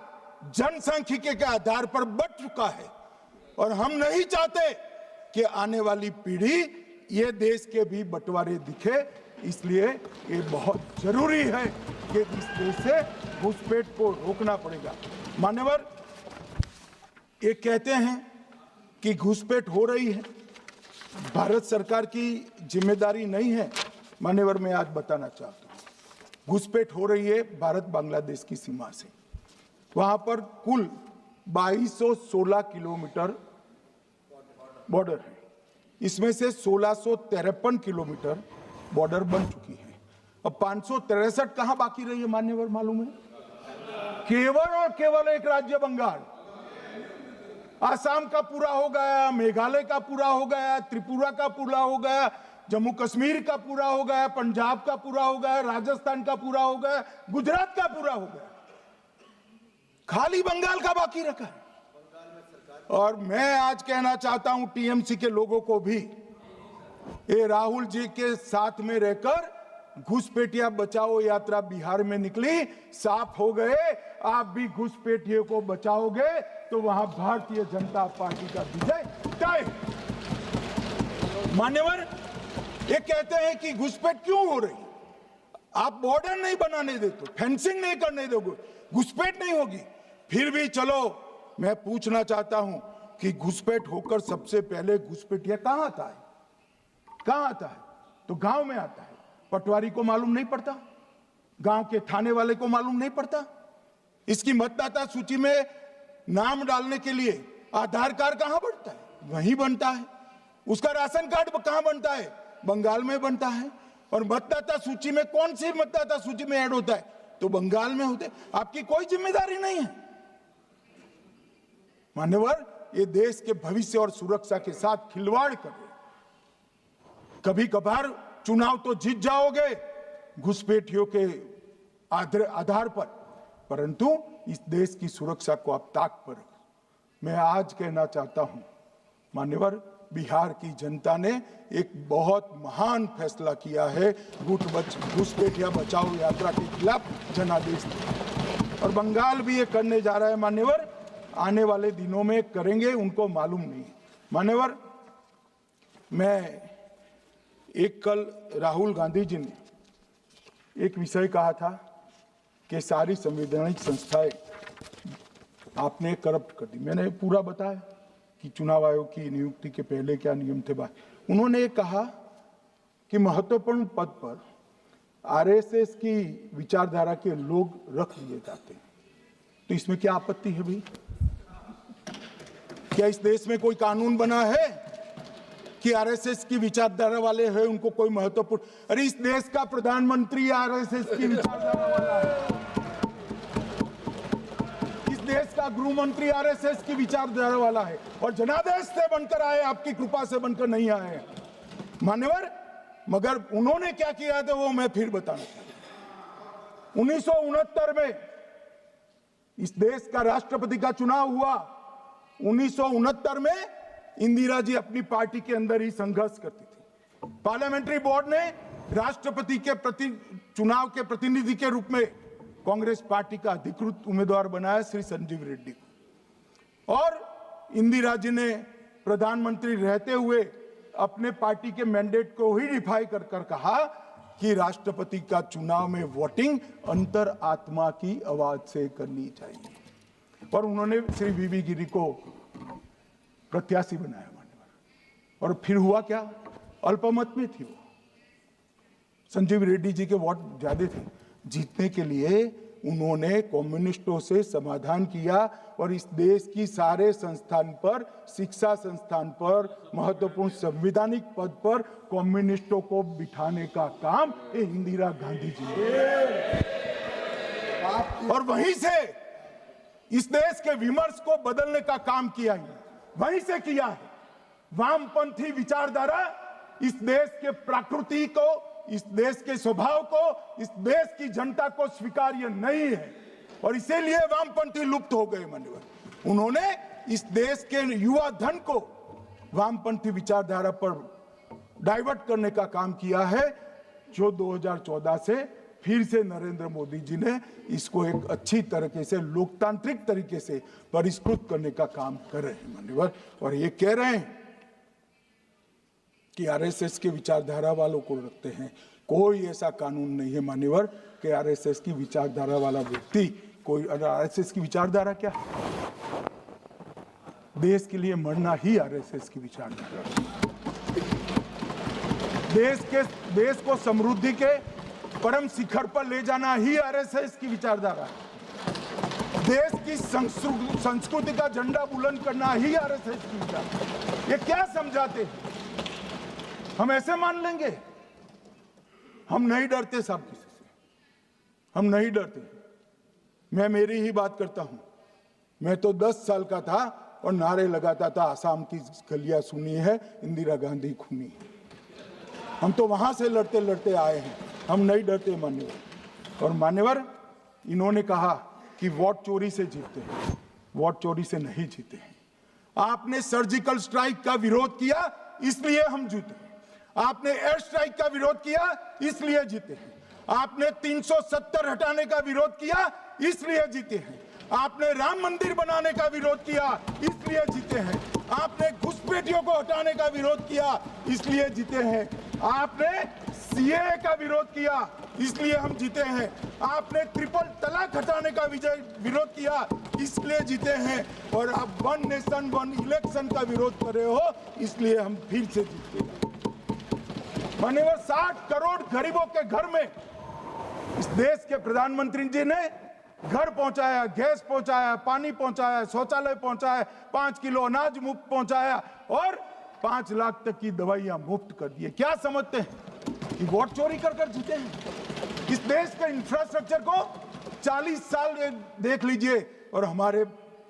जनसांख्यिकी के आधार पर बढ़ चुका है और हम नहीं चाहते कि आने वाली पीढ़ी ये देश के भी बंटवारे दिखे। इसलिए ये बहुत जरूरी है कि इस देश से घुसपैठ को रोकना पड़ेगा। मान्यवर, ये कहते हैं कि घुसपैठ हो रही है, भारत सरकार की जिम्मेदारी नहीं है। मान्यवर, मैं आज बताना चाहता हूँ, घुसपैठ हो रही है भारत बांग्लादेश की सीमा से। वहां पर कुल 2216 किलोमीटर बॉर्डर है, इसमें से 1653 किलोमीटर बॉर्डर बन चुकी है। अब 563 कहां बाकी रही है मान्यवर मालूम है? केवल और केवल एक राज्य बंगाल। आसाम का पूरा हो गया, मेघालय का पूरा हो गया, त्रिपुरा का पूरा हो गया, जम्मू कश्मीर का पूरा हो गया, पंजाब का पूरा हो गया, राजस्थान का पूरा हो गया, गुजरात का पूरा हो गया, खाली बंगाल का बाकी रखा है। और मैं आज कहना चाहता हूं टीएमसी के लोगों को भी, ये राहुल जी के साथ में रहकर घुसपैठिया बचाओ यात्रा बिहार में निकली, साफ हो गए। आप भी घुसपैठियों को बचाओगे तो वहां भारतीय जनता पार्टी का विजय तय। मान्यवर, ये कहते हैं कि घुसपैठ क्यों हो रही? आप बॉर्डर नहीं बनाने देते, फेंसिंग नहीं करने दोगे, घुसपैठ नहीं होगी। फिर भी चलो, मैं पूछना चाहता हूं कि घुसपैठ होकर सबसे पहले घुसपैठिया कहां आता है? कहां आता है? तो गांव में आता है। पटवारी को मालूम नहीं पड़ता, गांव के थाने वाले को मालूम नहीं पड़ता। इसकी मतदाता सूची में नाम डालने के लिए आधार कार्ड कहां बनता है? वहीं बनता है। उसका राशन कार्ड कहां बनता है? बंगाल में बनता है। और मतदाता सूची में कौन सी मतदाता सूची में ऐड होता है? तो बंगाल में होते। आपकी कोई जिम्मेदारी नहीं है। मान्यवर, ये देश के भविष्य और सुरक्षा के साथ खिलवाड़ कर रहे। कभी कभार चुनाव तो जीत जाओगे घुसपैठियों के आधार पर, परंतु इस देश की सुरक्षा को आप ताक पर रखो। मैं आज कहना चाहता हूं मान्यवर, बिहार की जनता ने एक बहुत महान फैसला किया है घुसपैठिया बचाओ यात्रा के खिलाफ जनादेश दिया। और बंगाल भी ये करने जा रहा है मान्यवर, आने वाले दिनों में करेंगे, उनको मालूम नहीं। मान्यवर, मैं एक कल राहुल गांधी जी ने एक विषय कहा था कि सारी संवैधानिक संस्थाएं आपने करप्ट कर दी। मैंने पूरा बताया कि चुनाव आयोग की नियुक्ति के पहले क्या नियम थे। उन्होंने कहा कि महत्वपूर्ण पद पर आरएसएस की विचारधारा के लोग रख दिए जाते हैं, तो इसमें क्या आपत्ति है भाई? क्या इस देश में कोई कानून बना है कि आरएसएस की विचारधारा वाले हैं उनको कोई महत्वपूर्ण? अरे इस देश का प्रधानमंत्री आरएसएस की विचारधारा वाला है, इस देश का गृह मंत्री आरएसएस की विचारधारा वाला है, और जनादेश से बनकर आए, आपकी कृपा से बनकर नहीं आए मान्यवर। मगर उन्होंने क्या किया था वो मैं फिर बताना चाहता हूं। 1969 में इस देश का राष्ट्रपति का चुनाव हुआ। 1969 में इंदिरा जी अपनी पार्टी के अंदर ही संघर्ष करती थी। पार्लियामेंट्री बोर्ड ने राष्ट्रपति के चुनाव के प्रतिनिधि के रूप में कांग्रेस पार्टी का अधिकृत उम्मीदवार बनाया श्री संजीव रेड्डी को, और इंदिरा जी ने प्रधानमंत्री रहते हुए अपने पार्टी के मैंडेट को ही डिफाई कर कहा कि राष्ट्रपति का चुनाव में वोटिंग अंतर आत्मा की आवाज से करनी चाहिए, और उन्होंने श्री वीवी गिरी को प्रत्याशी बनाया मान्यवर। और फिर हुआ क्या? अल्पमत में थी वो। संजीव रेड्डी जी के वोट ज्यादा थे। जीतने के लिए उन्होंने कम्युनिस्टों से समाधान किया, और इस देश की सारे संस्थान पर, शिक्षा संस्थान पर, महत्वपूर्ण संवैधानिक पद पर कम्युनिस्टों को बिठाने का काम इंदिरा गांधी जी ने, और वहीं से इस देश के विमर्श को बदलने का काम किया है, वहीं से किया है। वामपंथी विचारधारा इस देश के प्रकृति को, इस देश के स्वभाव को, इस देश की जनता को स्वीकार्य नहीं है, और इसीलिए वामपंथी लुप्त हो गए मान्यवर। उन्होंने इस देश के युवा धन को वामपंथी विचारधारा पर डाइवर्ट करने का काम किया है, जो 2014 से फिर से नरेंद्र मोदी जी ने इसको एक अच्छी तरीके से, लोकतांत्रिक तरीके से परिष्कृत करने का काम कर रहे हैं मान्यवर। और ये कह रहे हैं कि आरएसएस के विचारधारा वालों को रखते हैं। कोई ऐसा कानून नहीं है मान्यवर कि आरएसएस की विचारधारा वाला व्यक्ति कोई, आरएसएस की विचारधारा क्या? देश के लिए मरना ही आरएसएस की विचारधारा। देश को समृद्धि के परम शिखर पर ले जाना ही आरएसएस की विचारधारा है। देश की संस्कृति का झंडा बुलंद करना ही आरएसएस की विचारधारा। ये क्या समझाते हैं? हम ऐसे मान लेंगे? हम नहीं डरते साहब किसी से, हम नहीं डरते। मैं मेरी ही बात करता हूं। मैं तो 10 साल का था और नारे लगाता था, आसाम की गलियां सुनी है, इंदिरा गांधी खूनी है। हम तो वहां से लड़ते लड़ते आए हैं, हम नहीं डरते मान्यवर। और मान्यवर, इन्होंने कहा कि वोट चोरी से जीतते हैं, वोट चोरी से नहीं जीते हैं। आपने सर्जिकल स्ट्राइक का विरोध किया, इसलिए हम जीते। आपने एयर स्ट्राइक का विरोध किया, इसलिए जीते हैं। आपने 370 हटाने का विरोध किया, इसलिए जीते हैं। आपने राम मंदिर बनाने का विरोध किया, इसलिए जीते हैं। आपने घुसपैठियों को हटाने का विरोध किया, इसलिए जीते हैं। आपने सीएए का विरोध किया, इसलिए हम जीते हैं। आपने ट्रिपल तलाक हटाने का विरोध किया, इसलिए जीते हैं। और आप 1 नेशन 1 इलेक्शन का विरोध कर रहे हो, इसलिए हम फिर से जीते हैं। मान्यवर, 60 करोड़ गरीबों के घर में इस देश के प्रधानमंत्री जी ने घर पहुंचाया, गैस पहुंचाया, पानी पहुंचाया, शौचालय पहुंचाया, 5 किलो अनाज मुफ्त पहुंचाया, और 5 लाख तक की दवाइयां मुफ्त कर दी। क्या समझते हैं कि वोट चोरी कर कर जीते हैं? इस देश के इंफ्रास्ट्रक्चर को 40 साल देख लीजिए और हमारे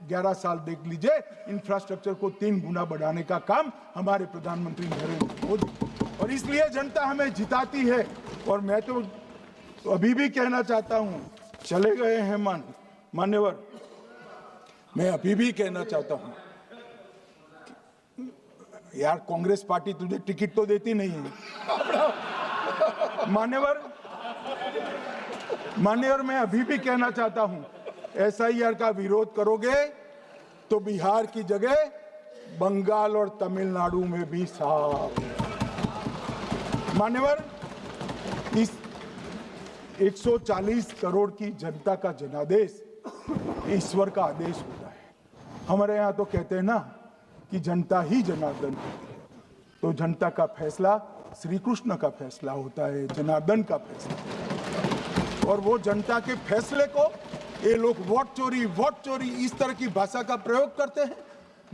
11 साल देख लीजिए, इंफ्रास्ट्रक्चर को 3 गुना बढ़ाने का काम हमारे प्रधानमंत्री नरेंद्र मोदी, और इसलिए जनता हमें जिताती है। और मैं तो अभी भी कहना चाहता हूं, चले गए हैं मान्यवर, मैं अभी भी कहना चाहता हूं, यार कांग्रेस पार्टी तुझे टिकट तो देती नहीं है मान्यवर। मैं अभी भी कहना चाहता हूं, एसआईआर का विरोध करोगे तो बिहार की जगह बंगाल और तमिलनाडु में भी साफ। मान्यवर, 140 करोड़ की जनता का जनादेश ईश्वर का आदेश होता है। हमारे यहाँ तो कहते हैं ना कि जनता ही जनार्दन होती है, तो जनता का फैसला श्री कृष्ण का फैसला होता है, जनार्दन का फैसला। और वो जनता के फैसले को ये लोग वोट चोरी इस तरह की भाषा का प्रयोग करते हैं।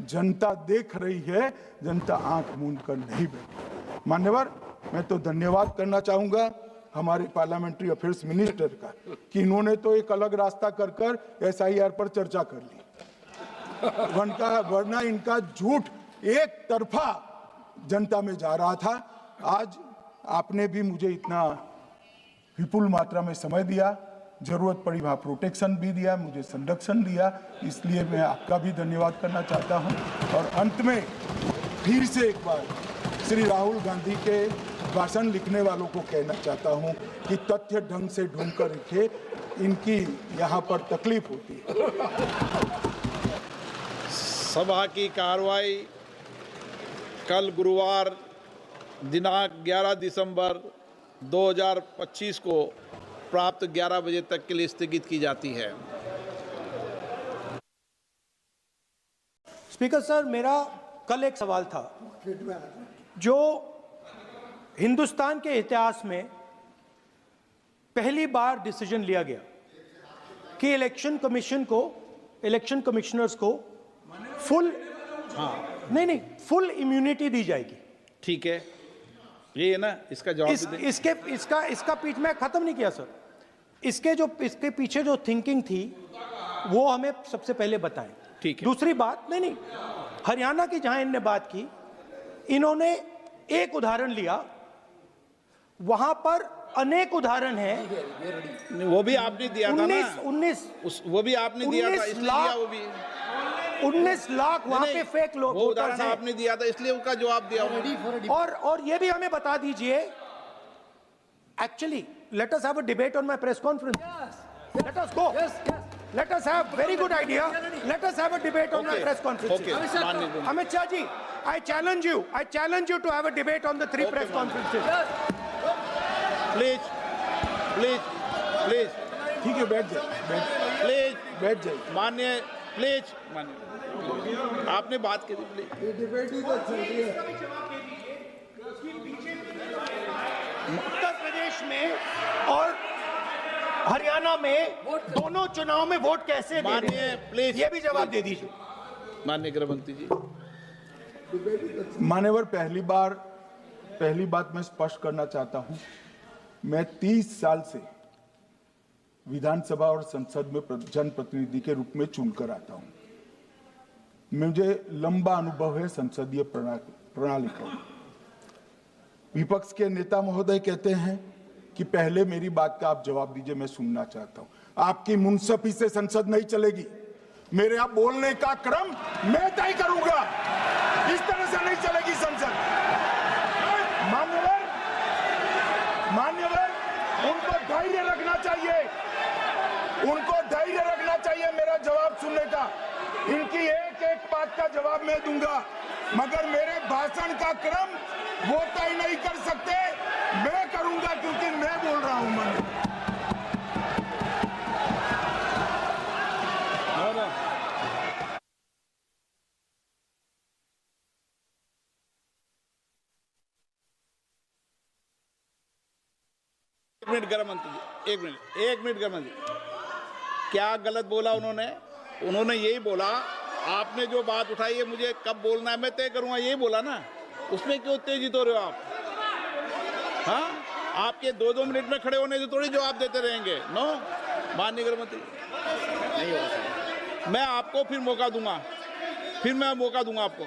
जनता देख रही है, जनता आंख मूंद कर नहीं बैठी। मान्यवर, मैं तो धन्यवाद करना चाहूंगा हमारे पार्लियामेंट्री अफेयर्स मिनिस्टर का कि इन्होंने तो एक अलग रास्ता कर SIR पर चर्चा कर ली, वरना इनका झूठ एक तरफा जनता में जा रहा था। आज आपने भी मुझे इतना विपुल मात्रा में समय दिया, जरूरत पड़ी वहाँ प्रोटेक्शन भी दिया, मुझे संरक्षण दिया, इसलिए मैं आपका भी धन्यवाद करना चाहता हूँ। और अंत में फिर से एक बार श्री राहुल गांधी के भाषण लिखने वालों को कहना चाहता हूँ कि तथ्य ढंग से ढूंढ कर लिखे, इनकी यहाँ पर तकलीफ होती है। सभा की कार्रवाई कल गुरुवार दिनांक 11 दिसंबर 2025 को प्राप्त 11 बजे तक के लिए स्थगित की जाती है। स्पीकर सर, मेरा कल एक सवाल था जो हिंदुस्तान के इतिहास में पहली बार डिसीजन लिया गया कि इलेक्शन कमिश्नर्स को फुल फुल इम्यूनिटी दी जाएगी। ठीक है, ये है ना, इसका जवाब इसका पीछ में खत्म नहीं किया सर। इसके पीछे जो थिंकिंग थी वो हमें सबसे पहले बताएं। ठीक है। दूसरी बात, नहीं, हरियाणा की जहां इन्होंने बात की, इन्होंने एक उदाहरण लिया, वहां पर अनेक उदाहरण हैं। वो भी आपने दिया था ना, 19 वो भी आपने दिया था, इसलिए दिया वो भी। 19 लाख वहां पे फेक लोग, वो उदाहरण आपने दिया था, इसलिए उसका जवाब दिया। और ये भी हमें बता दीजिए, actually let us have a debate on my press conference. Let us go, let us have very good idea, let us have a debate on the press conferences. Amit Shah ji, I challenge you to have a debate on the 3 press conferences. Please. ठीक है, बैठ जाइए। माननीय, please माननीय, आपने बात की थी, प्लीज। उत्तर प्रदेश में और हरियाणा में दोनों चुनाव में वोट कैसे दे रहे हैं? प्लीज ये भी जवाब दे दीजिए। माननीय गृह मंत्री जी। मान्यवर, पहली बात मैं स्पष्ट करना चाहता हूं, मैं 30 साल से विधानसभा और संसद में जनप्रतिनिधि के रूप में चुनकर आता हूं। मुझे लंबा अनुभव है संसदीय प्रणाली का। विपक्ष के नेता महोदय कहते हैं कि पहले मेरी बात का आप जवाब दीजिए, मैं सुनना चाहता हूं। आपकी मुंसफी से संसद नहीं चलेगी। मेरे आप बोलने का क्रम मैं तय करूंगा, इस तरह से नहीं चलेगी संसद। मान्यवर, उनको धैर्य रखना चाहिए, मेरा जवाब सुनने का। इनकी एक एक बात का जवाब मैं दूंगा, मगर मेरे भाषण का क्रम वो तय नहीं कर सकते, मैं करूंगा, क्योंकि मैं बोल रहा हूं। एक मिनट गृह मंत्री जी, एक मिनट गृह मंत्री, क्या गलत बोला उन्होंने यही बोला, आपने जो बात उठाई है मुझे कब बोलना है मैं तय करूंगा, यही बोला ना, उसमें क्यों उत्तेजित हो रहे हो आप? हाँ, आपके 2-2 मिनट में खड़े होने से थोड़ी जवाब देते रहेंगे। नो, माननीय गृह मंत्री, नहीं होगा। मैं आपको फिर मौका दूंगा, आपको।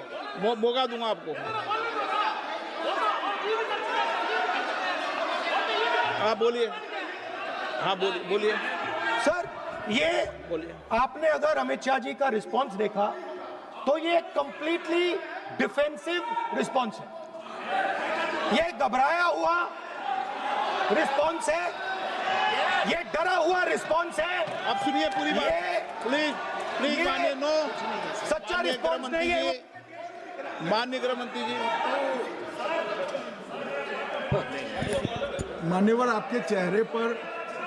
आप बोलिए। हाँ, बोलिए सर। ये बोलिए। आपने अगर अमित शाह जी का रिस्पांस देखा तो ये कंप्लीटली डिफेंसिव रिस्पांस है, ये घबराया हुआ रिस्पांस है, ये डरा हुआ रिस्पांस है। अब सुनिए पूरी बात, प्लीज मानिए। नो, सच्चा रिस्पांस नहीं है। माननीय गृह मंत्री जी, मान्यवर, आपके चेहरे पर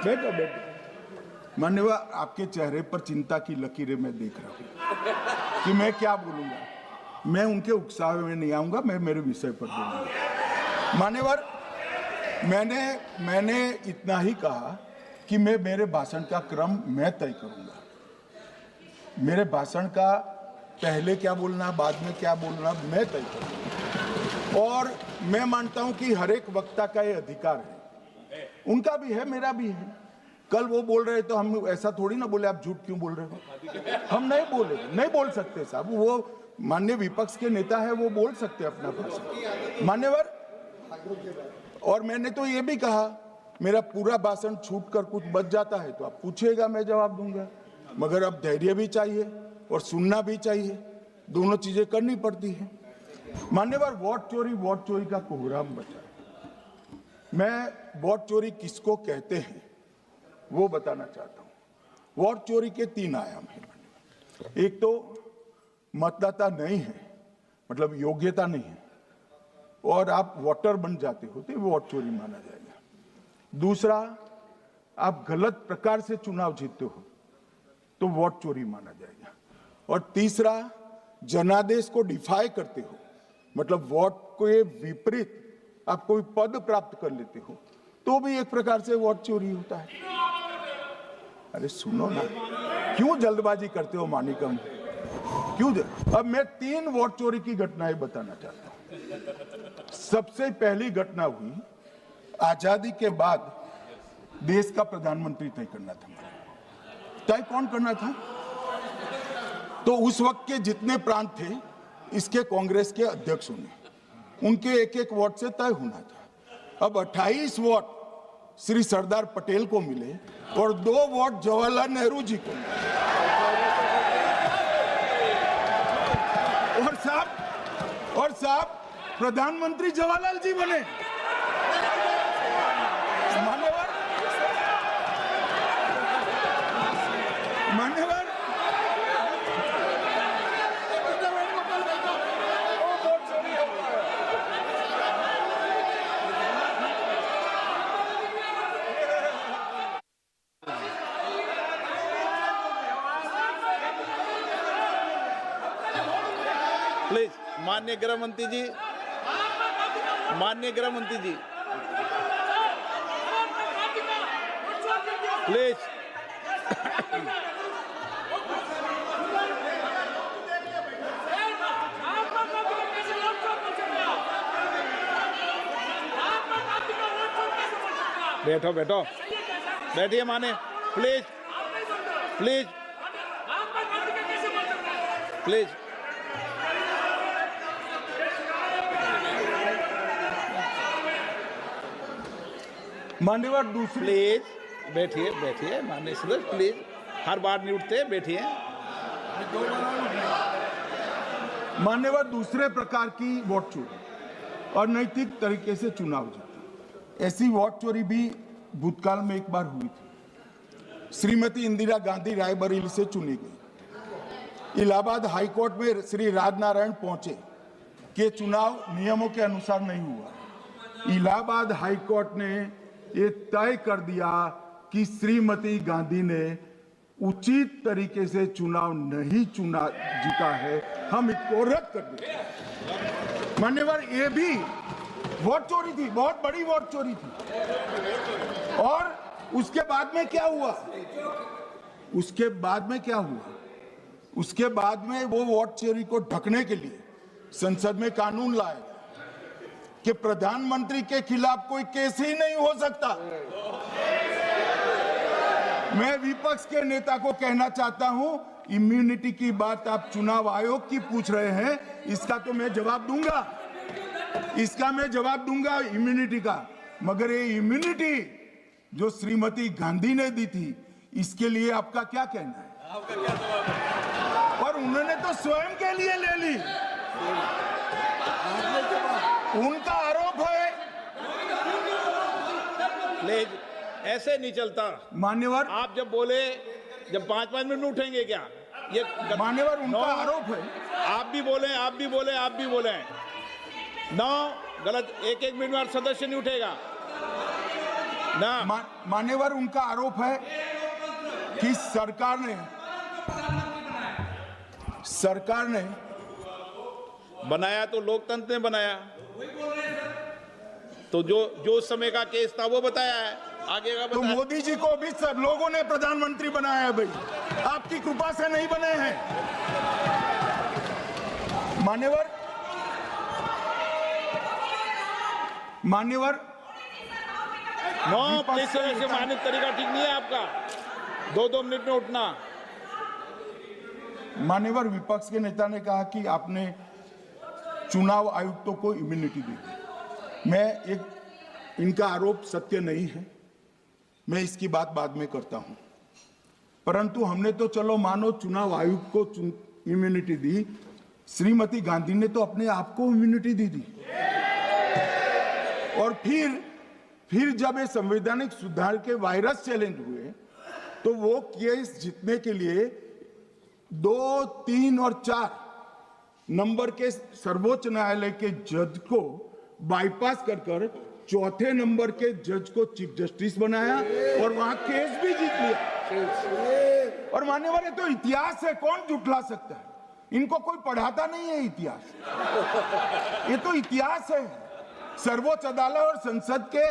बैठो बैठो। मान्यवर, आपके चेहरे पर चिंता की लकीरें मैं देख रहा हूं कि मैं क्या बोलूंगा। मैं उनके उकसावे में नहीं आऊंगा, मैं मेरे विषय पर बोलूंगा। मान्यवर, मैंने इतना ही कहा कि मैं मेरे भाषण का क्रम मैं तय करूंगा। मेरे भाषण का पहले क्या बोलना, बाद में क्या बोलना, मैं तय करूंगा। और मैं मानता हूं कि हर एक वक्ता का ये अधिकार है, उनका भी है, मेरा भी है। कल वो बोल रहे तो हम ऐसा थोड़ी ना बोले आप झूठ क्यों बोल रहे हो। हम नहीं बोले, नहीं बोल सकते साहब। वो माननीय विपक्ष के नेता है, वो बोल सकते अपना भाषण। मान्यवर, और मैंने तो ये भी कहा मेरा पूरा भाषण छूट कर कुछ बच जाता है तो आप पूछिएगा, मैं जवाब दूंगा। मगर अब धैर्य भी चाहिए और सुनना भी चाहिए, दोनों चीजें करनी पड़ती है। मान्यवर, वोट चोरी का कोहराम बचा। मैं वोट चोरी किसको कहते हैं वो बताना चाहता हूं। वोट चोरी के 3 आयाम हैं। एक तो मतदाता नहीं है, मतलब योग्यता नहीं है, और आप वोटर बन जाते हो तो वोट चोरी माना जाएगा। दूसरा, आप गलत प्रकार से चुनाव जीतते हो तो वोट चोरी माना जाएगा। और तीसरा, जनादेश को डिफाई करते हो, मतलब वोट के विपरीत आप कोई पद प्राप्त कर लेते हो तो भी एक प्रकार से वोट चोरी होता है। अरे सुनो ना, क्यों जल्दबाजी करते हो मानिकम, क्यों? अब मैं 3 वोट चोरी की घटनाएं बताना चाहता हूं। सबसे पहली घटना हुई आजादी के बाद देश का प्रधानमंत्री तय करना था। तय कौन करना था? तो उस वक्त के जितने प्रांत थे इसके कांग्रेस के अध्यक्षों ने, उनके एक एक वोट से तय होना था। अब 28 वोट श्री सरदार पटेल को मिले और 2 वोट जवाहरलाल नेहरू जी को मिले। और साहब प्रधानमंत्री जवाहरलाल जी बने। मान्यवर, प्लीज, माननीय गृह मंत्री जी, माननीय गृह मंत्री जी, प्लीज। बैठो बैठो, बैठिए माने, प्लीज प्लीज प्लीज। मान्यवर, दूसरी, प्लीज बैठिए बैठिए माननीय सदस्य, प्लीज, हर बार नहीं उठते, बैठिए। मान्यवर, दूसरे प्रकार की वोट चोरी और नैतिक तरीके से चुनाव जीतना, ऐसी वोट चोरी भी भूतकाल में एक बार हुई थी। श्रीमती इंदिरा गांधी रायबरेली से चुनी गई। इलाहाबाद हाईकोर्ट में श्री राजनारायण पहुंचे कि चुनाव नियमों के अनुसार नहीं हुआ। इलाहाबाद हाईकोर्ट ने ये तय कर दिया कि श्रीमती गांधी ने उचित तरीके से चुनाव नहीं जीता है, हम इसको रद्द कर दें। मान्यवर, ये भी वोट चोरी थी, बहुत बड़ी वोट चोरी थी। और उसके बाद में क्या हुआ? उसके बाद में वो वोट चोरी को ढकने के लिए संसद में कानून लाए कि प्रधानमंत्री के खिलाफ कोई केस ही नहीं हो सकता। मैं विपक्ष के नेता को कहना चाहता हूं, इम्यूनिटी की बात आप चुनाव आयोग की पूछ रहे हैं, इसका तो मैं जवाब दूंगा, इम्यूनिटी का। मगर ये इम्यूनिटी जो श्रीमती गांधी ने दी थी, इसके लिए आपका क्या कहना है? और उन्होंने तो स्वयं के लिए ले ली, उनका आरोप है। प्लीज, ऐसे नहीं चलता मान्यवर। आप जब बोले, जब 5-5 मिनट उठेंगे क्या? ये मान्यवर, उनका आरोप है। आप भी बोले। 9 गलत, 1-1 मिनट में सदस्य नहीं उठेगा। ना मान्यवर उनका आरोप है कि सरकार ने बनाया तो लोकतंत्र ने बनाया, तो जो समय का केस था वो बताया है, आगे का तो बताया। मोदी जी को भी सब लोगों ने प्रधानमंत्री बनाया है भाई, आपकी कृपा से नहीं बने हैं। मान्यवर नो प्लीज सर, ऐसे माननीय तरीका ठीक नहीं है आपका, 2-2 मिनट में उठना। मान्यवर विपक्ष के नेता ने कहा कि आपने चुनाव आयुक्तों को इम्यूनिटी दी। इनका आरोप सत्य नहीं है, मैं इसकी बात बाद में करता हूं, परंतु हमने तो चलो मानो चुनाव आयुक्त को इम्यूनिटी दी, श्रीमती गांधी ने तो अपने आप को इम्यूनिटी दी। और फिर जब ये संवैधानिक सुधार के वायरस चैलेंज हुए तो वो केस जीतने के लिए 2, 3 और 4 नंबर के सर्वोच्च न्यायालय के जज को बाईपास कर चौथे नंबर के जज को चीफ जस्टिस बनाया और वहां केस भी जीत लिया। और मान्यवर ये तो इतिहास है, कौन झुठला सकता है? इनको कोई पढ़ाता नहीं है इतिहास, ये तो इतिहास है, सर्वोच्च अदालत और संसद के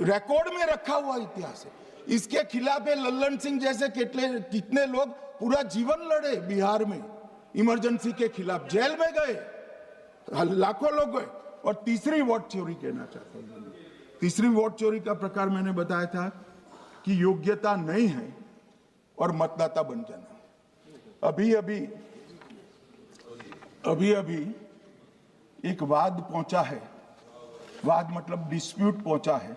रिकॉर्ड में रखा हुआ इतिहास है। इसके खिलाफ लल्लन सिंह जैसे कितने लोग पूरा जीवन लड़े बिहार में, इमरजेंसी के खिलाफ जेल में गए, लाखों लोग गए। और तीसरी वोट चोरी कहना चाहता हूं, तीसरी वोट चोरी का प्रकार मैंने बताया था कि योग्यता नहीं है और मतदाता बन जाना। अभी एक वाद पहुंचा है, वाद मतलब डिस्प्यूट पहुंचा है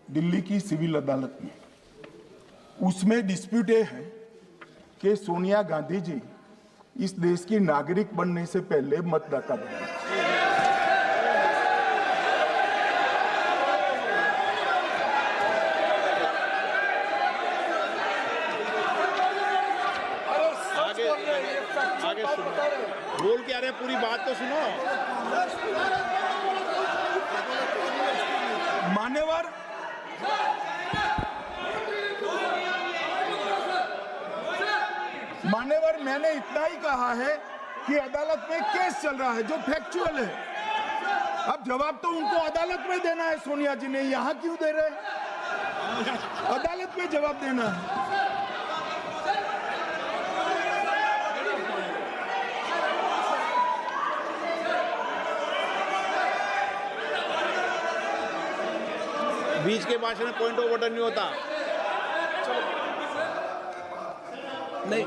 दिल्ली की सिविल अदालत में। उसमें डिस्प्यूट ये है कि सोनिया गांधी जी इस देश की नागरिक बनने से पहले मतदाता बने। आगे सुनो, बोल क्या रहे, पूरी बात तो सुनो। मान्यवर मैंने इतना ही कहा है कि अदालत में केस चल रहा है जो फैक्चुअल है। अब जवाब तो उनको अदालत में देना है, सोनिया जी ने यहां क्यों दे रहे? अदालत में जवाब देना है। बीच के भाषण में पॉइंट ऑफ ऑर्डर नहीं होता। नहीं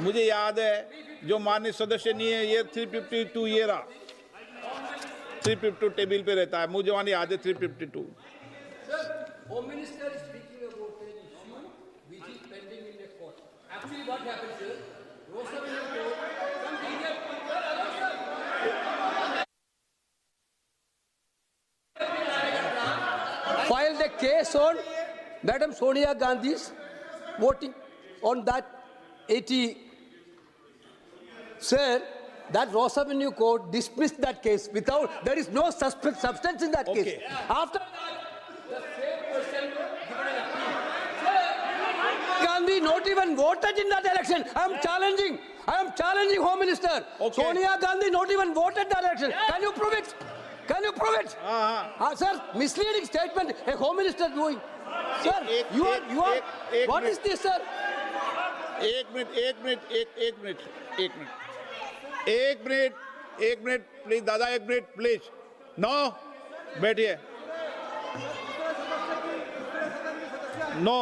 मुझे याद है जो माननीय सदस्य नहीं है, ये 352 ये रहा, 352 टेबल पे रहता है, मुझे वहां याद है 352। Home Minister is speaking about an issue which is pending in the court. Actually, what happens is, Rosaville court, some senior people, filed a case on Madam Sonia Gandhi's voting on that 80. Sir, that Ross Avenue court dismissed that case without, there is no substance in that case. After the same person given an appeal. Gandhi not even voted in that election. I am challenging Home Minister. Sonia Gandhi not even voted that election. Can you prove it? Can you prove it? Sir, misleading statement a Home Minister doing. Sir, you are. What is this, sir? एक minute please दादा, एक minute please. No, बैठिए। No